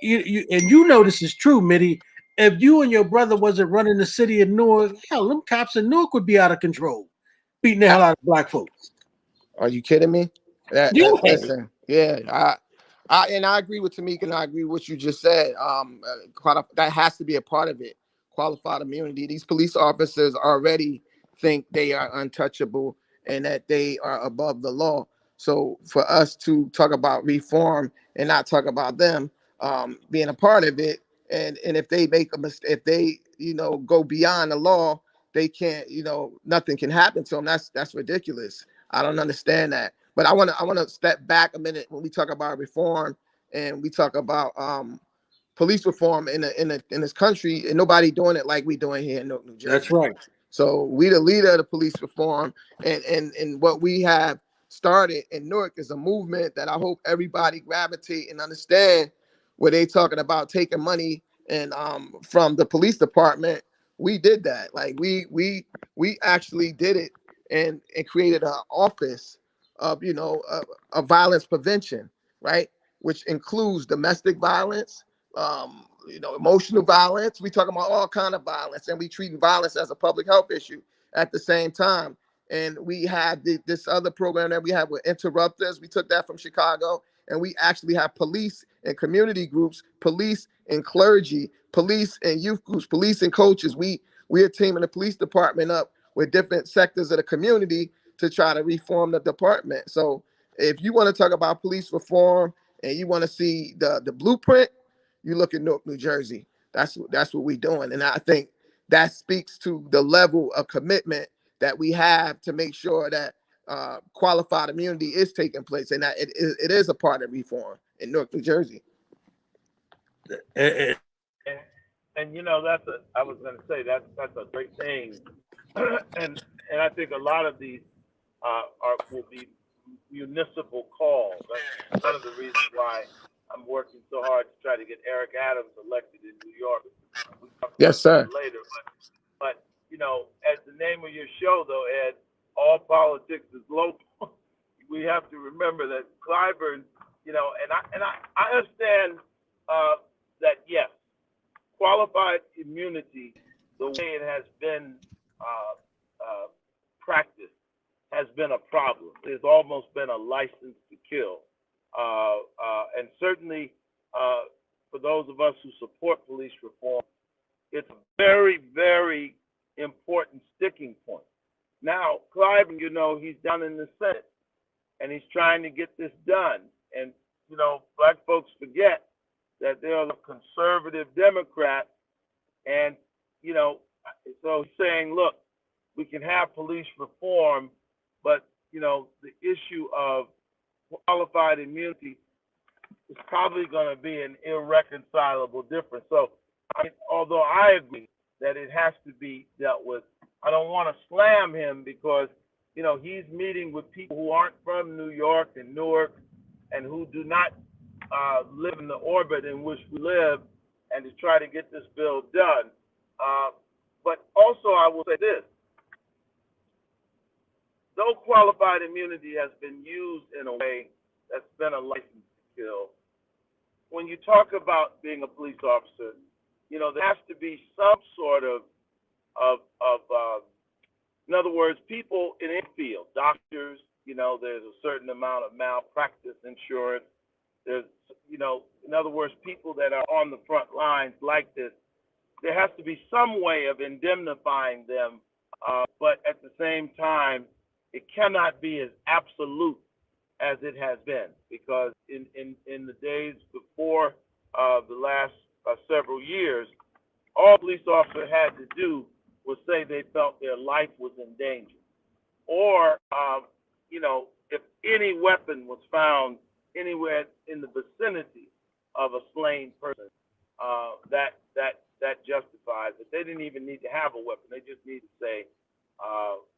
and this is true, Mitty, if you and your brother wasn't running the city of Newark, hell, them cops in Newark would be out of control, beating the hell out of black folks. Are you kidding me? Yeah. Listen, yeah, and I agree with Tamika, and I agree with what you just said. That has to be a part of it. Qualified immunity. These police officers already think they are untouchable and that they are above the law. So for us to talk about reform and not talk about them being a part of it, and if they make a mistake, if they go beyond the law, they can't. Nothing can happen to them. That's ridiculous. I don't understand that. But I want to step back a minute when we talk about reform and we talk about police reform in this country, and nobody doing it like we doing here in Newark, New Jersey. That's right. So we the leader of the police reform, and what we have started in Newark is a movement that I hope everybody gravitate and understand. Where they talking about taking money and from the police department, we did that. Like we actually did it and created an office of of violence prevention, right? Which includes domestic violence, emotional violence. We talking about all kind of violence, and we treating violence as a public health issue at the same time. And we had this other program that we have with Interrupters. We took that from Chicago, and we actually have police and community groups, police and clergy, police and youth groups, police and coaches. We are teaming the police department up with different sectors of the community to try to reform the department. So if you want to talk about police reform and you want to see the blueprint, you look at Newark, New Jersey. That's what we're doing. And I think that speaks to the level of commitment that we have to make sure that qualified immunity is taking place and that it is a part of reform in Newark, New Jersey. And I was going to say that's a great thing, and I think a lot of these will be municipal calls. That's one of the reasons why I'm working so hard to try to get Eric Adams elected in New York. We'll talk about Yes, sir. that later, but as the name of your show though, Ed, all politics is local. We have to remember that Clyburn, and I understand that yes, qualified immunity, the way it has been practiced, has been a problem. It's almost been a license to kill, and certainly for those of us who support police reform, it's a very, very important sticking point. Now, Clyburn, he's down in the Senate, and he's trying to get this done. And, black folks forget that they're the conservative Democrats. And, so he's saying, look, we can have police reform, but, the issue of qualified immunity is probably going to be an irreconcilable difference. So, although I agree that it has to be dealt with, I don't want to slam him because, he's meeting with people who aren't from New York and Newark and who do not live in the orbit in which we live, and to try to get this bill done. But also, I will say this. Though qualified immunity has been used in a way that's been a license to kill, when you talk about being a police officer, there has to be some sort of in other words, people in any field, doctors, there's a certain amount of malpractice insurance. There's, in other words, people that are on the front lines like this, there has to be some way of indemnifying them, but at the same time, it cannot be as absolute as it has been, because in the days before the last several years, all police officer had to do was say they felt their life was in danger, or if any weapon was found anywhere in the vicinity of a slain person, that justifies it. They didn't even need to have a weapon; they just need to say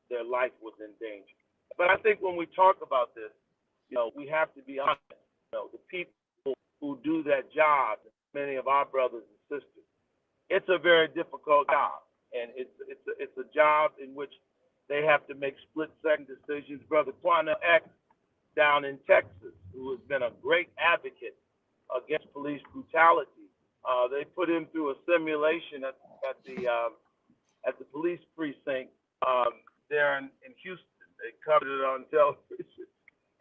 their life was in danger. But I think when we talk about this, we have to be honest. The people who do that job, many of our brothers and sisters, it's a very difficult job, and it's a job in which they have to make split-second decisions. Brother Quanah X down in Texas, who has been a great advocate against police brutality, They put him through a simulation at the police precinct there in Houston. They covered it on television.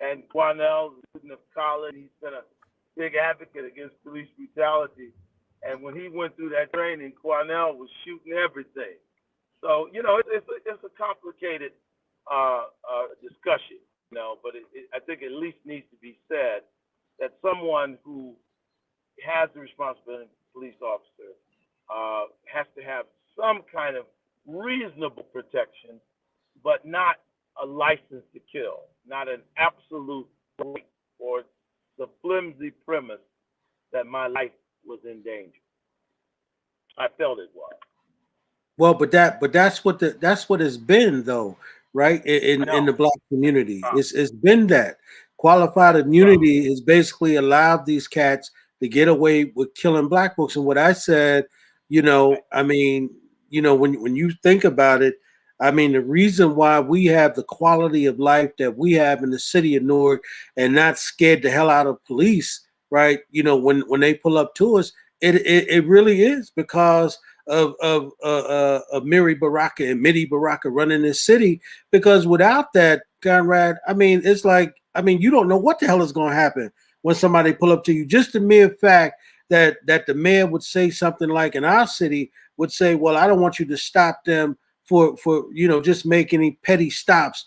And Quanell, a student of college, he's been a big advocate against police brutality. And when he went through that training, Quanell was shooting everything. So, you know, it's a complicated discussion, you know, but I think at least needs to be said that someone who has the responsibility of a police officer has to have some kind of reasonable protection, but not a license to kill, not an absolute right or the flimsy premise that my life was in danger. I felt it was. Well, but that's what it's been though, right? In the Black community, it's been that qualified immunity is basically allowed these cats to get away with killing Black folks. And what I said, you know, I mean, you know, when you think about it, I mean, the reason why we have the quality of life that we have in the city of Newark and not scared the hell out of police, right? You know, when they pull up to us, it really is because of Miri Baraka and Midi Baraka running this city. Because without that, Conrad, I mean, it's like, I mean, you don't know what the hell is going to happen when somebody pull up to you. Just the mere fact that the mayor would say something like in our city would say, well, I don't want you to stop them for you know, just make any petty stops,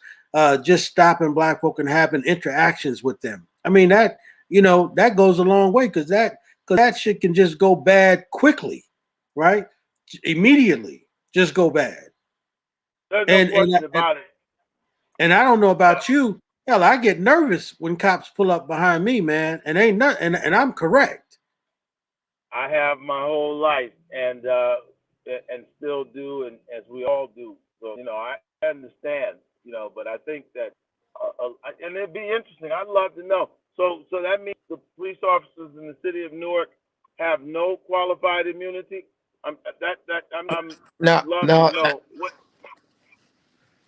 just stopping Black folk and having interactions with them. I mean, that, you know, that goes a long way because that shit can just go bad quickly, right? Immediately, just go bad. There's no question about it. And I don't know about you, hell, I get nervous when cops pull up behind me, man, and ain't nothing, and I'm correct. I have my whole life, and still do, and as we all do. So, you know, I understand, you know, but I think that, and it'd be interesting. I'd love to know. So that means the police officers in the city of Newark have no qualified immunity. I'm No, love no, to know what.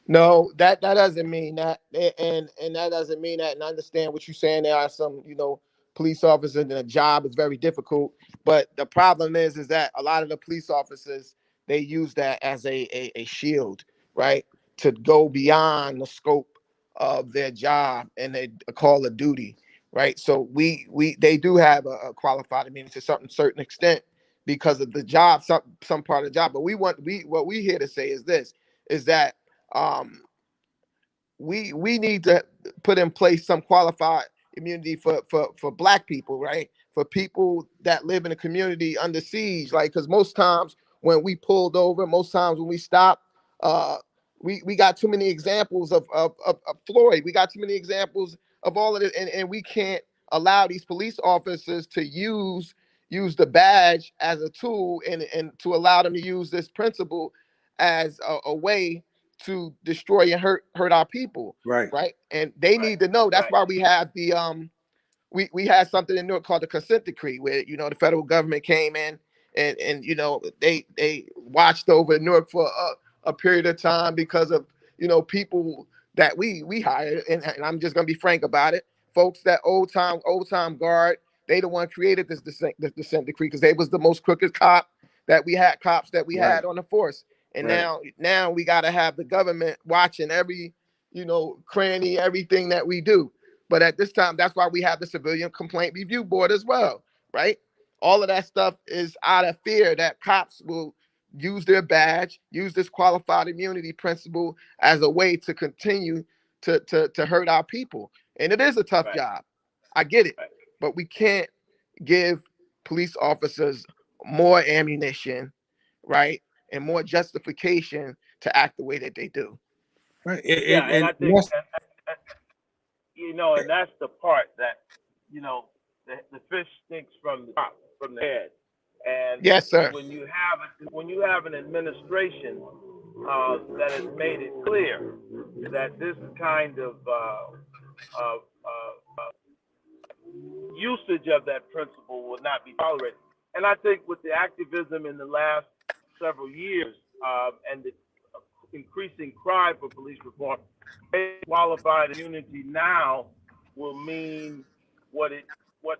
No, that doesn't mean that, and that doesn't mean that. And I understand what you're saying. There are some, you know, police officers, and the job is very difficult. But the problem is that a lot of the police officers, they use that as a shield, right, to go beyond the scope of their job and they call of duty, right. So they do have a qualified immunity to some certain extent because of the job, some part of the job. But what we here to say is this: is that we need to put in place some qualified immunity for Black people, right? For people that live in a community under siege, like, because most times when we pulled over, most times when we stopped, we got too many examples of Floyd. We got too many examples of all of it, and we can't allow these police officers to use the badge as a tool and to allow them to use this principle as a way to destroy and hurt our people, right? And they need to know. That's why we have the we had something in Newark called the consent decree, where, you know, the federal government came in and you know, they watched over Newark for a period of time because of, you know, people that we hired, and I'm just gonna be frank about it, folks that old time guard. They the one created this consent decree because they was the most crooked cops that we had on the force. And now we got to have the government watching every, you know, cranny, everything that we do. But at this time, that's why we have the Civilian Complaint Review Board as well, right? All of that stuff is out of fear that cops will use their badge, use this qualified immunity principle as a way to continue to hurt our people. And it is a tough job. I get it. But we can't give police officers more ammunition, right? And more justification to act the way that they do. Right. And I think that, you know, and that's the part that, you know, the fish stinks from the top, from the head. And yes, sir. When you have an administration that has made it clear that this kind of usage of that principle will not be tolerated. And I think with the activism in the last several years and the increasing cry for police reform, qualified immunity now will mean what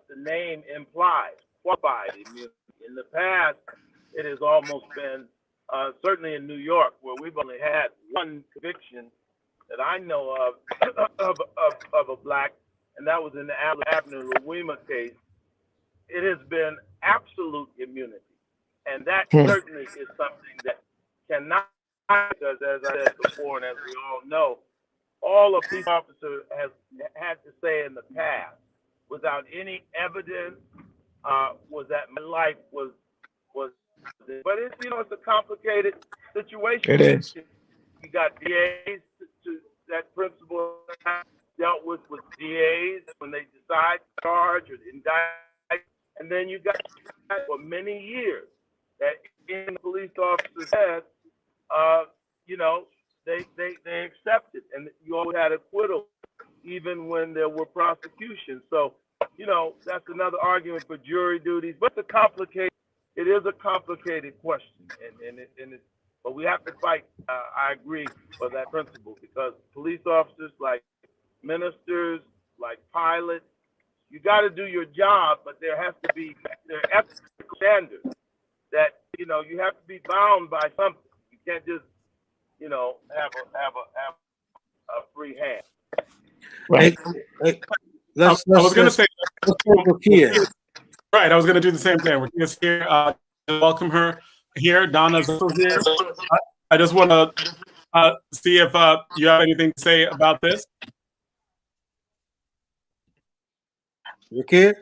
the name implies. qualified immunity. In the past, it has almost been, certainly in New York, where we've only had one conviction that I know of a black, and that was in the Abner Louima case. It has been absolute immunity. And that certainly is something that cannot, because as I said before, and as we all know, all a police officer has had to say in the past, without any evidence, was that my life was, but it's, it's a complicated situation. It is. You got DAs that principle dealt with DAs when they decide to charge or indict, and then you got for many years that in the police officer's head, they accepted, and you always had acquittal even when there were prosecutions. So, that's another argument for jury duties, but it is a complicated question, but we have to fight. I agree for that principle, because police officers, like ministers, like pilots, you got to do your job, but there are ethical standards that you have to be bound by something. You can't just have a free hand. Right. Hey, I was going to say, here. right, I was going to do the same thing. We're just here. Welcome her here. Donna's also here. I just want to see if you have anything to say about this. Okay.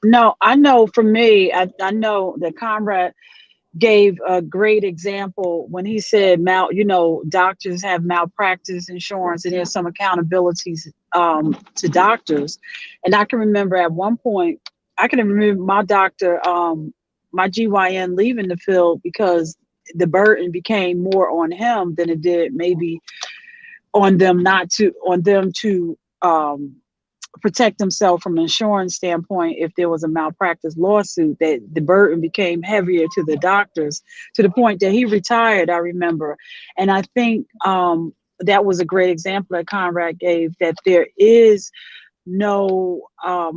No, I know for me, I know that Conrad gave a great example when he said, doctors have malpractice insurance and there's some accountabilities to doctors. And I can remember at one point, my doctor, my GYN leaving the field because the burden became more on him than it did maybe on them to protect themselves from an insurance standpoint. If there was a malpractice lawsuit, that the burden became heavier to the doctors, to the point that he retired, I remember. And I think that was a great example that Conrad gave, that there is no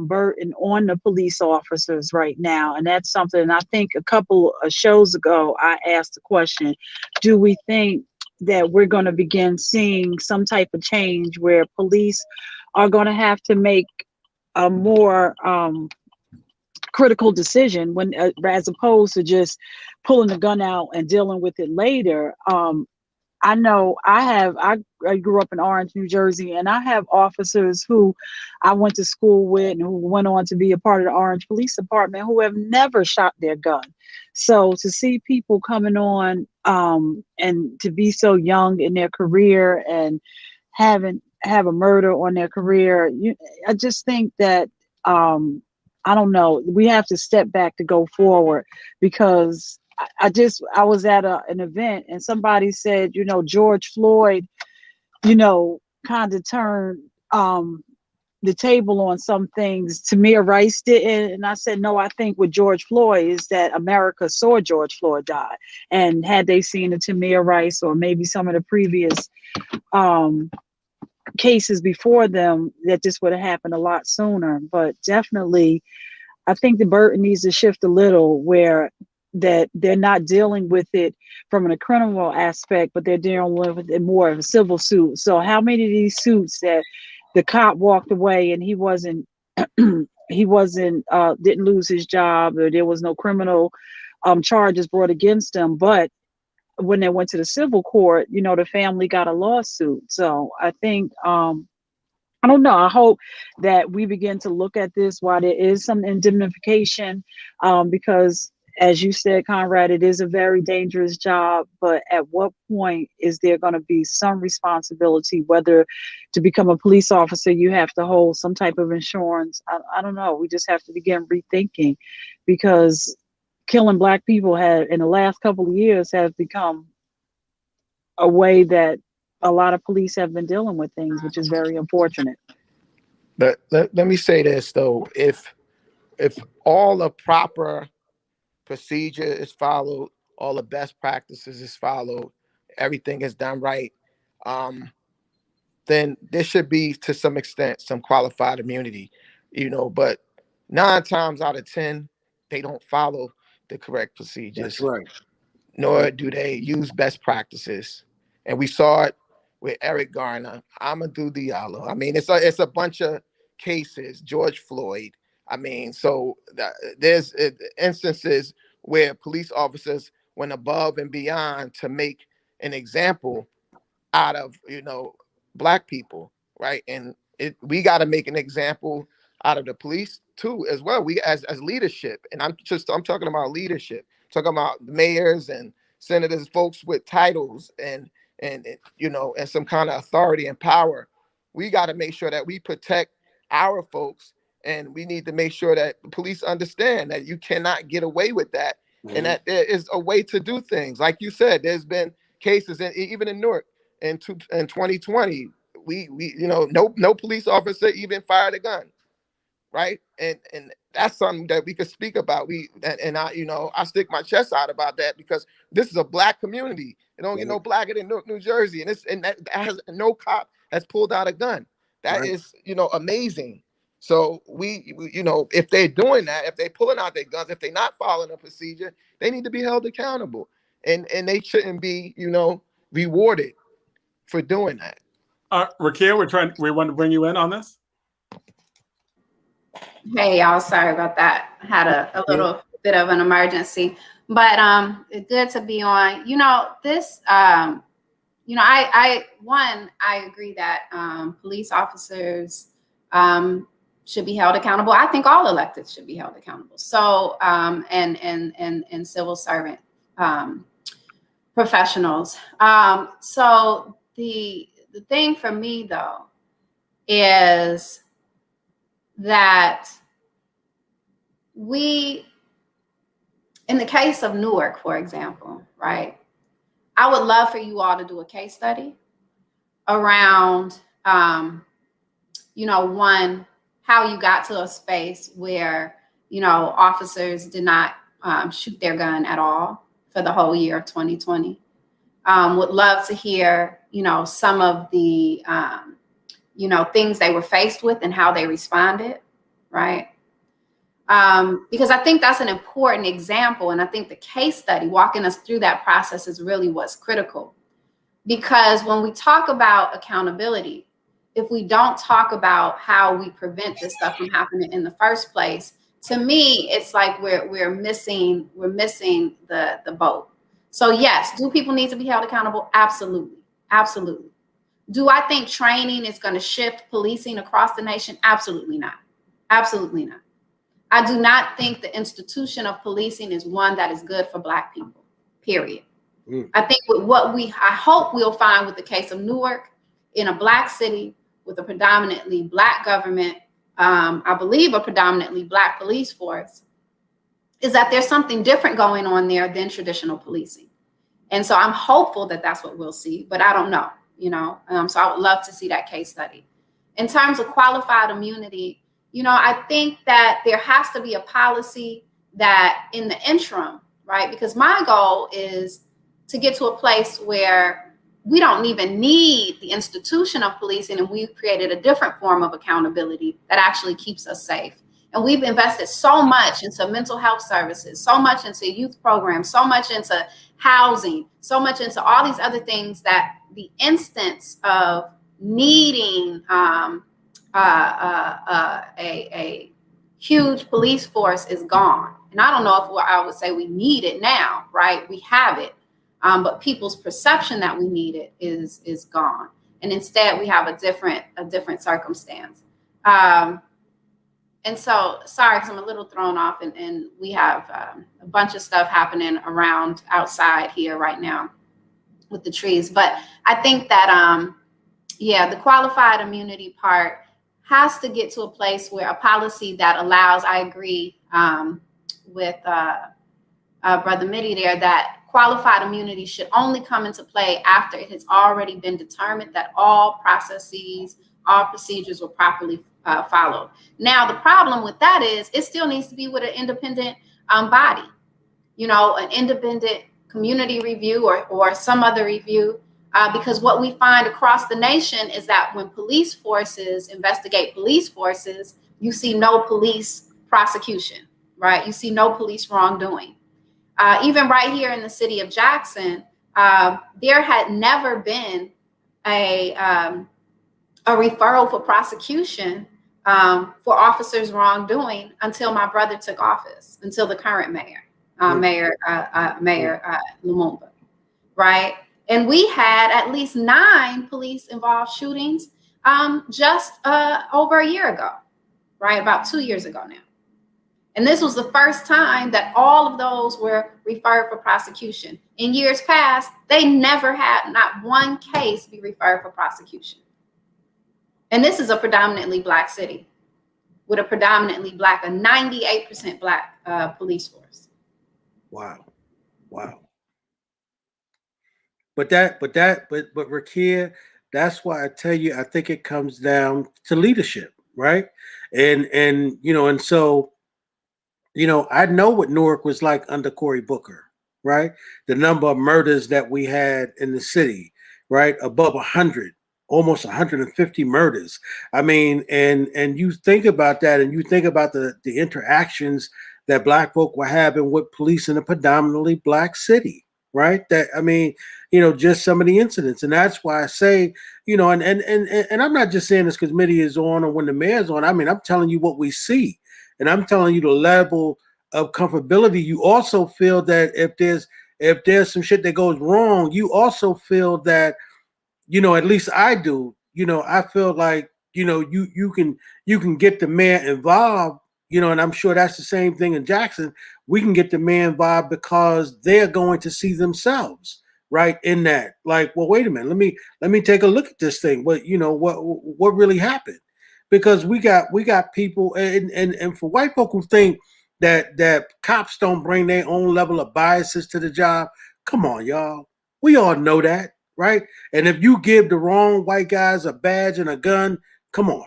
burden on the police officers right now. And that's something, I think a couple of shows ago, I asked the question, do we think that we're going to begin seeing some type of change where police are going to have to make a more critical decision when, as opposed to just pulling the gun out and dealing with it later? I know I grew up in Orange, New Jersey, and I have officers who I went to school with and who went on to be a part of the Orange Police Department who have never shot their gun. So to see people coming on and to be so young in their career and have a murder on their career, I just think that I don't know, we have to step back to go forward, because I was at an event and somebody said, George Floyd, kind of turned the table on some things. Tamir Rice didn't. And I said, no, I think with George Floyd is that America saw George Floyd die. And had they seen the Tamir Rice or maybe some of the previous cases before them, that this would have happened a lot sooner. But definitely, I think the burden needs to shift a little, where that they're not dealing with it from a criminal aspect, but they're dealing with it more of a civil suit. So how many of these suits that the cop walked away and he didn't lose his job, or there was no criminal charges brought against him, but when they went to the civil court, the family got a lawsuit. So I think, I don't know, I hope that we begin to look at this while there is some indemnification, because as you said, Conrad, it is a very dangerous job, but at what point is there going to be some responsibility, whether to become a police officer, you have to hold some type of insurance? I don't know. We just have to begin rethinking, because killing Black people in the last couple of years has become a way that a lot of police have been dealing with things, which is very unfortunate. But let me say this though, if all the proper procedure is followed, all the best practices is followed, everything is done right, then there should be, to some extent, some qualified immunity. But 9 times out of 10, they don't follow the correct procedures. That's right. Nor do they use best practices. And we saw it with Eric Garner, Amadou Diallo. I mean, it's a bunch of cases, George Floyd. I mean, so there's instances where police officers went above and beyond to make an example out of, Black people, right? And we got to make an example out of the police too, as well. We as leadership, and I'm talking about leadership, talking about mayors and senators, folks with titles and some kind of authority and power. We got to make sure that we protect our folks, and we need to make sure that the police understand that you cannot get away with that, and that there is a way to do things. Like you said, there's been cases, even in Newark in 2020, we no police officer even fired a gun, right? And that's something that we could speak about. I stick my chest out about that, because this is a Black community. It don't get no blacker than Newark, New Jersey, and that has no cop has pulled out a gun. That is amazing. So we if they're doing that, if they're pulling out their guns, if they're not following a procedure, they need to be held accountable, and they shouldn't be rewarded for doing that. Rakia, we want to bring you in on this. Hey, y'all, sorry about that. I had a little bit of an emergency, but it's good to be on. This, I agree that police officers should be held accountable. I think all electeds should be held accountable. So, and civil servant professionals. So the thing for me though is that in the case of Newark, for example, right? I would love for you all to do a case study around, one, how you got to a space where, officers did not shoot their gun at all for the whole year of 2020. Would love to hear, some of the, things they were faced with and how they responded, right? Because I think that's an important example. And I think the case study, walking us through that process, is really what's critical. Because when we talk about accountability, if we don't talk about how we prevent this stuff from happening in the first place, to me, it's like we're missing the boat. So yes, do people need to be held accountable? Absolutely. Absolutely. Do I think training is going to shift policing across the nation? Absolutely not. Absolutely not. I do not think the institution of policing is one that is good for Black people, period. I think with I hope we'll find with the case of Newark, in a Black city with a predominantly Black government, I believe a predominantly Black police force, is that there's something different going on there than traditional policing. And so I'm hopeful that that's what we'll see, but I don't know, so I would love to see that case study. In terms of qualified immunity, I think that there has to be a policy that in the interim, right? Because my goal is to get to a place where we don't even need the institution of policing, and we've created a different form of accountability that actually keeps us safe. And we've invested so much into mental health services, so much into youth programs, so much into housing, so much into all these other things, that the instance of needing a huge police force is gone. And I don't know if I would say we need it now, right? We have it. But people's perception that we need it is gone. And instead we have a different circumstance. And so, sorry, because I'm a little thrown off, and we have a bunch of stuff happening around outside here right now with the trees. But I think that, the qualified immunity part has to get to a place where a policy that allows, I agree with Brother Mitty there, that qualified immunity should only come into play after it has already been determined that all processes, all procedures were properly followed. Now, the problem with that is it still needs to be with an independent body, an independent community review or some other review, because what we find across the nation is that when police forces investigate police forces, you see no police prosecution, right? You see no police wrongdoing. Even right here in the city of Jackson, there had never been a referral for prosecution for officers wrongdoing until my brother took office, until the current mayor, Mayor Lumumba, right? And we had at least 9 police-involved shootings just over a year ago, right? About 2 years ago now. And this was the first time that all of those were referred for prosecution. In years past, they never had not one case be referred for prosecution. And this is a predominantly Black city with a predominantly Black, a 98% Black police force. Wow. But Rakia, that's why I tell you, I think it comes down to leadership, right? And you know, and so, you know, I know what Newark was like under Cory Booker, right? The number of murders that we had in the city, right? Above 100, almost 150 murders. I mean, and you think about that, and you think about the interactions that Black folk were having with police in a predominantly Black city, right? That, I mean, you know, just some of the incidents. And that's why I say, you know, and I'm not just saying this because Mitty is on or when the mayor's on. I mean, I'm telling you what we see. And I'm telling you the level of comfortability. You also feel that if there's some shit that goes wrong, you also feel that, you know, at least I do, you know, I feel like, you know, you can get the mayor involved, you know, and I'm sure that's the same thing in Jackson. We can get the mayor involved because they're going to see themselves right in that. Like, well, wait a minute, let me take a look at this thing. But you know what really happened? Because we got people, and for white folk who think that cops don't bring their own level of biases to the job, come on, y'all. We all know that, right? And if you give the wrong white guys a badge and a gun, come on.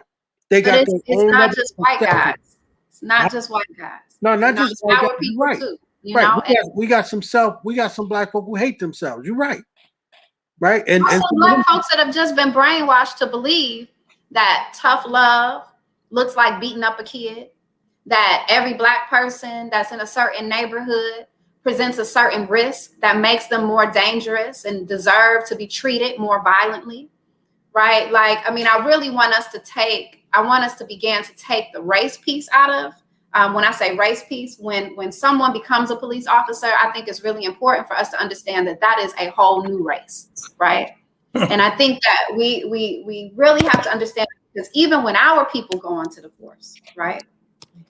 They got it's not just white guys. It's not just white guys. No, not just white guys. People right. too. You right. know, We got some Black folk who hate themselves. You're right. Right. And also Black folks that have just been brainwashed to believe that tough love looks like beating up a kid, that every Black person that's in a certain neighborhood presents a certain risk that makes them more dangerous and deserve to be treated more violently, right? Like, I mean, I really want us to begin to take the race piece out of, when I say race piece, when someone becomes a police officer, I think it's really important for us to understand that is a whole new race, right? And I think that we really have to understand, because even when our people go into the force, right,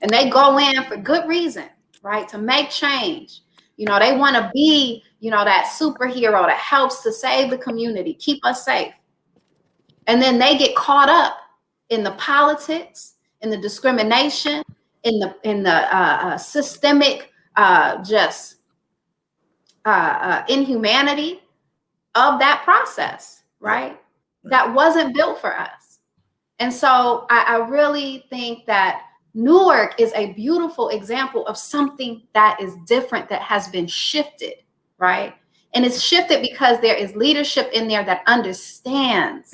and they go in for good reason, right, to make change, you know, they want to be, you know, that superhero that helps to save the community, keep us safe. And then they get caught up in the politics, in the discrimination, in the systemic inhumanity of that process, right? That wasn't built for us. And so I really think that Newark is a beautiful example of something that is different, that has been shifted, right? And it's shifted because there is leadership in there that understands,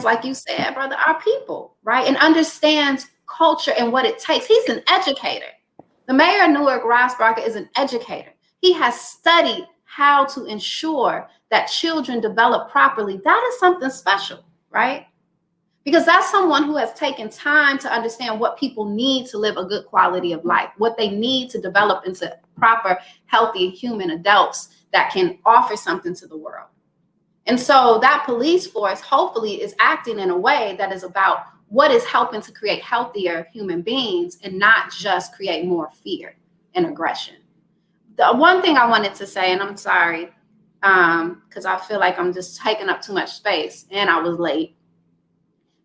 like you said, brother, our people, right? And understands culture and what it takes. He's an educator. The mayor of Newark, Ross Barker, is an educator. He has studied how to ensure that children develop properly. That is something special, right? Because that's someone who has taken time to understand what people need to live a good quality of life, what they need to develop into proper, healthy human adults that can offer something to the world. And so that police force hopefully is acting in a way that is about what is helping to create healthier human beings and not just create more fear and aggression. The one thing I wanted to say, and I'm sorry, because I feel like I'm just taking up too much space and I was late,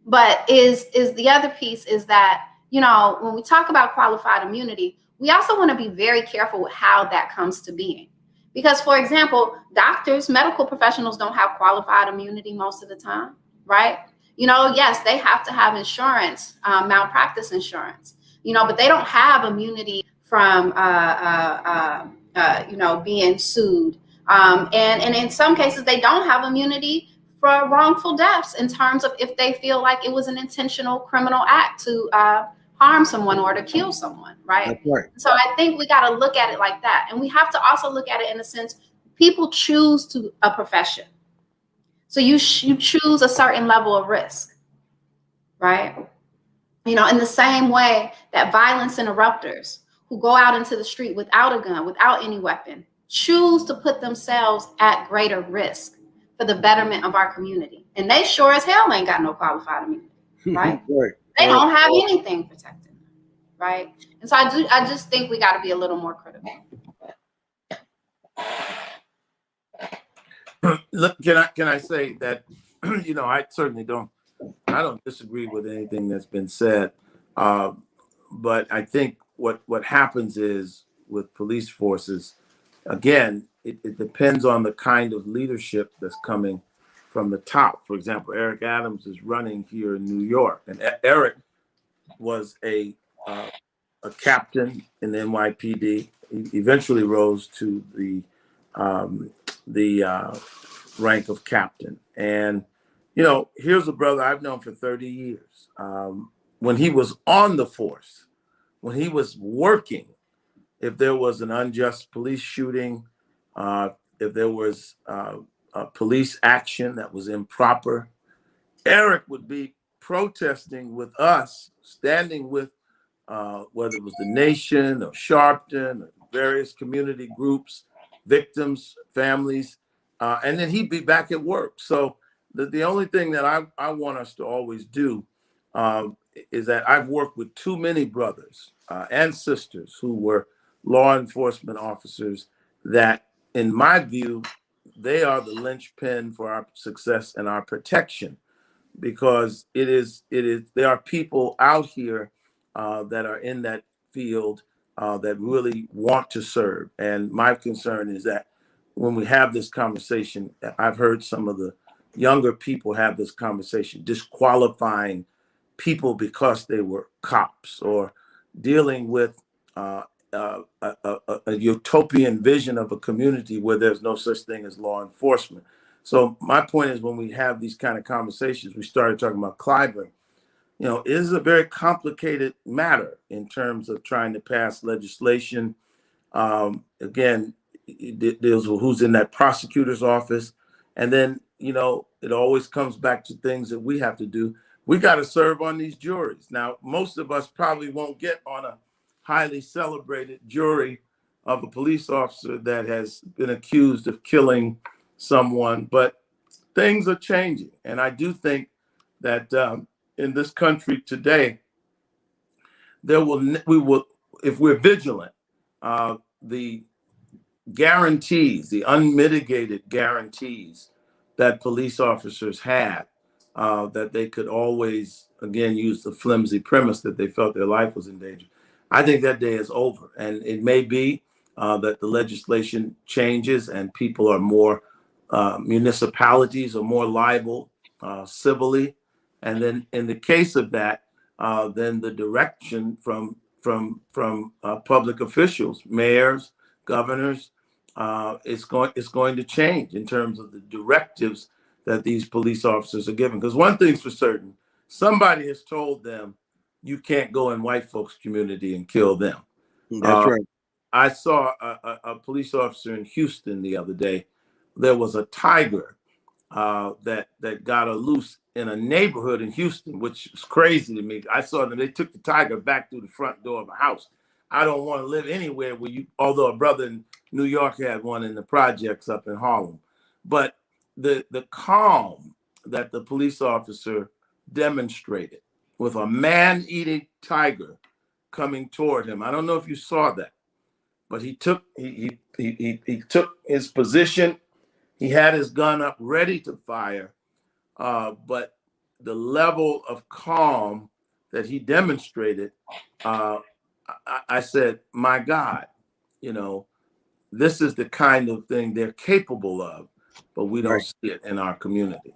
but is the other piece is that, you know, when we talk about qualified immunity, we also want to be very careful with how that comes to being. Because, for example, doctors, medical professionals don't have qualified immunity most of the time, right? You know, yes, they have to have insurance, malpractice insurance, you know, but they don't have immunity from, you know, being sued. And in some cases, they don't have immunity for wrongful deaths in terms of if they feel like it was an intentional criminal act to harm someone or to kill someone, right? That's right. So I think we got to look at it like that. And we have to also look at it in the sense, people choose to a profession. So you choose a certain level of risk, right? You know, in the same way that violence interrupters who go out into the street without a gun, without any weapon, choose to put themselves at greater risk for the betterment of our community. And they sure as hell ain't got no qualified immunity, right? Right. They don't have anything protecting them, right? And so I just think we got to be a little more critical. Look, can I say that, you know, I don't disagree with anything that's been said, but I think what happens is with police forces, again, it depends on the kind of leadership that's coming from the top. For example, Eric Adams is running here in New York, and Eric was a captain in the NYPD. He eventually rose to the rank of captain. And, you know, here's a brother I've known for 30 years. When he was on the force, when he was working, if there was an unjust police shooting, if there was a police action that was improper, Eric would be protesting with us, standing with whether it was the Nation or Sharpton or various community groups, victims, families, and then he'd be back at work. So the only thing that I want us to always do is that I've worked with too many brothers and sisters who were law enforcement officers that, in my view, they are the linchpin for our success and our protection, because there are people out here that are in that field that really want to serve. And my concern is that when we have this conversation, I've heard some of the younger people have this conversation, disqualifying people because they were cops, or dealing with a utopian vision of a community where there's no such thing as law enforcement. So my point is, when we have these kind of conversations, we started talking about Clyburn, you know, it is a very complicated matter in terms of trying to pass legislation. Again, it deals with who's in that prosecutor's office. And then, you know, it always comes back to things that we have to do. We got to serve on these juries. Now, most of us probably won't get on a highly celebrated jury of a police officer that has been accused of killing someone, but things are changing. And I do think that in this country today, we will, if we're vigilant, the guarantees, the unmitigated guarantees that police officers had, that they could always, again, use the flimsy premise that they felt their life was in danger. I think that day is over. And it may be that the legislation changes and people are more, municipalities are more liable civilly. And then in the case of that, then the direction from public officials, mayors, governors, it's going to change in terms of the directives that these police officers are given. Because one thing's for certain, somebody has told them you can't go in white folks' community and kill them. That's right. I saw a police officer in Houston the other day. There was a tiger that got loose in a neighborhood in Houston, which is crazy to me. I saw them, they took the tiger back through the front door of a house. I don't want to live anywhere where although a brother in New York had one in the projects up in Harlem. But the calm that the police officer demonstrated with a man-eating tiger coming toward him. I don't know if you saw that, but he took his position. He had his gun up ready to fire, but the level of calm that he demonstrated, I said, my God, you know, this is the kind of thing they're capable of, but we don't see it in our community.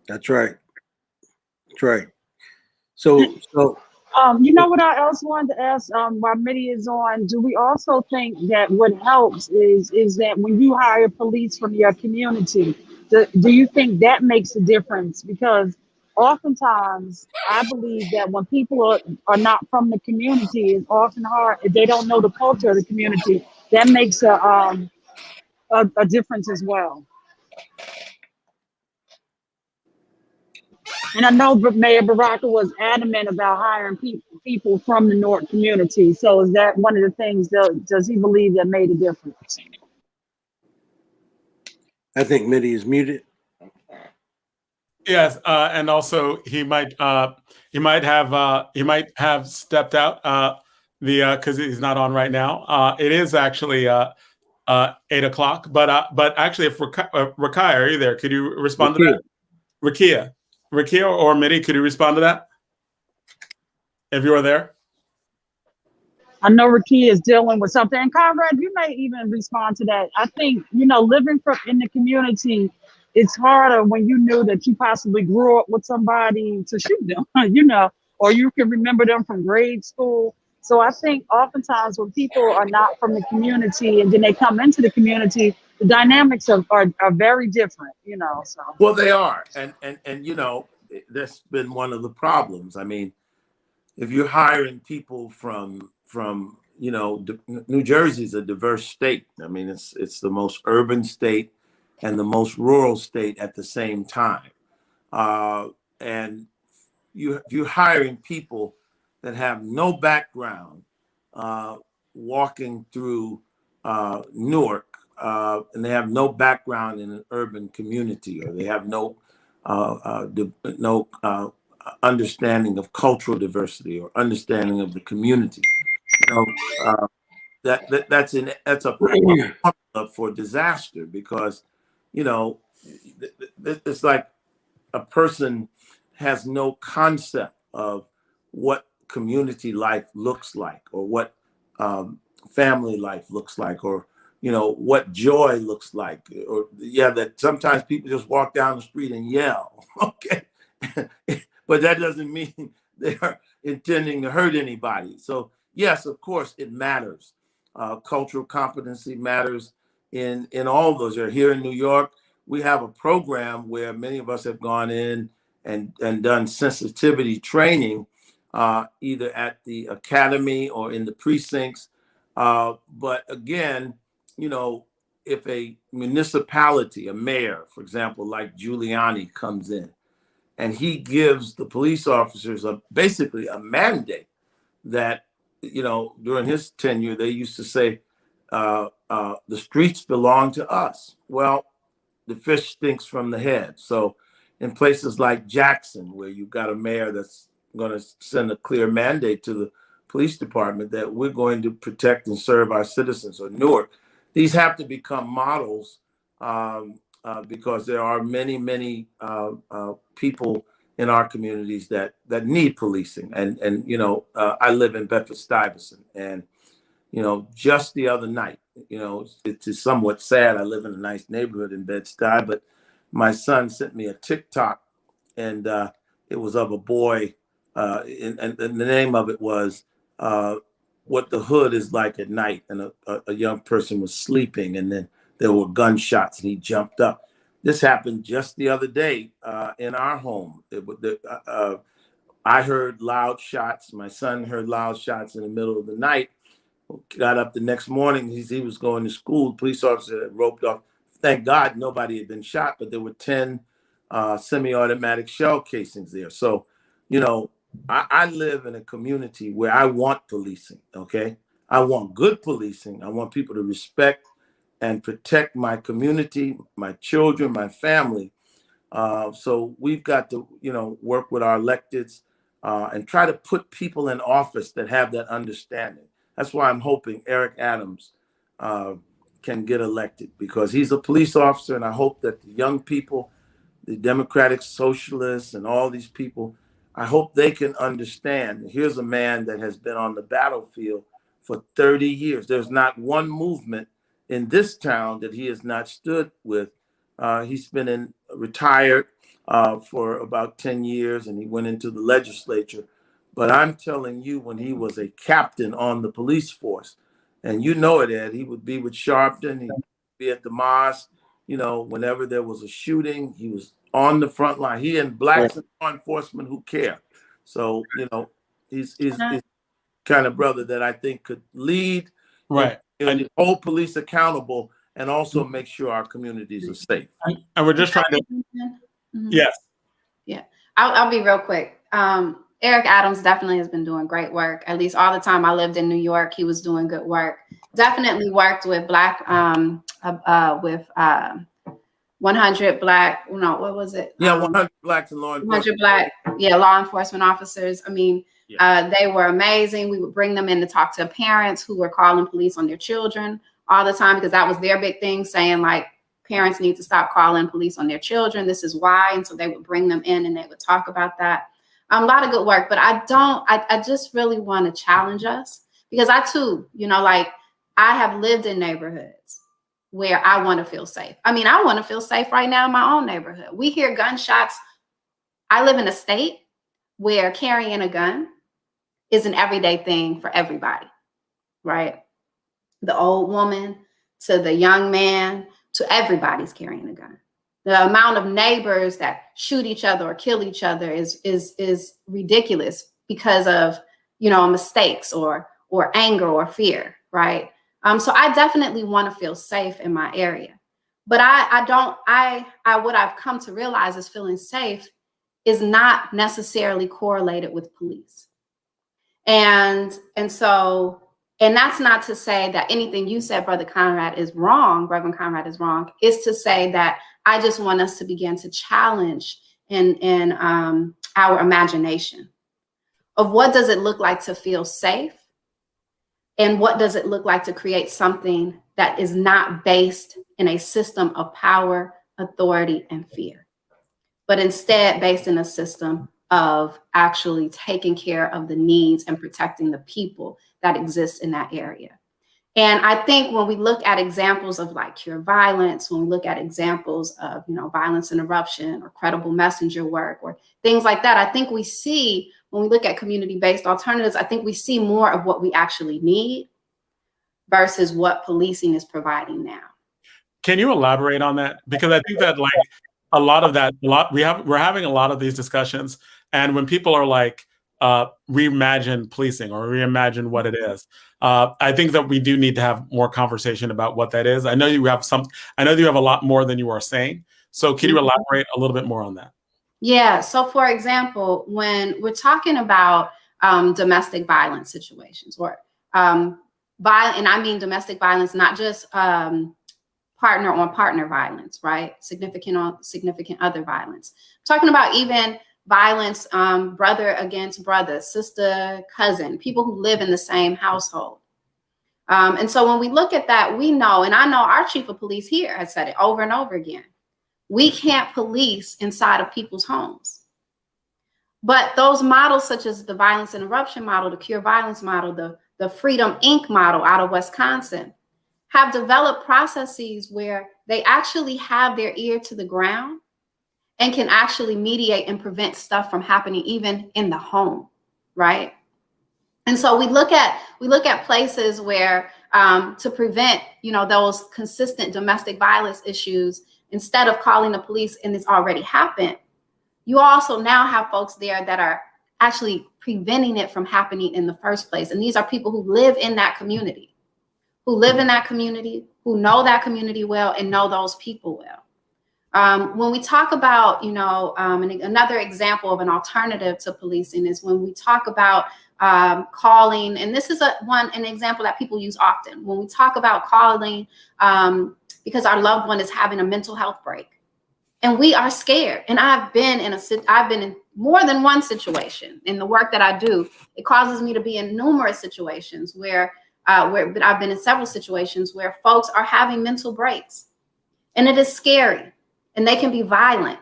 That's right. That's right. So you know what I also wanted to ask while Mitty is on, do we also think that what helps is that when you hire police from your community, Do you think that makes a difference? Because oftentimes I believe that when people are not from the community, it's often hard if they don't know the culture of the community. That makes a difference as well. And I know Mayor Baraka was adamant about hiring people from the North community. So is that one of the things that does he believe that made a difference? I think Mitty is muted. Yes, and also he might have stepped out because he's not on right now. It is actually 8 o'clock, but actually, if Rakai, are you there? Could you respond to that? Rakia or Mitty, could you respond to that? If you are there. I know Rakia is dealing with something. And Conrad, you may even respond to that. I think, living in the community, it's harder when you knew that you possibly grew up with somebody to shoot them, or you can remember them from grade school. So I think oftentimes when people are not from the community and then they come into the community, the dynamics are very different, so. Well, they are. And that's been one of the problems. I mean, if you're hiring people from New Jersey's a diverse state. I mean, it's the most urban state and the most rural state at the same time. And you're hiring people that have no background walking through Newark, and they have no background in an urban community, or they have no understanding of cultural diversity or understanding of the community. That's a formula for disaster, because it's like a person has no concept of what community life looks like, or what family life looks like, or what joy looks like, or that sometimes people just walk down the street and yell. Okay. But that doesn't mean they are intending to hurt anybody. So yes, of course, it matters. Cultural competency matters in all those. Here in New York, we have a program where many of us have gone in and done sensitivity training, either at the academy or in the precincts. But again, if a municipality, a mayor, for example, like Giuliani, comes in and he gives the police officers basically a mandate that, during his tenure, they used to say, the streets belong to us. Well, the fish stinks from the head. So in places like Jackson, where you've got a mayor that's going to send a clear mandate to the police department that we're going to protect and serve our citizens, or Newark, these have to become models, because there are many people in our communities that need policing. And I live in Bedford-Stuyvesant, and just the other night, it's somewhat sad. I live in a nice neighborhood in Bed-Stuy, but my son sent me a TikTok, and it was of a boy, and the name of it was what the hood is like at night. And a young person was sleeping, and then there were gunshots, and he jumped up. This happened just the other day in our home. I heard loud shots. My son heard loud shots in the middle of the night. Got up the next morning. He was going to school. The police officer had roped off. Thank God nobody had been shot, but there were 10 semi-automatic shell casings there. So, I live in a community where I want policing, okay? I want good policing. I want people to respect and protect my community, my children, my family. So we've got to, work with our electeds and try to put people in office that have that understanding. That's why I'm hoping Eric Adams can get elected, because he's a police officer, and I hope that the young people, the Democratic Socialists, and all these people, I hope they can understand. Here's a man that has been on the battlefield for 30 years. There's not one movement in this town that he has not stood with. He's been retired for about 10 years, and he went into the legislature. But I'm telling you, when he was a captain on the police force, and it, Ed, he would be with Sharpton, he'd be at the mosque, You know, whenever there was a shooting, he was on the front line. He and blacks in law enforcement who care. So, you know, he's kind of brother that I think could lead, Right. and hold police accountable, and also make sure our communities are safe. And we're just trying to. Yes. Yeah, I'll be real quick. Eric Adams definitely has been doing great work. At least all the time I lived in New York, he was doing good work. Definitely worked with Black, with 100 Black, no, what was it? Yeah, 100 Blacks in law enforcement. 100 Black, yeah, law enforcement officers. I mean, they were amazing. We would bring them in to talk to parents who were calling police on their children all the time, because that was their big thing, saying like, parents need to stop calling police on their children. This is why. And so they would bring them in and they would talk about that. A lot of good work, but I just really want to challenge us, because I too, you know, like I have lived in neighborhoods where I want to feel safe. I mean, I want to feel safe right now in my own neighborhood. We hear gunshots. I live in a state where carrying a gun is an everyday thing for everybody, right? The old woman to the young man, to everybody's carrying a gun. The amount of neighbors that shoot each other or kill each other is ridiculous because of, you know, mistakes or anger or fear, right? So I definitely want to feel safe in my area, but what I've come to realize is feeling safe is not necessarily correlated with police, and that's not to say that anything you said, Brother Conrad, is wrong. Reverend Conrad is wrong. It's to say that I just want us to begin to challenge in our imagination of what does it look like to feel safe, and what does it look like to create something that is not based in a system of power, authority, and fear, but instead based in a system of actually taking care of the needs and protecting the people that exist in that area. And I think when we look at examples of like Cure Violence, when we look at examples of, you know, violence interruption or credible messenger work or things like that, I think we see, when we look at community-based alternatives, I think we see more of what we actually need versus what policing is providing now. Can you elaborate on that? Because I think that like we're having a lot of these discussions, and when people are like, reimagine policing or reimagine what it is, I think that we do need to have more conversation about what that is. I know you have a lot more than you are saying. So can you elaborate a little bit more on that? Yeah. So for example, when we're talking about domestic violence situations, or and I mean domestic violence, not just partner on partner violence, right? Significant other violence. I'm talking about even violence, brother against brother, sister, cousin, people who live in the same household. And so when we look at that, we know, and I know our chief of police here has said it over and over again, we can't police inside of people's homes. But those models, such as the violence interruption model, the Cure Violence model, the Freedom Inc. model out of Wisconsin, have developed processes where they actually have their ear to the ground and can actually mediate and prevent stuff from happening even in the home, right? And so we look at places where to prevent, you know, those consistent domestic violence issues, instead of calling the police and it's already happened, you also now have folks there that are actually preventing it from happening in the first place. And these are people who live in that community, who know that community well and know those people well. When we talk about, you know, another example of an alternative to policing is when we talk about calling, and this is an example that people use often, when we talk about calling because our loved one is having a mental health break, and we are scared. And I've been in more than one situation in the work that I do. It causes me to be in numerous situations where I've been in several situations where folks are having mental breaks, and it is scary. And they can be violent.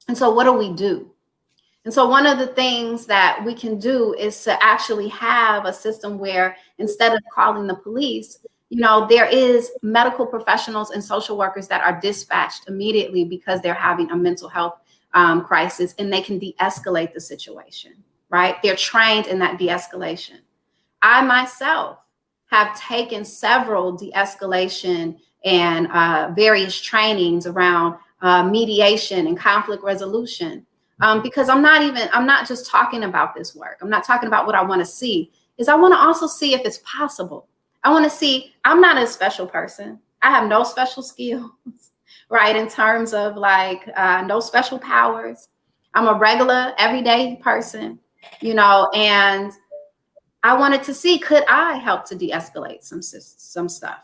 And so what do we do? And so one of the things that we can do is to actually have a system where instead of calling the police, you know, there is medical professionals and social workers that are dispatched immediately because they're having a mental health crisis, and they can de-escalate the situation, right? They're trained in that de-escalation. I myself have taken several de-escalation and various trainings around mediation and conflict resolution. Because I'm not just talking about this work. I'm not talking about what I want to see. I want to also see if it's possible. I want to see, I'm not a special person. I have no special skills, right? In terms of like no special powers. I'm a regular, everyday person, you know, and I wanted to see, could I help to de-escalate some stuff?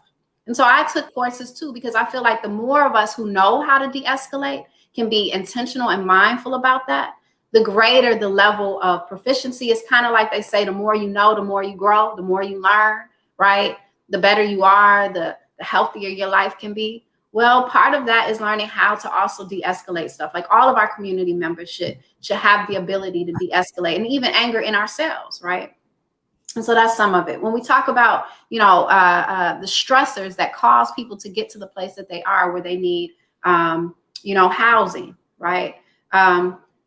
And so I took courses too, because I feel like the more of us who know how to de-escalate can be intentional and mindful about that, the greater the level of proficiency. It's kind of like they say, the more you know, the more you grow, the more you learn, right? The better you are, the healthier your life can be. Well, part of that is learning how to also de-escalate stuff. Like all of our community members should have the ability to de-escalate, and even anger in ourselves, right? And so that's some of it. When we talk about, you know, the stressors that cause people to get to the place that they are, where they need, you know, housing, right?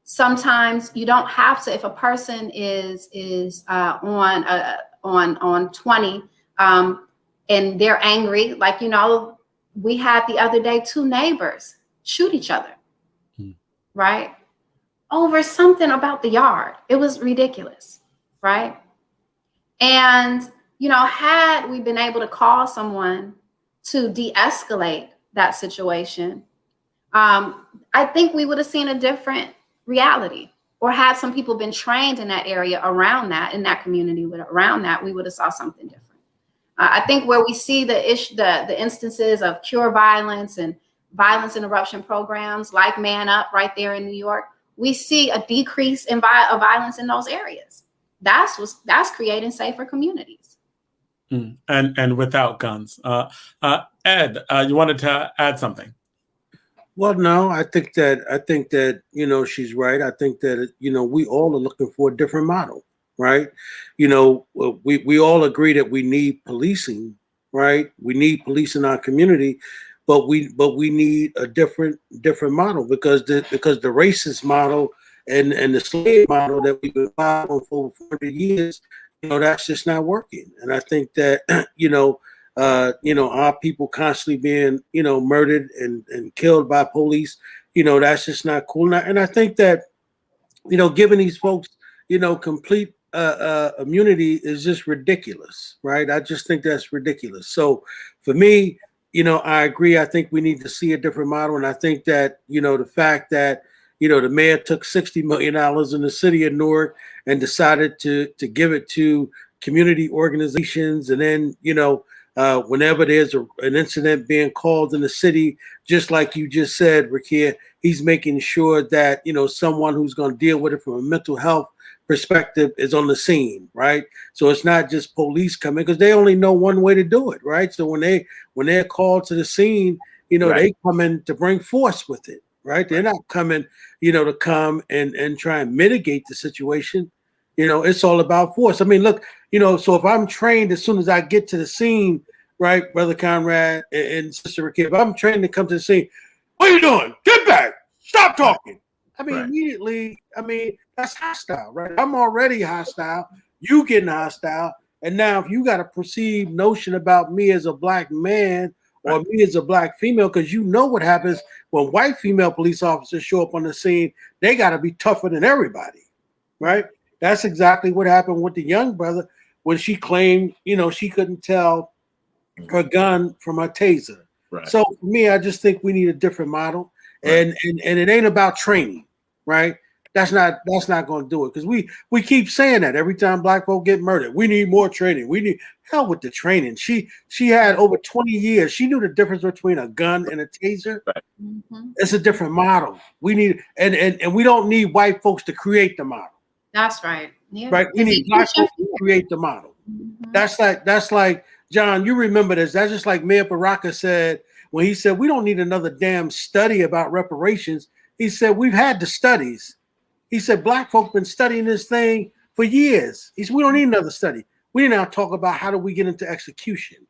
Sometimes you don't have to. If a person is on 20 and they're angry, like, you know, we had the other day 2 neighbors shoot each other, right? Over something about the yard. It was ridiculous, right? And, you know, had we been able to call someone to de-escalate that situation, I think we would have seen a different reality. Or had some people been trained in that area around that, in that community around that, we would have saw something different. I think where we see the instances of cure violence and violence interruption programs like Man Up right there in New York, we see a decrease in violence in those areas. That's creating safer communities. And without guns. Ed, you wanted to add something? Well, no, I think that, you know, she's right. I think that, you know, we all are looking for a different model, right? You know, we all agree that we need policing, right? We need police in our community, but we need a different model, because the racist model and the slave model that we've been following for 40 years, you know, that's just not working. And I think that, you know, our people constantly being, you know, murdered and killed by police, you know, that's just not cool. And I think that, you know, giving these folks, you know, complete immunity is just ridiculous, right? I just think that's ridiculous. So for me, you know, I agree. I think we need to see a different model. And I think that, you know, the fact that, you know, the mayor took $60 million in the city of Newark and decided to give it to community organizations. And then, you know, whenever there's an incident being called in the city, just like you just said, Rakia, he's making sure that, you know, someone who's going to deal with it from a mental health perspective is on the scene, right? So it's not just police coming, because they only know one way to do it, right? So when they're called to the scene, you know, they come in to bring force with it, right? They're not coming, you know, to come and try and mitigate the situation. You know, it's all about force. I mean, look, you know, so if I'm trained as soon as I get to the scene, right, Brother Conrad and Sister Rakia, if I'm trained to come to the scene, what are you doing? Get back! Stop talking! I mean, immediately, I mean, that's hostile, right? I'm already hostile. You getting hostile. And now if you got a perceived notion about me as a black man or me as a black female, because you know what happens when white female police officers show up on the scene, they got to be tougher than everybody, right? That's exactly what happened with the young brother when she claimed, you know, she couldn't tell her gun from her taser. Right. So for me, I just think we need a different model. And it ain't about training, right? That's not going to do it, because we keep saying that every time black folk get murdered. We need more training. We need hell with the training. She had over 20 years. She knew the difference between a gun and a taser. Right. Mm-hmm. It's a different model. We need and we don't need white folks to create the model. That's right. Yeah. Right. We need black folks to create the model. Mm-hmm. That's like John. You remember this? That's just like Mayor Baraka said when he said we don't need another damn study about reparations. He said we've had the studies. He said black folk been studying this thing for years. He said we don't need another study. We now talk about how do we get into execution.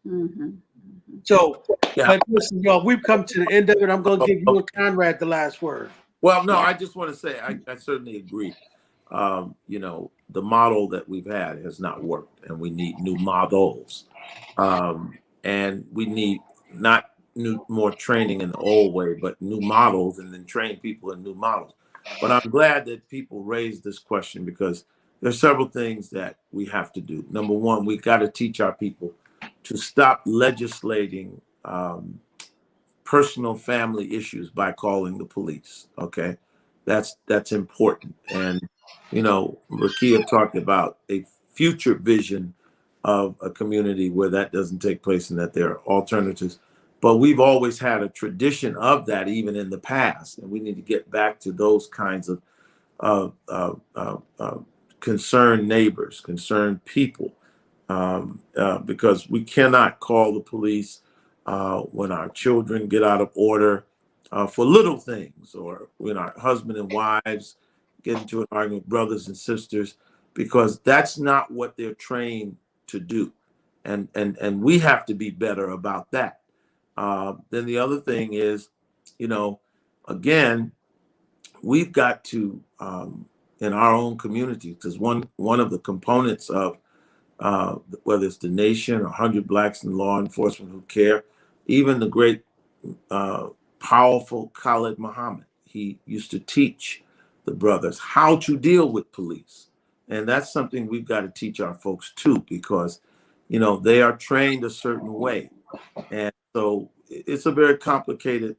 Mm-hmm. So, but listen, y'all, we've come to the end of it. I'm going to give you and Conrad the last word. Well, no, I just want to say I certainly agree. You know, the model that we've had has not worked, and we need new models. and we need not more training in the old way, but new models, and then train people in new models. But I'm glad that people raised this question, because there's several things that we have to do. Number one, we got to teach our people to stop legislating personal family issues by calling the police. Okay, that's important. And Rakia talked about a future vision of a community where that doesn't take place and that there are alternatives. But we've always had a tradition of that, even in the past, and we need to get back to those kinds of concerned neighbors, concerned people, because we cannot call the police when our children get out of order for little things, or when our husband and wives get into an argument with brothers and sisters, because that's not what they're trained to do. And we have to be better about that. Then the other thing is, again, we've got to, in our own community, because one of the components of whether it's the nation or 100 Blacks in law enforcement who care, even the great powerful Khalid Muhammad, he used to teach the brothers how to deal with police. And that's something we've got to teach our folks too, because they are trained a certain way. And so it's a very complicated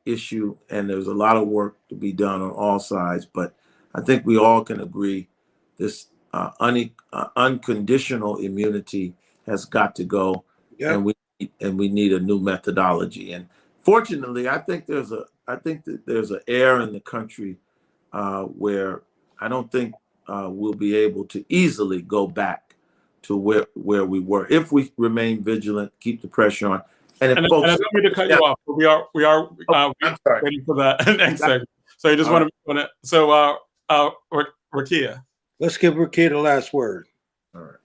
issue, and there's a lot of work to be done on all sides. But I think we all can agree this unconditional immunity has got to go, and we need a new methodology. And fortunately, I think that there's an air in the country where I don't think we'll be able to easily go back to where we were if we remain vigilant, keep the pressure on. And I don't mean to cut you off, but we are I'm sorry. waiting for that next segment. So you just want to. So Rakia. Let's give Rakia the last word. All right.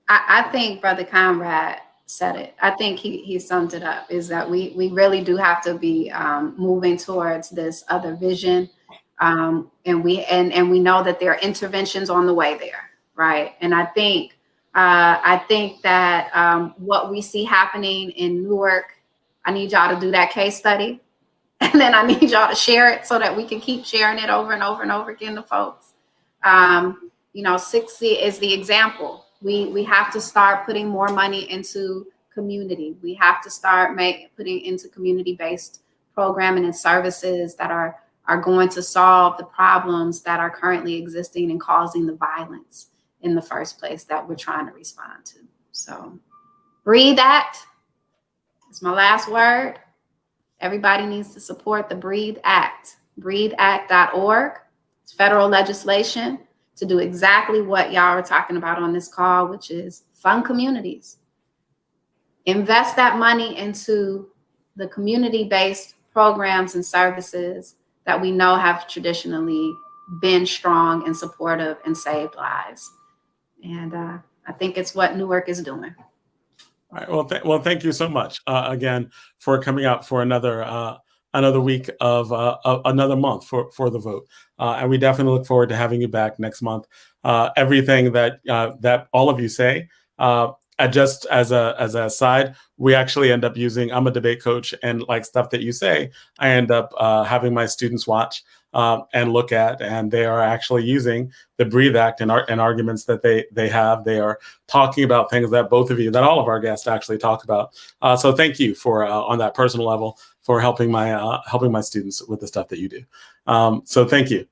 I think Brother Conrad said it. I think he summed it up, is that we really do have to be moving towards this other vision. And we know that there are interventions on the way there, right? And I think that what we see happening in Newark, I need y'all to do that case study. And then I need y'all to share it so that we can keep sharing it over and over and over again to folks. 60 is the example. We have to start putting more money into community. We have to start putting into community-based programming and services that are going to solve the problems that are currently existing and causing the violence in the first place that we're trying to respond to. So Breathe Act is my last word. Everybody needs to support the Breathe Act, breatheact.org. It's federal legislation to do exactly what y'all are talking about on this call, which is fund communities. Invest that money into the community-based programs and services that we know have traditionally been strong and supportive and saved lives. And I think it's what Newark is doing. All right. Well, thank you so much again for coming out for another week of another month for the vote, and we definitely look forward to having you back next month. Everything that all of you say, just as a aside, we actually end up using. I'm a debate coach, and like stuff that you say, I end up having my students watch and look at, and they are actually using the Breathe Act and arguments that they have. They are talking about things that that all of our guests actually talk about. So thank you for on that personal level for helping my students with the stuff that you do. So thank you,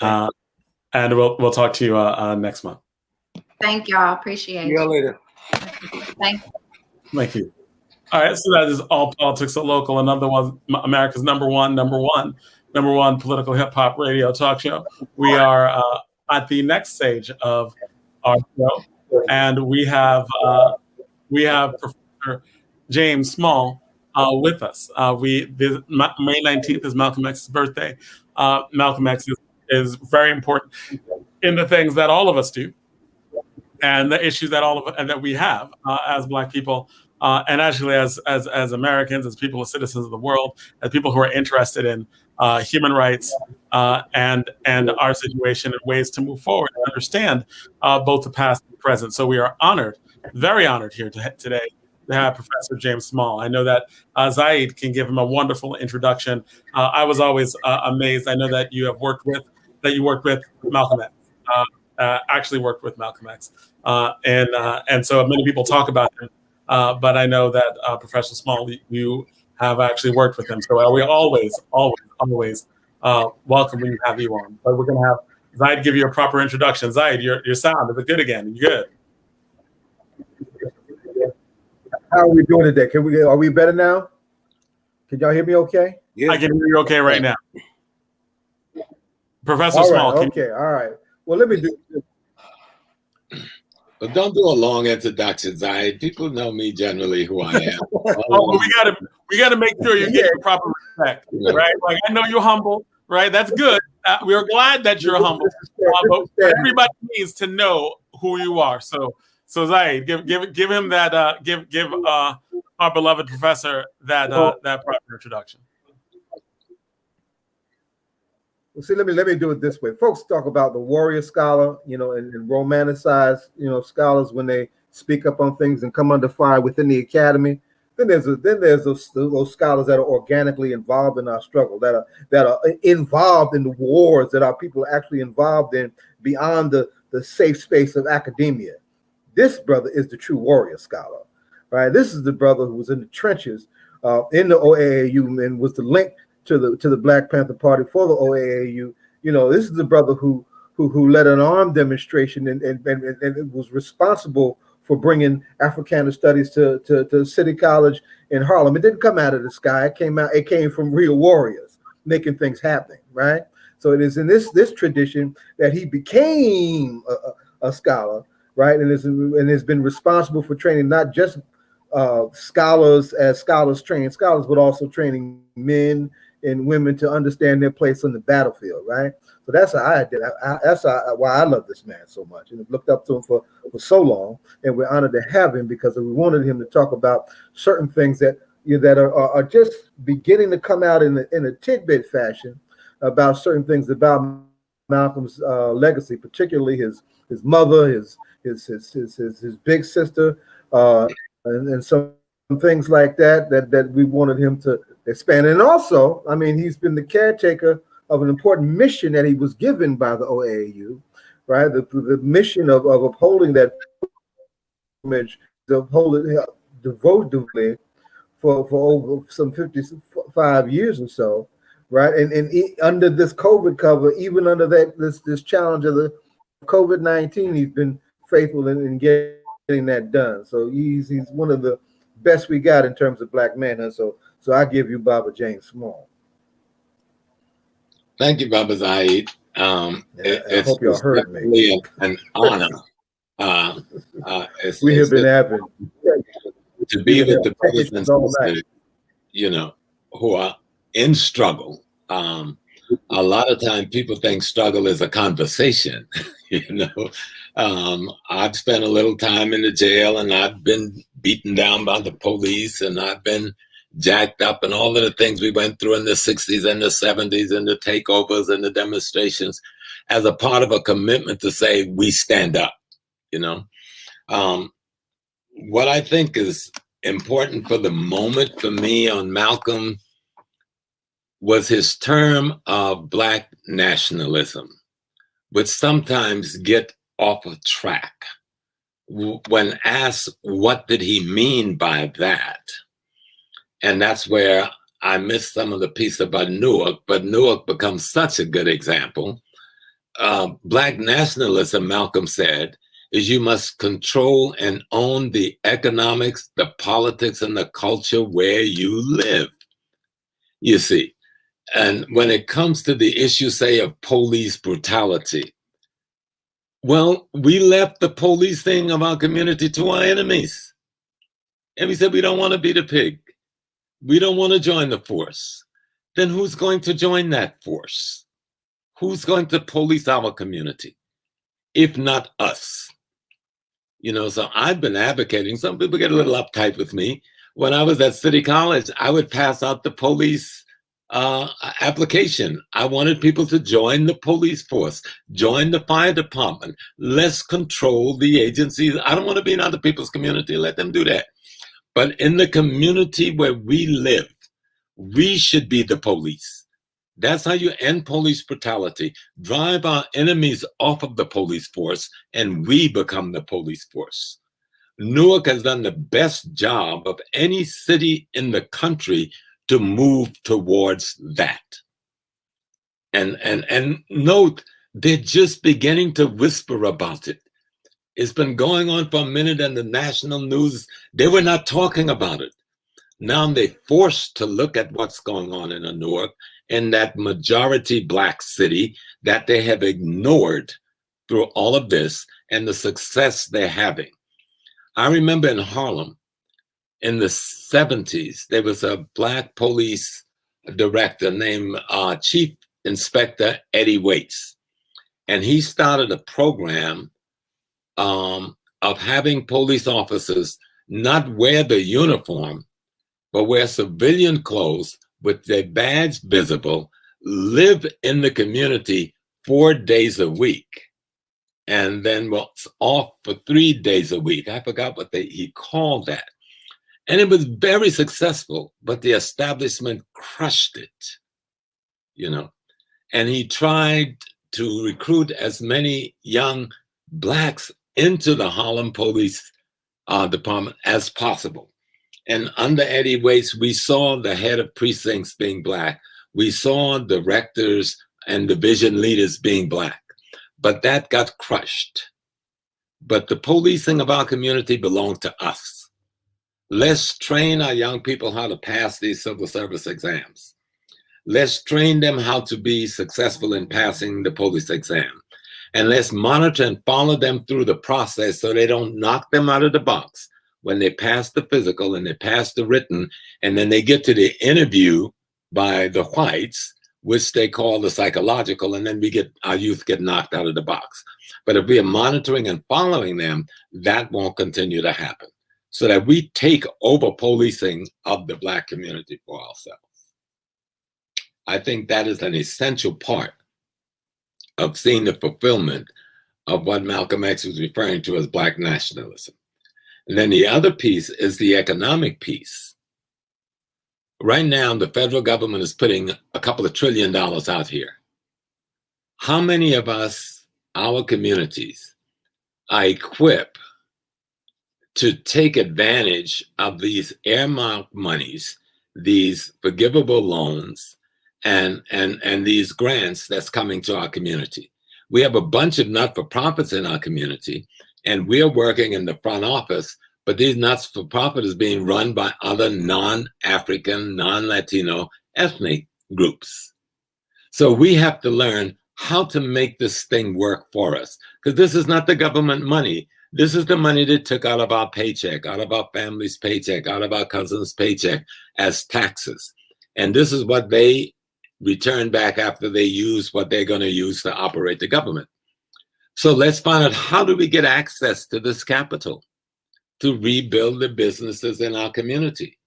and we'll talk to you next month. Thank y'all. Appreciate it. See y'all later. Thank you. Thank you. All right, so that is All Politics Are Local, another one, America's number one political hip hop radio talk show. We are at the next stage of our show, and we have Professor James Small with us. May 19th is Malcolm X's birthday. Malcolm X is very important in the things that all of us do, and the issues that we have as Black people, and actually as Americans, as people, as citizens of the world, as people who are interested in human rights and our situation and ways to move forward and understand both the past and the present. So we are honored very honored here today to have Professor James Small. I know that Zaid can give him a wonderful introduction. I was always amazed. I know that you worked with Malcolm X. Actually worked with Malcolm X, and so many people talk about him. But I know that Professor Small, you have actually worked with him. So we always welcome when you have you on. But we're going to have Zaid give you a proper introduction. Zaid, your sound, is it good again? You good? How are we doing today? Are we better now? Can y'all hear me okay? Yeah. I can hear you okay right now. Professor All right, Small. Okay, all right. Well, let me do this. But don't do a long introduction, Zaid. People know me generally who I am. Well, we gotta make sure you get the proper respect, right? Like, I know you're humble, right? That's good. We are glad that you're humble, but everybody needs to know who you are. So Zaid, give him that. Give our beloved professor that proper introduction. Well, see, let me do it this way. Folks talk about the warrior scholar, and romanticize, scholars when they speak up on things and come under fire within the academy. Then there's those scholars that are organically involved in our struggle, that are involved in the wars that our people are actually involved in beyond the safe space of academia. This brother is the true warrior scholar, right? This is the brother who was in the trenches in the OAAU and was the link to the Black Panther Party for the OAAU. This is the brother who led an armed demonstration and was responsible for bringing Africana studies to City College in Harlem. It didn't come out of the sky. It came from real warriors making things happen, right? So it is in this tradition that he became a scholar, right? And has been responsible for training not just scholars as scholars training scholars, but also training men and women to understand their place on the battlefield, right? So that's how I did. That's why I love this man so much, and have looked up to him for so long. And we're honored to have him because we wanted him to talk about certain things that are just beginning to come out in a tidbit fashion about certain things about Malcolm's legacy, particularly his mother, his big sister, and some things like that we wanted him to expand. And also, I mean, he's been the caretaker of an important mission that he was given by the OAAU, right? The mission of upholding that image, devotively for over some 55 years or so, right? And under this COVID cover, even under this challenge of the COVID-19, he's been faithful in getting that done. So he's one of the best we got in terms of Black manhood. So I give you Baba James Small. Thank you, Baba Zaid. I hope y'all heard me. An honor. We have been having to be with the brothers and sisters, who are in struggle. A lot of time people think struggle is a conversation. I've spent a little time in the jail, and I've been beaten down by the police, and I've been jacked up, and all of the things we went through in the 60s and the 70s and the takeovers and the demonstrations as a part of a commitment to say we stand up. What I think is important for the moment for me on Malcolm was his term of Black nationalism, which sometimes get off of track. When asked what did he mean by that, and that's where I missed some of the piece about Newark, but Newark becomes such a good example. Black nationalism, Malcolm said, is you must control and own the economics, the politics, and the culture where you live. You see, and when it comes to the issue, say, of police brutality, well, we left the police thing of our community to our enemies. And we said, we don't want to be the pig. We don't want to join the force. Then who's going to join that force? Who's going to police our community, if not us? So I've been advocating. Some people get a little uptight with me. When I was at City College, I would pass out the police application. I wanted people to join the police force, join the fire department. Let's control the agencies. I don't want to be in other people's community. Let them do that. But in the community where we live, we should be the police. That's how you end police brutality. Drive our enemies off of the police force, and we become the police force. Newark has done the best job of any city in the country to move towards that. And note, they're just beginning to whisper about it. It's been going on for a minute in the national news. They were not talking about it. Now they're forced to look at what's going on in Newark, in that majority Black city that they have ignored through all of this and the success they're having. I remember in Harlem in the 70s, there was a Black police director named Chief Inspector Eddie Waits. And he started a program of having police officers not wear the uniform, but wear civilian clothes with their badge visible, live in the community 4 days a week, and then was off for 3 days a week. I forgot what he called that. And it was very successful, but the establishment crushed it, you know. And he tried to recruit as many young Blacks into the Harlem Police Department as possible. And under Eddie Waits, we saw the head of precincts being Black. We saw directors and division leaders being Black, but that got crushed. But the policing of our community belongs to us. Let's train our young people how to pass these civil service exams. Let's train them how to be successful in passing the police exam. And let's monitor and follow them through the process so they don't knock them out of the box when they pass the physical and they pass the written, and then they get to the interview by the whites, which they call the psychological, and then our youth get knocked out of the box. But if we are monitoring and following them, that won't continue to happen, so that we take over policing of the Black community for ourselves. I think that is an essential part of seeing the fulfillment of what Malcolm X was referring to as Black nationalism. And then the other piece is the economic piece. Right now, the federal government is putting a couple of $1 trillion out here. How many of us, our communities, are equipped to take advantage of these earmarked monies, these forgivable loans, and these grants that's coming to our community? We have a bunch of not-for-profits in our community, and we're working in the front office, but these not-for-profit is being run by other non-African, non-Latino ethnic groups. So we have to learn how to make this thing work for us, because this is not the government money. This is the money they took out of our paycheck, out of our family's paycheck, out of our cousin's paycheck as taxes. And this is what they return back after they use what they're going to use to operate the government. So let's find out, how do we get access to this capital to rebuild the businesses in our community?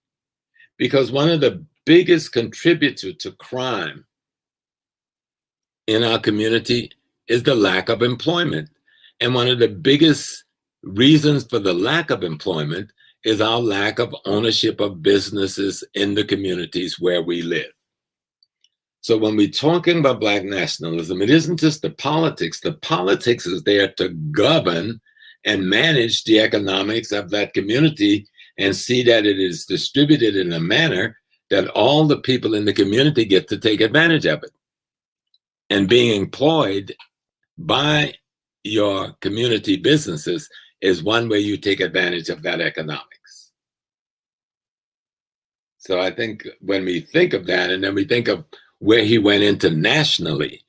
Because one of the biggest contributors to crime in our community is the lack of employment. And one of the biggest reasons for the lack of employment is our lack of ownership of businesses in the communities where we live. So when we're talking about Black nationalism, it isn't just the politics. The politics is there to govern and manage the economics of that community and see that it is distributed in a manner that all the people in the community get to take advantage of it. And being employed by your community businesses is one way you take advantage of that economics. So I think when we think of that, and then we think of where he went into nationally,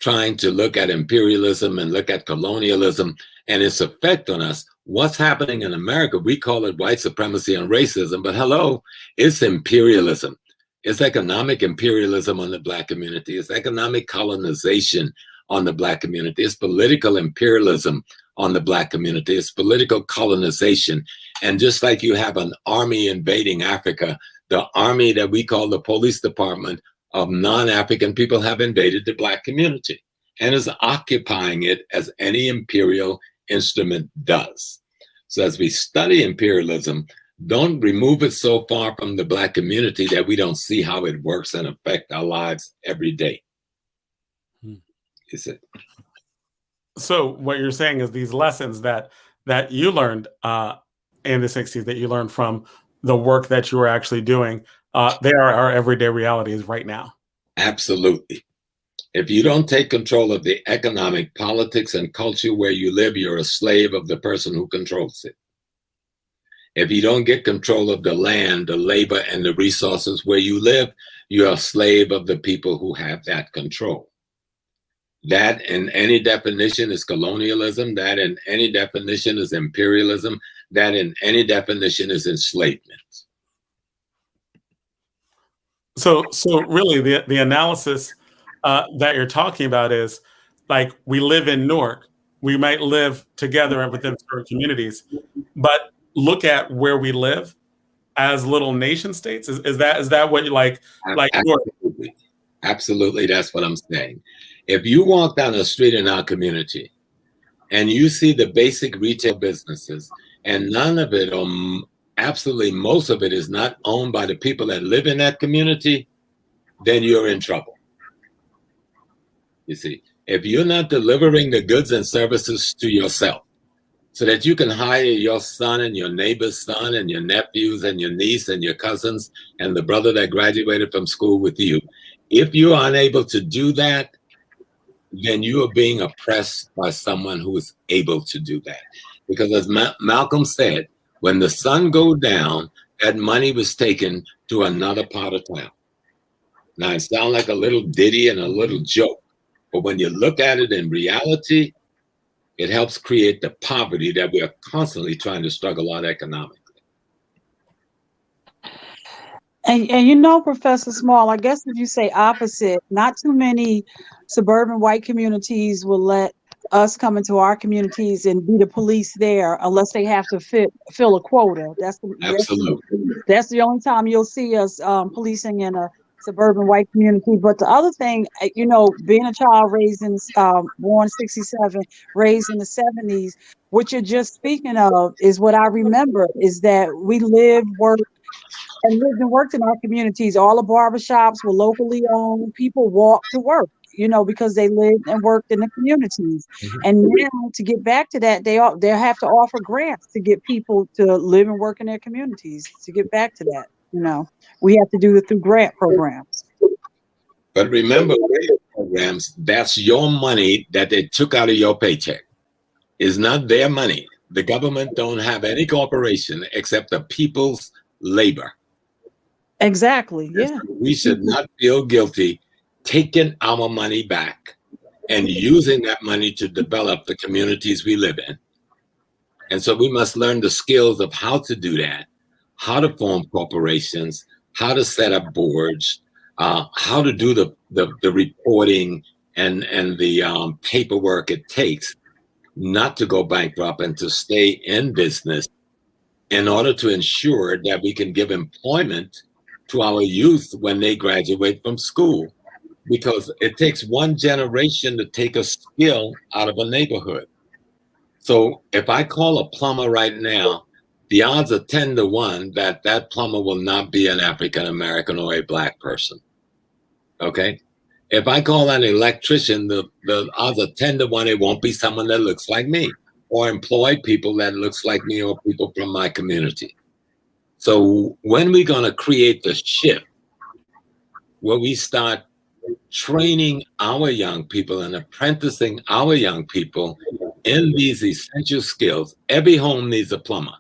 trying to look at imperialism and look at colonialism and its effect on us. What's happening in America? We call it white supremacy and racism, but hello, it's imperialism. It's economic imperialism on the Black community. It's economic colonization on the Black community. It's political imperialism on the Black community. It's political colonization. And just like you have an army invading Africa, the army that we call the police department of non-African people have invaded the Black community and is occupying it as any imperial instrument does. So as we study imperialism, don't remove it so far from the Black community that we don't see how it works and affects our lives every day. Is it? So what you're saying is these lessons that you learned in the 60s, that you learned from the work that you were actually doing, they are our everyday realities right now. Absolutely. If you don't take control of the economic, politics, and culture where you live, you're a slave of the person who controls it. If you don't get control of the land, the labor, and the resources where you live, you're a slave of the people who have that control. That in any definition is colonialism. That in any definition is imperialism. That in any definition is enslavement. So really the analysis that you're talking about is like, we live in Newark. We might live together within certain communities, but look at where we live as little nation states. Is that what you like Newark? Absolutely. Absolutely, that's what I'm saying. If you walk down the street in our community and you see the basic retail businesses, and none of it, or absolutely most of it, is not owned by the people that live in that community, then you're in trouble. You see, if you're not delivering the goods and services to yourself so that you can hire your son and your neighbor's son and your nephews and your niece and your cousins and the brother that graduated from school with you, if you're unable to do that, then you are being oppressed by someone who is able to do that. Because as Malcolm said, when the sun goes down, that money was taken to another part of town. Now, it sounds like a little ditty and a little joke, but when you look at it in reality, it helps create the poverty that we are constantly trying to struggle out economically. And you know, Professor Small, I guess if you say opposite, not too many suburban white communities will let us come into our communities and be the police there unless they have to fill a quota. That's the only time you'll see us policing in a suburban white community. But the other thing, you know, being a child raised in born 67, raised in the 70s, what you're just speaking of is what I remember, is that we lived, worked in our communities. All the barbershops were locally owned. People walked to work, you know, because they lived and worked in the communities. Mm-hmm. And now, to get back to that, they have to offer grants to get people to live and work in their communities. To get back to that, you know, we have to do it through grant programs. But remember, grant programs, that's your money that they took out of your paycheck. It's not their money. The government don't have any corporation except the people's labor. Exactly. Yeah. We should not feel guilty taking our money back and using that money to develop the communities we live in. And so we must learn the skills of how to do that, how to form corporations, how to set up boards, how to do the reporting and the paperwork it takes not to go bankrupt and to stay in business, in order to ensure that we can give employment to our youth when they graduate from school. Because it takes one generation to take a skill out of a neighborhood. So if I call a plumber right now, the odds are 10 to 1 that that plumber will not be an African American or a Black person. Okay? If I call an electrician, the odds are 10 to 1 it won't be someone that looks like me, or employ people that looks like me, or people from my community. So when we're going to create the shift where we start training our young people and apprenticing our young people in these essential skills, every home needs a plumber.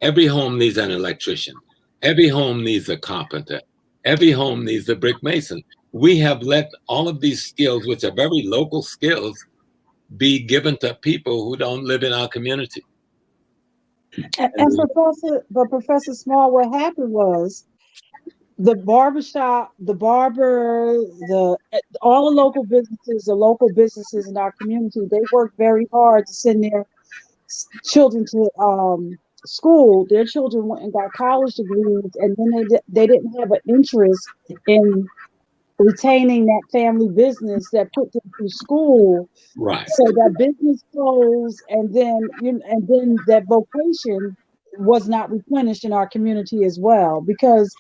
Every home needs an electrician. Every home needs a carpenter. Every home needs a brick mason. We have let all of these skills, which are very local skills, be given to people who don't live in our community. And Professor Small, what happened was the barbershop, the barber, all the local businesses in our community, they worked very hard to send their children to school. Their children went and got college degrees, and then they didn't have an interest in retaining that family business that put them through school. Right. So that business closed, and then that vocation was not replenished in our community as well. Because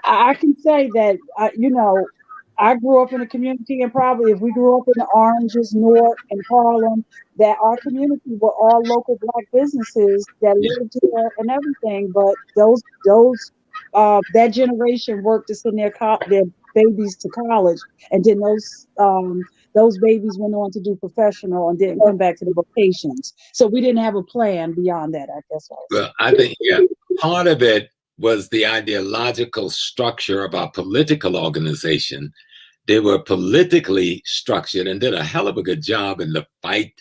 I can say that I grew up in a community, and probably if we grew up in the Oranges, North, and Harlem, that our community were all local Black businesses that lived here and everything. But that generation worked to send their babies to college, and then those babies went on to do professional and didn't come back to the vocations. So we didn't have a plan beyond that, I guess. Well, I think, part of it was the ideological structure of our political organization. They were politically structured and did a hell of a good job in the fight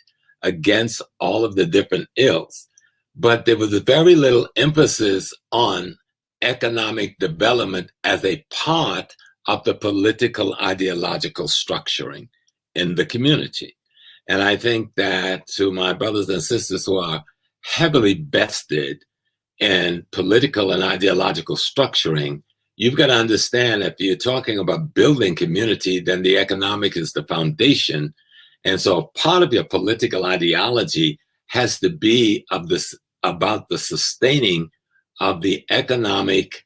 against all of the different ills. But there was very little emphasis on economic development as a part of the political ideological structuring in the community. And I think that to my brothers and sisters who are heavily vested in political and ideological structuring, you've got to understand if you're talking about building community, then the economic is the foundation. And so part of your political ideology has to be about the sustaining of the economic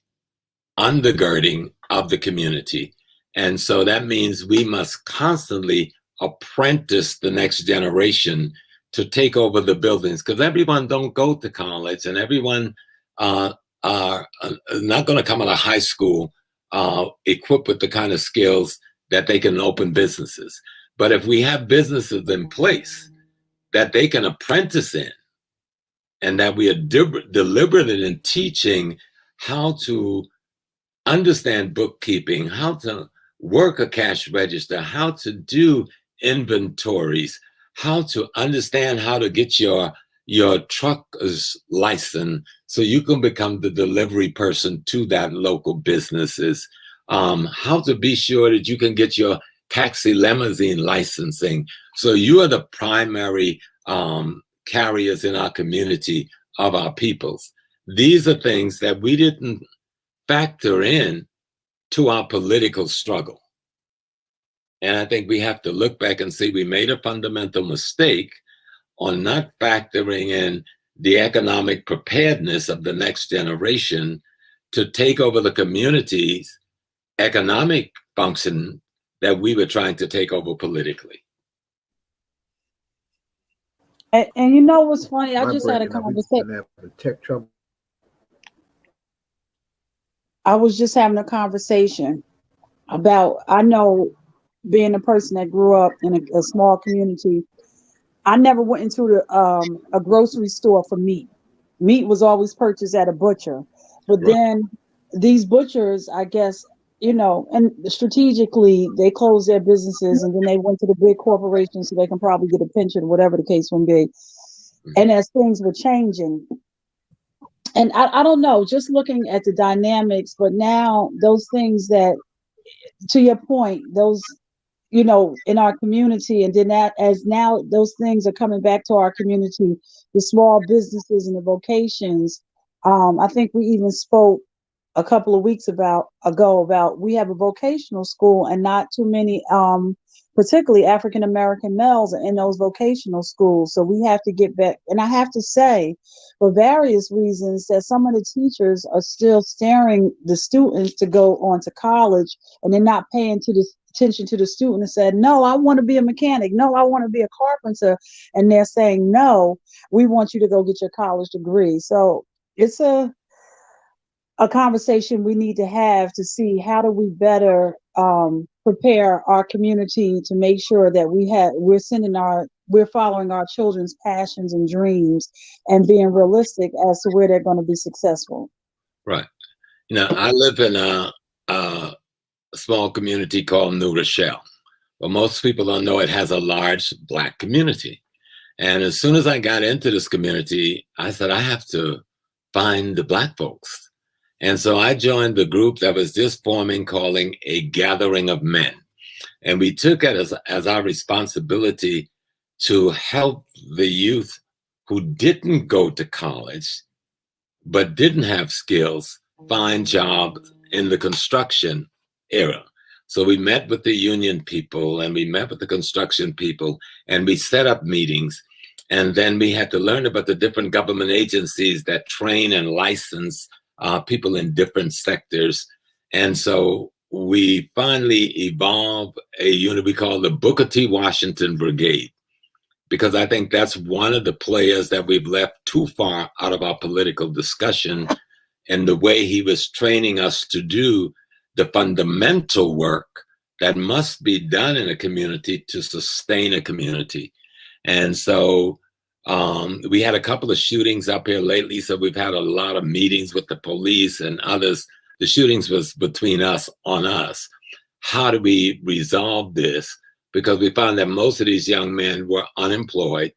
undergirding of the community. And so that means we must constantly apprentice the next generation to take over the buildings, because everyone don't go to college, and everyone are not going to come out of high school equipped with the kind of skills that they can open businesses. But if we have businesses in place that they can apprentice in, and that we are deliberate in teaching how to understand bookkeeping, how to work a cash register, how to do inventories, how to understand how to get your trucker's license so you can become the delivery person to that local businesses, how to be sure that you can get your taxi limousine licensing so you are the primary carriers in our community of our peoples. These are things that we didn't factor in to our political struggle. And I think we have to look back and see we made a fundamental mistake on not factoring in the economic preparedness of the next generation to take over the community's economic function that we were trying to take over politically. And you know what's funny? I just had a conversation. I was just having a conversation about, I know, being a person that grew up in a small community, I never went into a grocery store for meat. Meat was always purchased at a butcher. But then these butchers, I guess, and strategically, they closed their businesses and then they went to the big corporations so they can probably get a pension, whatever the case may be. And as things were changing, and I don't know, just looking at the dynamics, but now those things that, to your point, those, in our community, and then that as now those things are coming back to our community, the small businesses and the vocations. I think we even spoke a couple of weeks ago about we have a vocational school and not too many, particularly African-American males are in those vocational schools. So we have to get back. And I have to say, for various reasons, that some of the teachers are still steering the students to go on to college, and they're not paying attention to the student and said, no, I want to be a mechanic. No, I want to be a carpenter. And they're saying, no, we want you to go get your college degree. So it's a conversation we need to have to see how do we better prepare our community to make sure that we're following our children's passions and dreams and being realistic as to where they're going to be successful. Right. I live in a small community called New Rochelle. Well, most people don't know it has a large Black community. And as soon as I got into this community, I said, I have to find the Black folks. And so I joined the group that was just forming, calling a Gathering of Men. And we took it as our responsibility to help the youth who didn't go to college, but didn't have skills, find jobs in the construction era. So we met with the union people and we met with the construction people and we set up meetings. And then we had to learn about the different government agencies that train and license people in different sectors. And so we finally evolved a unit we call the Booker T. Washington Brigade, because I think that's one of the players that we've left too far out of our political discussion, and the way he was training us to do the fundamental work that must be done in a community to sustain a community. And so we had a couple of shootings up here lately, so we've had a lot of meetings with the police and others. The shootings was between us, on us. How do we resolve this? Because we found that most of these young men were unemployed,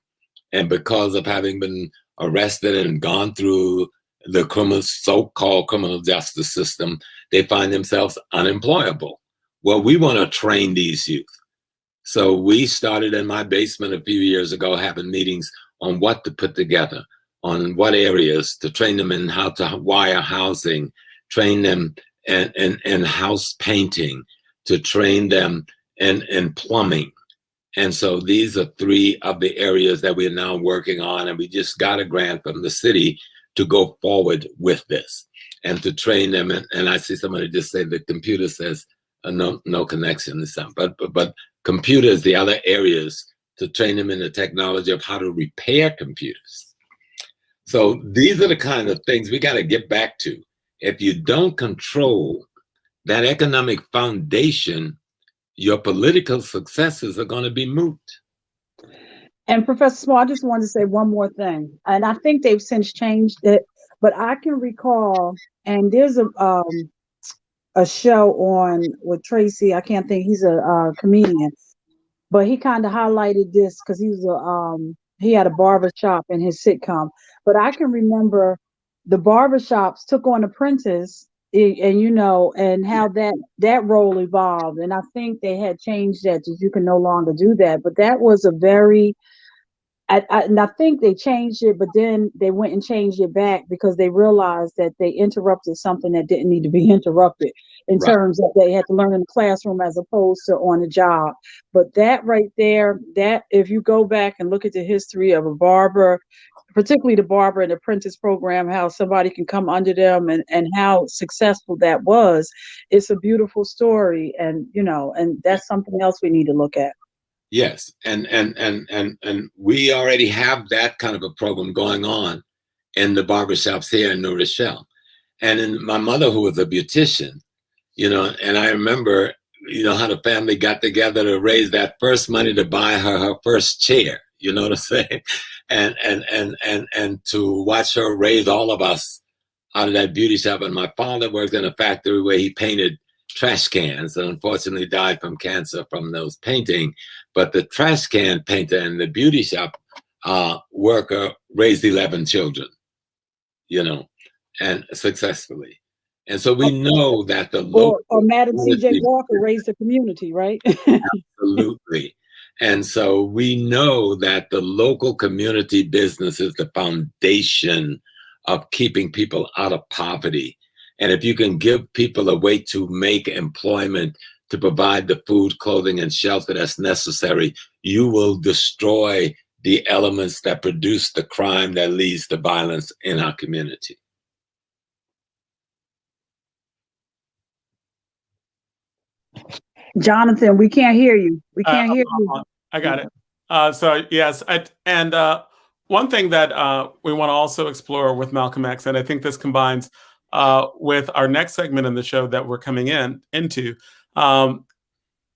and because of having been arrested and gone through the so-called criminal justice system, they find themselves unemployable. Well, we want to train these youth. So we started in my basement a few years ago having meetings on what to put together, on what areas to train them in how to wire housing, train them in house painting, to train them in plumbing. And so these are three of the areas that we're now working on. And we just got a grant from the city to go forward with this and to train them. And I see somebody just say the computer says no connection to something, but computers, the other areas, to train them in the technology of how to repair computers. So these are the kind of things we got to get back to. If you don't control that economic foundation, your political successes are going to be moot. And Professor Small, I just wanted to say one more thing. And I think they've since changed it, but I can recall, and there's a show on with Tracy, I can't think, he's a comedian, but he kind of highlighted this because he had a barber shop in his sitcom. But I can remember the barbershops took on apprentices, and how that role evolved. And I think they had changed that you can no longer do that. But that was a very, and I think they changed it, but then they went and changed it back because they realized that they interrupted something that didn't need to be interrupted in terms of they had to learn in the classroom as opposed to on the job. But that right there, that if you go back and look at the history of a barber, particularly the barber and apprentice program, how somebody can come under them and how successful that was, it's a beautiful story. And, and that's something else we need to look at. Yes, and we already have that kind of a program going on in the barbershops here in New Rochelle. And in my mother, who was a beautician, and I remember, how the family got together to raise that first money to buy her first chair, you know what I'm saying? And to watch her raise all of us out of that beauty shop. And my father worked in a factory where he painted trash cans and unfortunately died from cancer from those painting. But the trash can painter and the beauty shop worker raised 11 children, and successfully. And so we know that the local or Madam C.J. Walker raised the community, right? Absolutely. And so we know that the local community business is the foundation of keeping people out of poverty. And if you can give people a way to make employment, to provide the food, clothing, and shelter that's necessary, you will destroy the elements that produce the crime that leads to violence in our community. Jonathan, we can't hear you. We can't hear you. I got it. So yes, one thing that we want to also explore with Malcolm X, and I think this combines with our next segment in the show that we're coming into,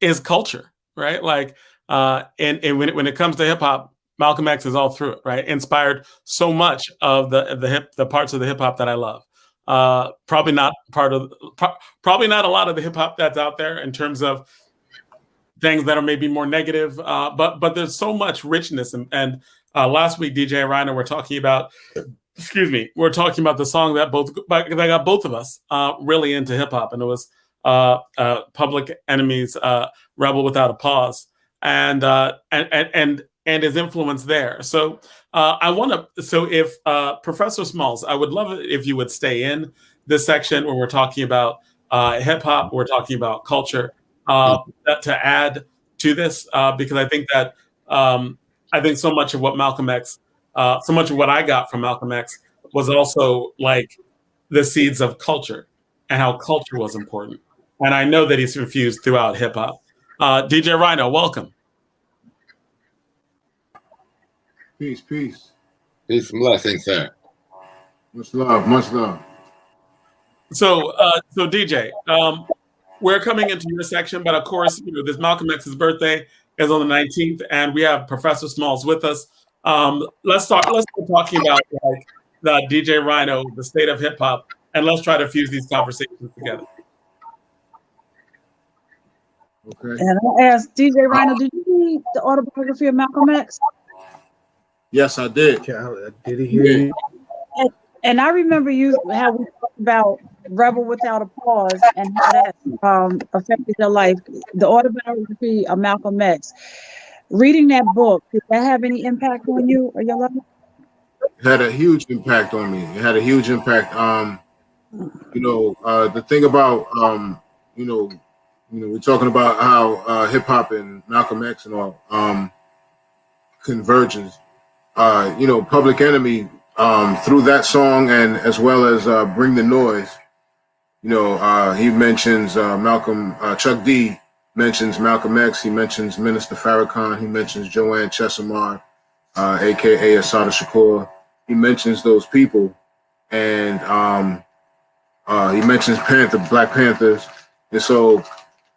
is culture, right? Like, and when it comes to hip hop, Malcolm X is all through it, right? Inspired so much of the parts of the hip hop that I love. Probably not a lot of the hip hop that's out there in terms of things that are maybe more negative, but there's so much richness. And last week, DJ and Reiner were talking about, we're talking about the song that got both of us really into hip hop, and it was Public Enemy's "Rebel Without a Pause," and his influence there. So if Professor Smalls, I would love it if you would stay in this section where we're talking about hip hop, we're talking about culture. to add to this because I think that I think so much of what Malcolm X, so much of what I got from Malcolm X was also like the seeds of culture and how culture was important. And I know that he's infused throughout hip hop. DJ Rhino, welcome. Peace, peace. Peace and blessings, sir. Much love, much love. So, DJ, we're coming into your section, but of course, this Malcolm X's birthday is on the 19th, and we have Professor Smalls with us. Let's start talking about like the DJ Rhino, the state of hip hop, and let's try to fuse these conversations together. Okay. And I asked DJ Rhino, did you read the autobiography of Malcolm X? Yes, I did. Did he hear you? And I remember how we talked about Rebel Without a Pause and how that affected your life. The autobiography of Malcolm X. Reading that book, did that have any impact on you or your life? It had a huge impact on me. It had a huge impact. The thing about we're talking about how hip hop and Malcolm X and all converges. Public Enemy through that song and as well as Bring the Noise. He mentions Chuck D mentions Malcolm X. He mentions Minister Farrakhan. He mentions Joanne Chesimard, aka Assata Shakur. He mentions those people, and he mentions Black Panthers. And so,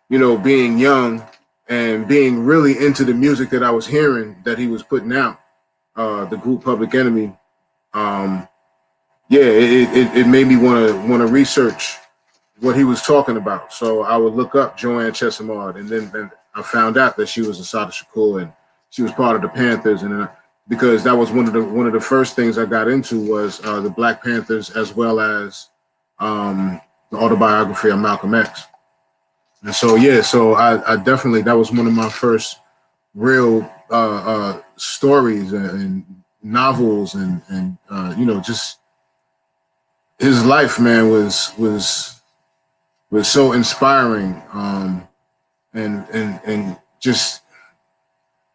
being young and being really into the music that I was hearing that he was putting out, the group Public Enemy, it made me want to research what he was talking about. So I would look up Joanne Chesimard, and then I found out that she was Assata Shakur and she was part of the Panthers, and because that was one of the first things I got into was the Black Panthers as well as the autobiography of Malcolm X. And so I definitely, that was one of my first real stories and novels and just his life, man, was so inspiring, and just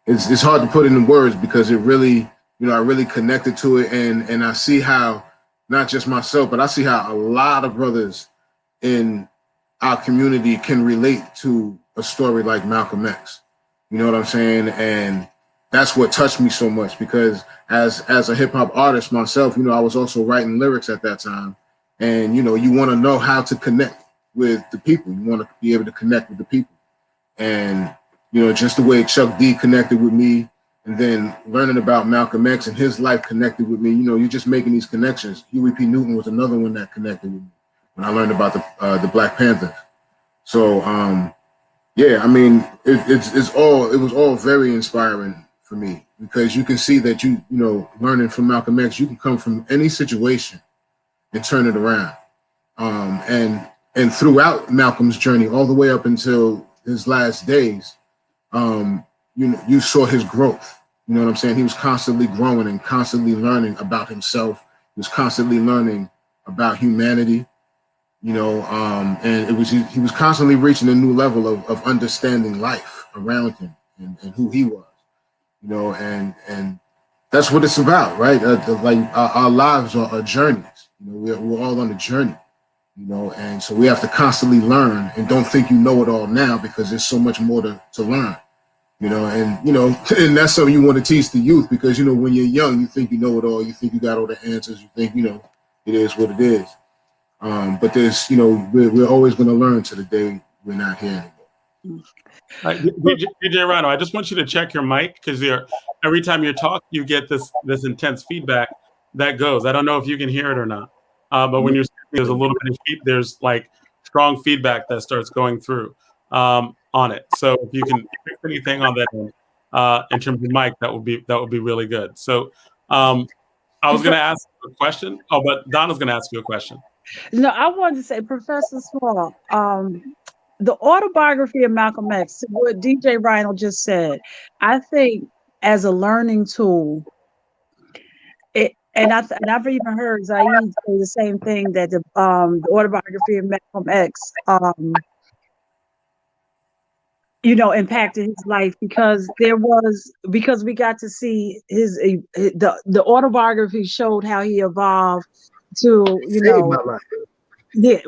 it's hard to put into words because it really, I really connected to it, and I see how not just myself, but I see how a lot of brothers in our community can relate to a story like Malcolm X. You know what I'm saying? And that's what touched me so much because as a hip hop artist myself, I was also writing lyrics at that time, and you want to know how to connect with the people. You want to be able to connect with the people, and just the way Chuck D connected with me, and then learning about Malcolm X and his life connected with me. You're just making these connections. Huey P. Newton was another one that connected with me when I learned about the Black Panthers. So it was all very inspiring for me because you can see that learning from Malcolm X, you can come from any situation and turn it around. And throughout Malcolm's journey, all the way up until his last days, you saw his growth. You know what I'm saying? He was constantly growing and constantly learning about himself. He was constantly learning about humanity, and he was constantly reaching a new level of understanding life around him and who he was, and that's what it's about, right? Our lives are journeys. We're all on a journey. And so we have to constantly learn and don't think you know it all now because there's so much more to learn, and that's something you want to teach the youth because, when you're young, you think you know it all. You think you got all the answers. You think, it is what it is. But there's, we're always going to learn to the day we're not here anymore. DJ Rhino, I just want you to check your mic because every time you talk, you get this intense feedback that goes. I don't know if you can hear it or not. But when you're speaking, there's a little bit of there's like strong feedback that starts going through on it. So if you can fix anything on that end, in terms of mic, that would be really good. So I was going to ask a question. Oh, but Donna's going to ask you a question. No, I wanted to say, Professor Small, the autobiography of Malcolm X, what DJ Rhino just said, I think as a learning tool, and I've even heard Zaid say the same thing, that the autobiography of Malcolm X impacted his life because we got to see the autobiography showed how he evolved to, Saved my life. yeah,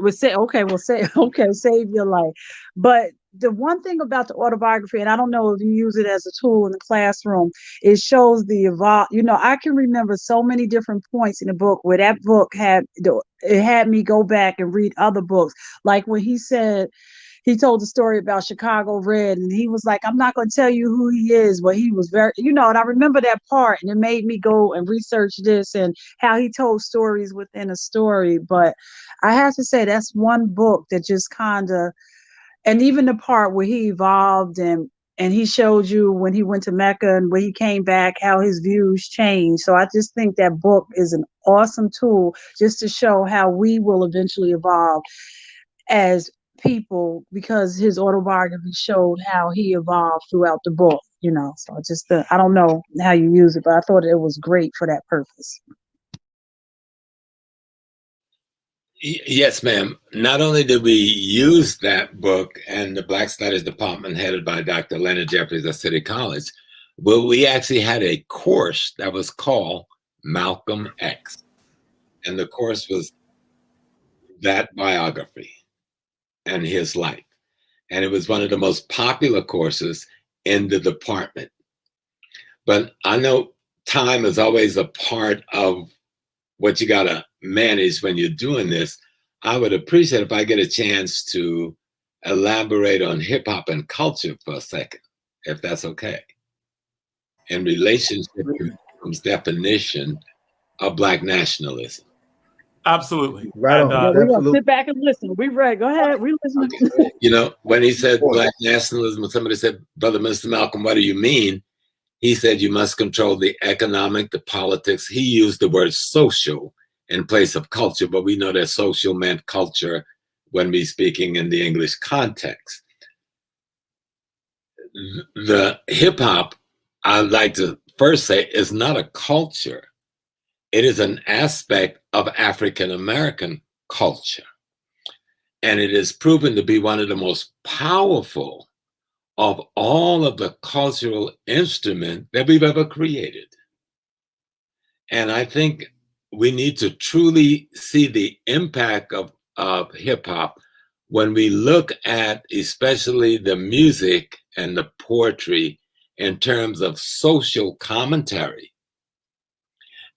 save your life. But the one thing about the autobiography, and I don't know if you use it as a tool in the classroom, it shows the evolve. I can remember so many different points in the book where that book it had me go back and read other books. Like when he told the story about Chicago Red, and he was like, I'm not going to tell you who he is, but he was very, and I remember that part, and it made me go and research this and how he told stories within a story. But I have to say, that's one book that just kind of, and even the part where he evolved and he showed you when he went to Mecca and when he came back, how his views changed. So I just think that book is an awesome tool just to show how we will eventually evolve as people, because his autobiography showed how he evolved throughout the book, So I don't know how you use it, but I thought it was great for that purpose. Yes, ma'am. Not only did we use that book and the Black Studies Department headed by Dr. Leonard Jeffries at City College, but we actually had a course that was called Malcolm X. And the course was that biography and his life. And it was one of the most popular courses in the department. But I know time is always a part of what you got to manage when you're doing this. I would appreciate if I get a chance to elaborate on hip hop and culture for a second, if that's okay, in relationship to Malcolm's definition of Black nationalism. Absolutely. Right on. We're going to sit back and listen. We ready. Go ahead. We listening. Okay. When he said Black nationalism, when somebody said, Brother Mr. Malcolm, what do you mean? He said, you must control the economic, the politics. He used the word social in place of culture, but we know that social meant culture when we're speaking in the English context. The hip hop, I'd like to first say, is not a culture. It is an aspect of African American culture. And it is proven to be one of the most powerful of all of the cultural instruments that we've ever created. And I think we need to truly see the impact of hip hop when we look at especially the music and the poetry in terms of social commentary,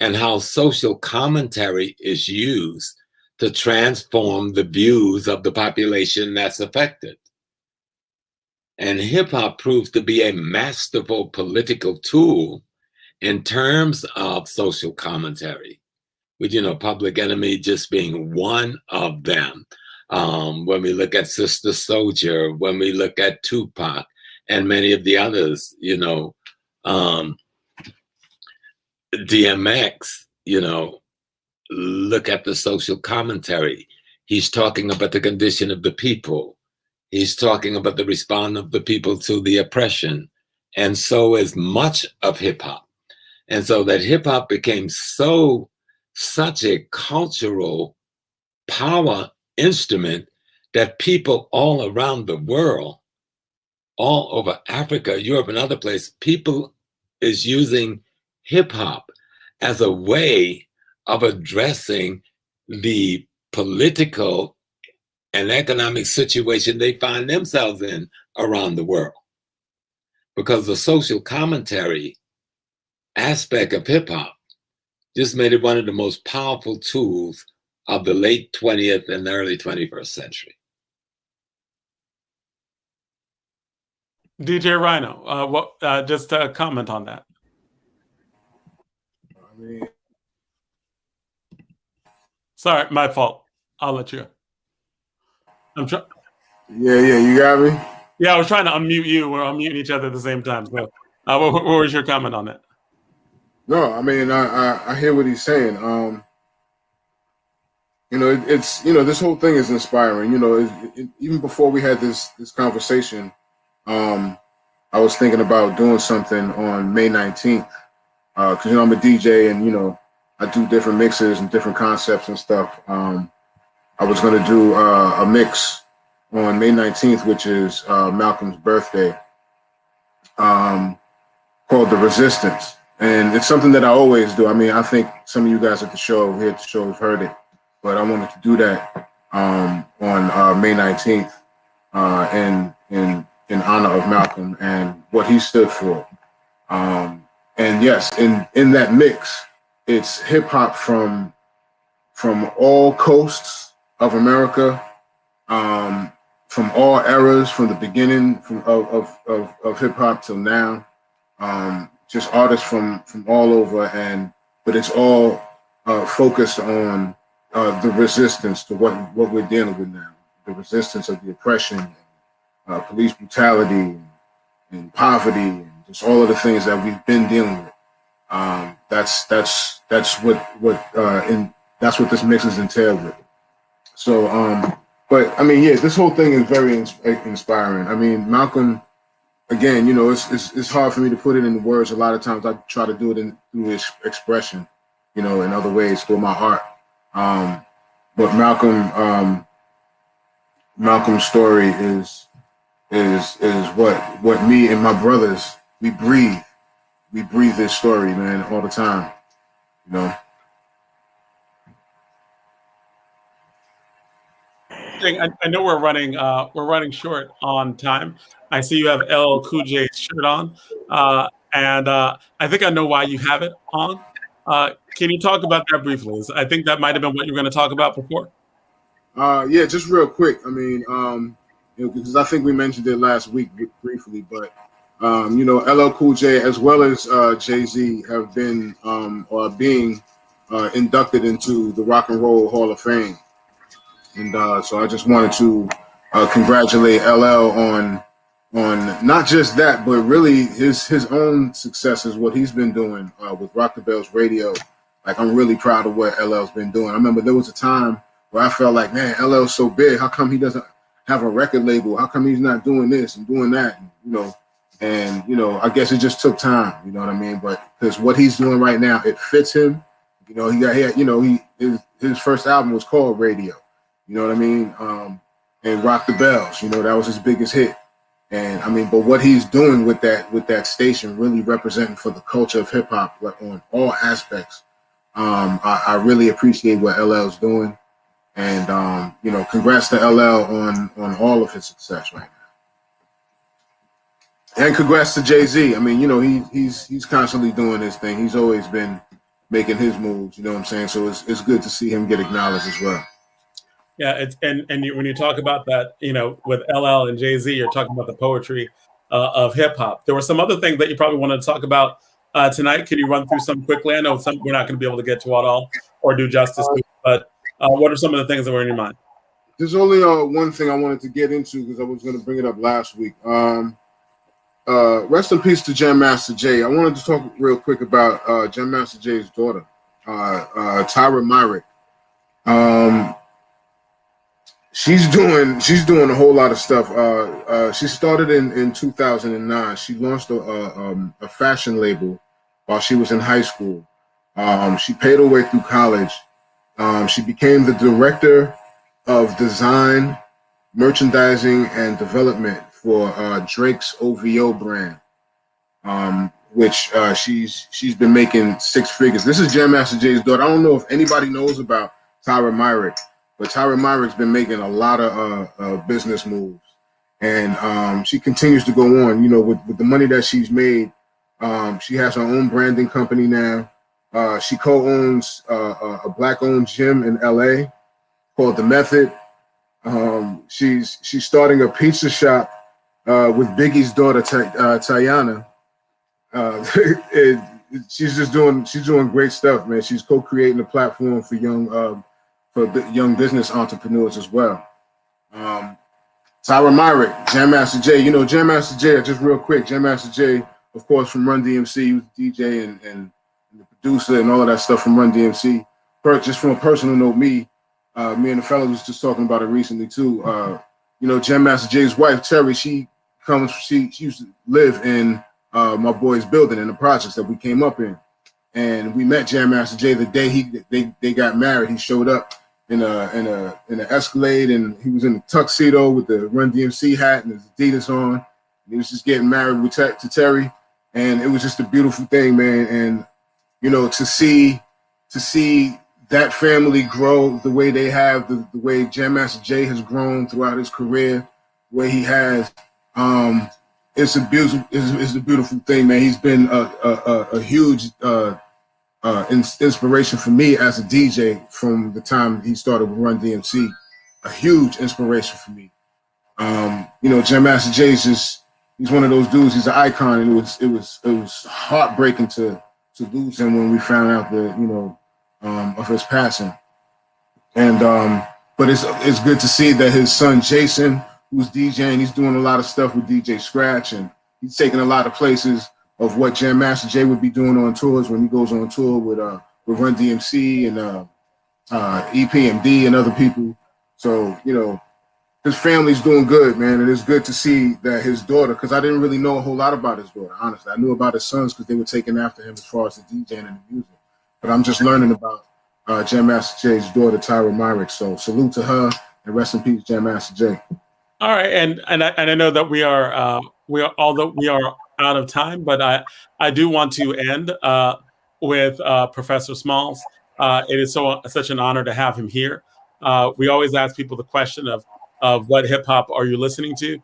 and how social commentary is used to transform the views of the population that's affected. And hip hop proves to be a masterful political tool in terms of social commentary, with, Public Enemy just being one of them. When we look at Sister Souljah, when we look at Tupac and many of the others, DMX, look at the social commentary. He's talking about the condition of the people. He's talking about the response of the people to the oppression. And so is much of hip hop. And so that hip hop became such a cultural power instrument that people all around the world, all over Africa, Europe, and other places, people is using hip hop as a way of addressing the political and economic situation they find themselves in around the world. Because the social commentary aspect of hip hop just made it one of the most powerful tools of the late 20th and early 21st century. DJ Rhino, just a comment on that. Sorry, my fault. I'll let you. Yeah, you got me? Yeah, I was trying to unmute you. We're unmuting each other at the same time. So what was your comment on that? No, I hear what he's saying. It's this whole thing is inspiring. Even before we had this conversation, I was thinking about doing something on May 19th. Because I'm a DJ and I do different mixes and different concepts and stuff. I was gonna do a mix on May 19th, which is Malcolm's birthday, called The Resistance. And it's something that I always do. I mean, I think some of you guys at the show, here at the show, have heard it, but I wanted to do that on May 19th in honor of Malcolm and what he stood for. And yes, in that mix, it's hip hop from all coasts of America, from all eras, from the beginning of hip hop till now. Just artists from all over, but it's all focused on the resistance to what we're dealing with now, the resistance of the oppression, police brutality, and poverty, and just all of the things that we've been dealing with. That's what this mix is entailed with. So, but I mean, yeah, this whole thing is very inspiring. I mean, Malcolm, again, you know, it's hard for me to put it in words. A lot of times I try to do it through his expression, you know, in other ways, through my art. But Malcolm's story is what me and my brothers, we breathe this story, man, all the time, you know. I know we're running short on time. I see you have LL Cool J's shirt on, and I think I know why you have it on. Can you talk about that briefly? I think that might have been what you were going to talk about before. Yeah, just real quick. I mean, you know, because I think we mentioned it last week briefly, but you know, LL Cool J as well as Jay-Z have been or being inducted into the Rock and Roll Hall of Fame. And so I just wanted to congratulate LL on not just that, but really his own successes, what he's been doing with Rock the Bells Radio. Like, I'm really proud of what LL's been doing. I remember there was a time where I felt like, man, LL's so big. How come he doesn't have a record label? How come he's not doing this and doing that? And, you know, I guess it just took time, you know what I mean? But because what he's doing right now, it fits him. You know, his first album was called Radio. You know what I mean? And Rock the Bells, you know, that was his biggest hit. And I mean, but what he's doing with that station, really representing for the culture of hip hop on all aspects. I really appreciate what LL's doing. And you know, congrats to LL on all of his success right now. And congrats to Jay-Z. I mean, you know, he's constantly doing his thing. He's always been making his moves, you know what I'm saying? So it's good to see him get acknowledged as well. Yeah, when you talk about that, you know, with LL and Jay-Z, you're talking about the poetry of hip hop. There were some other things that you probably wanted to talk about tonight. Can you run through some quickly? I know we're not going to be able to get to it all or do justice to, but what are some of the things that were in your mind? There's only one thing I wanted to get into because I was going to bring it up last week. Rest in peace to Jam Master Jay. I wanted to talk real quick about Jam Master Jay's daughter, Tyra Myrick. She's doing a whole lot of stuff. She started in 2009. She launched a fashion label while she was in high school. She paid her way through college. She became the director of design, merchandising, and development for Drake's OVO brand, which she's been making six figures. This is Jam Master Jay's daughter. I don't know if anybody knows about Tyra Myrick. But Tyra Myrick's been making a lot of business moves, and she continues to go on. You know, with the money that she's made, she has her own branding company now. She co-owns a Black-owned gym in LA called The Method. She's starting a pizza shop with Biggie's daughter Tayana. She's doing great stuff, man. She's co-creating a platform for young business entrepreneurs as well. Tyra Myrick, Jam Master Jay. You know, Jam Master Jay, just real quick, Jam Master Jay, of course, from Run DMC, he was the DJ and the producer and all of that stuff from Run DMC. Just from a personal note, me and the fellas was just talking about it recently too. You know, Jam Master Jay's wife, Terry, she used to live in my boy's building in the projects that we came up in. And we met Jam Master Jay the day they got married. He showed up in an Escalade, and he was in a tuxedo with the Run DMC hat and his Adidas on. And he was just getting married to Terry, and it was just a beautiful thing, man. And you know, to see that family grow the way they have, the way Jam Master Jay has grown throughout his career, the way he has, it's a beautiful thing, man. He's been a huge inspiration for me as a DJ from the time he started with Run DMC. A huge inspiration for me. You know, Jam Master Jay's he's one of those dudes. He's an icon, and it was heartbreaking to lose him when we found out of his passing. And but it's good to see that his son Jason, who's DJing, he's doing a lot of stuff with DJ Scratch, and he's taking a lot of places of what Jam Master Jay would be doing on tours when he goes on tour with Run DMC and EPMD and other people. So, you know, his family's doing good, man. And it's good to see that his daughter, because I didn't really know a whole lot about his daughter, honestly. I knew about his sons because they were taking after him as far as the DJing and the music. But I'm just learning about Jam Master Jay's daughter, Tyra Myrick. So salute to her, and rest in peace, Jam Master Jay. All right, and I know that we are out of time, but I do want to end with Professor Smalls. It is such an honor to have him here. We always ask people the question of what hip hop are you listening to?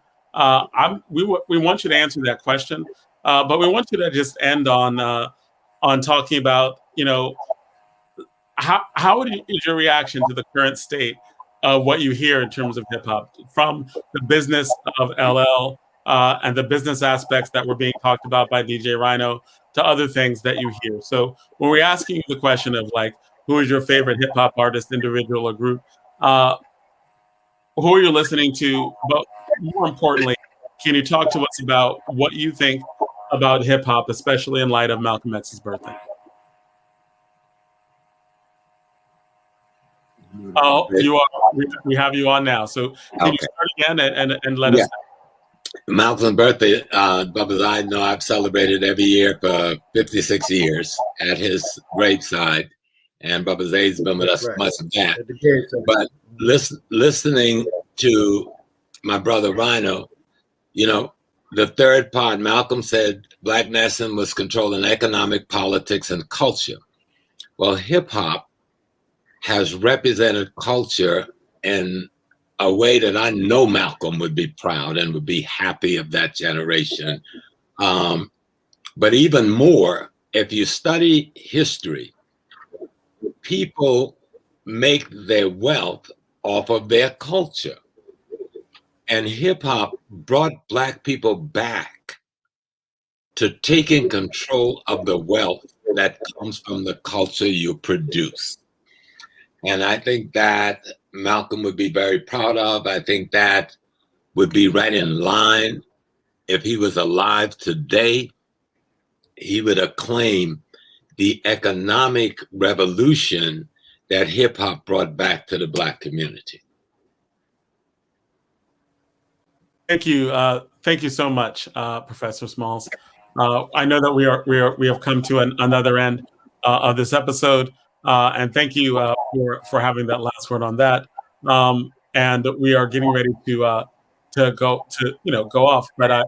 We want you to answer that question, but we want you to just end on talking about, you know, how is your reaction to the current state of what you hear in terms of hip hop from the business of LL and the business aspects that were being talked about by DJ Rhino to other things that you hear. So when we're asking you the question of like, who is your favorite hip hop artist, individual or group? Who are you listening to? But more importantly, can you talk to us about what you think about hip hop, especially in light of Malcolm X's birthday? Oh, you are. We have you on now. So can you start again and let us know? Malcolm's birthday, Bubba, I know I've celebrated every year for 56 years at his graveside. And Bubba Zade's been with us much of that. But listening to my brother Rhino, you know, the third part, Malcolm said Black nationalism was controlling economic, politics, and culture. Well, hip hop has represented culture in a way that I know Malcolm would be proud and would be happy of that generation. But even more, if you study history, people make their wealth off of their culture. And hip hop brought Black people back to taking control of the wealth that comes from the culture you produce. And I think that Malcolm would be very proud of. I think that would be right in line. If he was alive today, he would acclaim the economic revolution that hip hop brought back to the Black community. Thank you. Thank you so much, Professor Smalls. I know that we have come to another end of this episode. And thank you for having that last word on that. And we are getting ready to go off. But I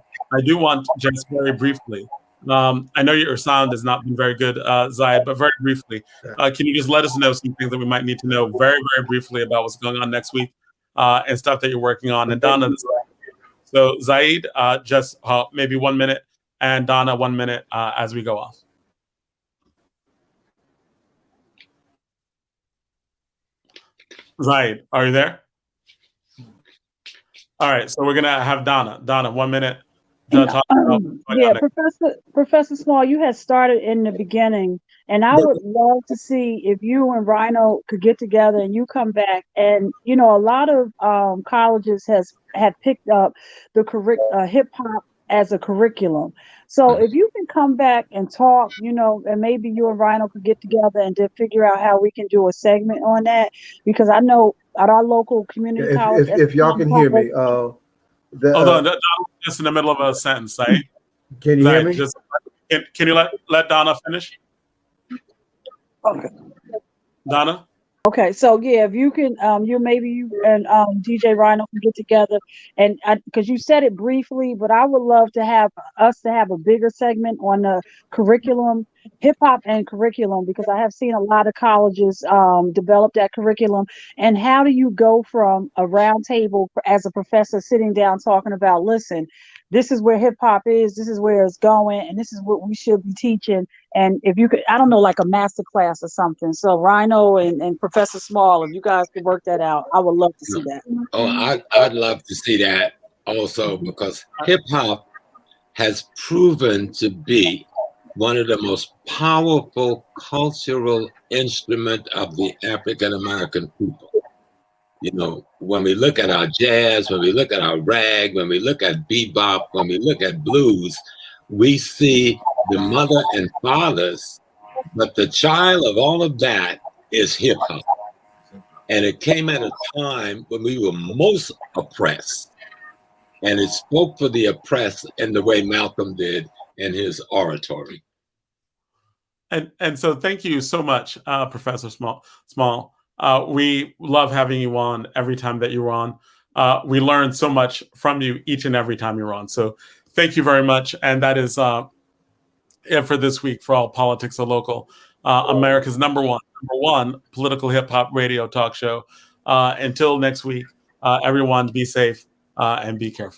do want just very briefly. I know your sound has not been very good, Zayed, but very briefly, can you just let us know some things that we might need to know very, very briefly about what's going on next week and stuff that you're working on? And Donna, so Zayed, just maybe 1 minute, and Donna 1 minute as we go off. Zayed, are you there? All right, so we're gonna have Donna. Donna, 1 minute. Yeah, Professor Small, you had started in the beginning, and I would love to see if you and Rhino could get together and you come back. And you know, a lot of colleges have picked up the hip hop as a curriculum. So if you can come back and talk, you know, and maybe you and Rhino could get together and then figure out how we can do a segment on that, because I know at our local community college, if y'all can hear me, hold on, just in the middle of a sentence, right? Can you hear me? Can you let Donna finish? Okay. Donna? Okay, so yeah, if you can, you and DJ Rhino can get together, and because you said it briefly, but I would love to have us to have a bigger segment on the curriculum, hip hop and curriculum, because I have seen a lot of colleges develop that curriculum. And how do you go from a round table as a professor sitting down talking about, listen, this is where hip hop is, this is where it's going, and this is what we should be teaching. And if you could, I don't know, like a master class or something. So Rhino and Professor Small, if you guys could work that out, I would love to see that. Oh, I'd love to see that also, because hip hop has proven to be one of the most powerful cultural instrument of the African American people. You know, when we look at our jazz, when we look at our rag, when we look at bebop, when we look at blues, we see the mother and fathers, but the child of all of that is hip hop. And it came at a time when we were most oppressed. And it spoke for the oppressed in the way Malcolm did in his oratory. And so thank you so much, Professor Small. We love having you on every time that you're on. We learn so much from you each and every time you're on. So thank you very much. And that is it for this week for All Politics Are Local, America's number one political hip hop radio talk show. Until next week, everyone be safe and be careful.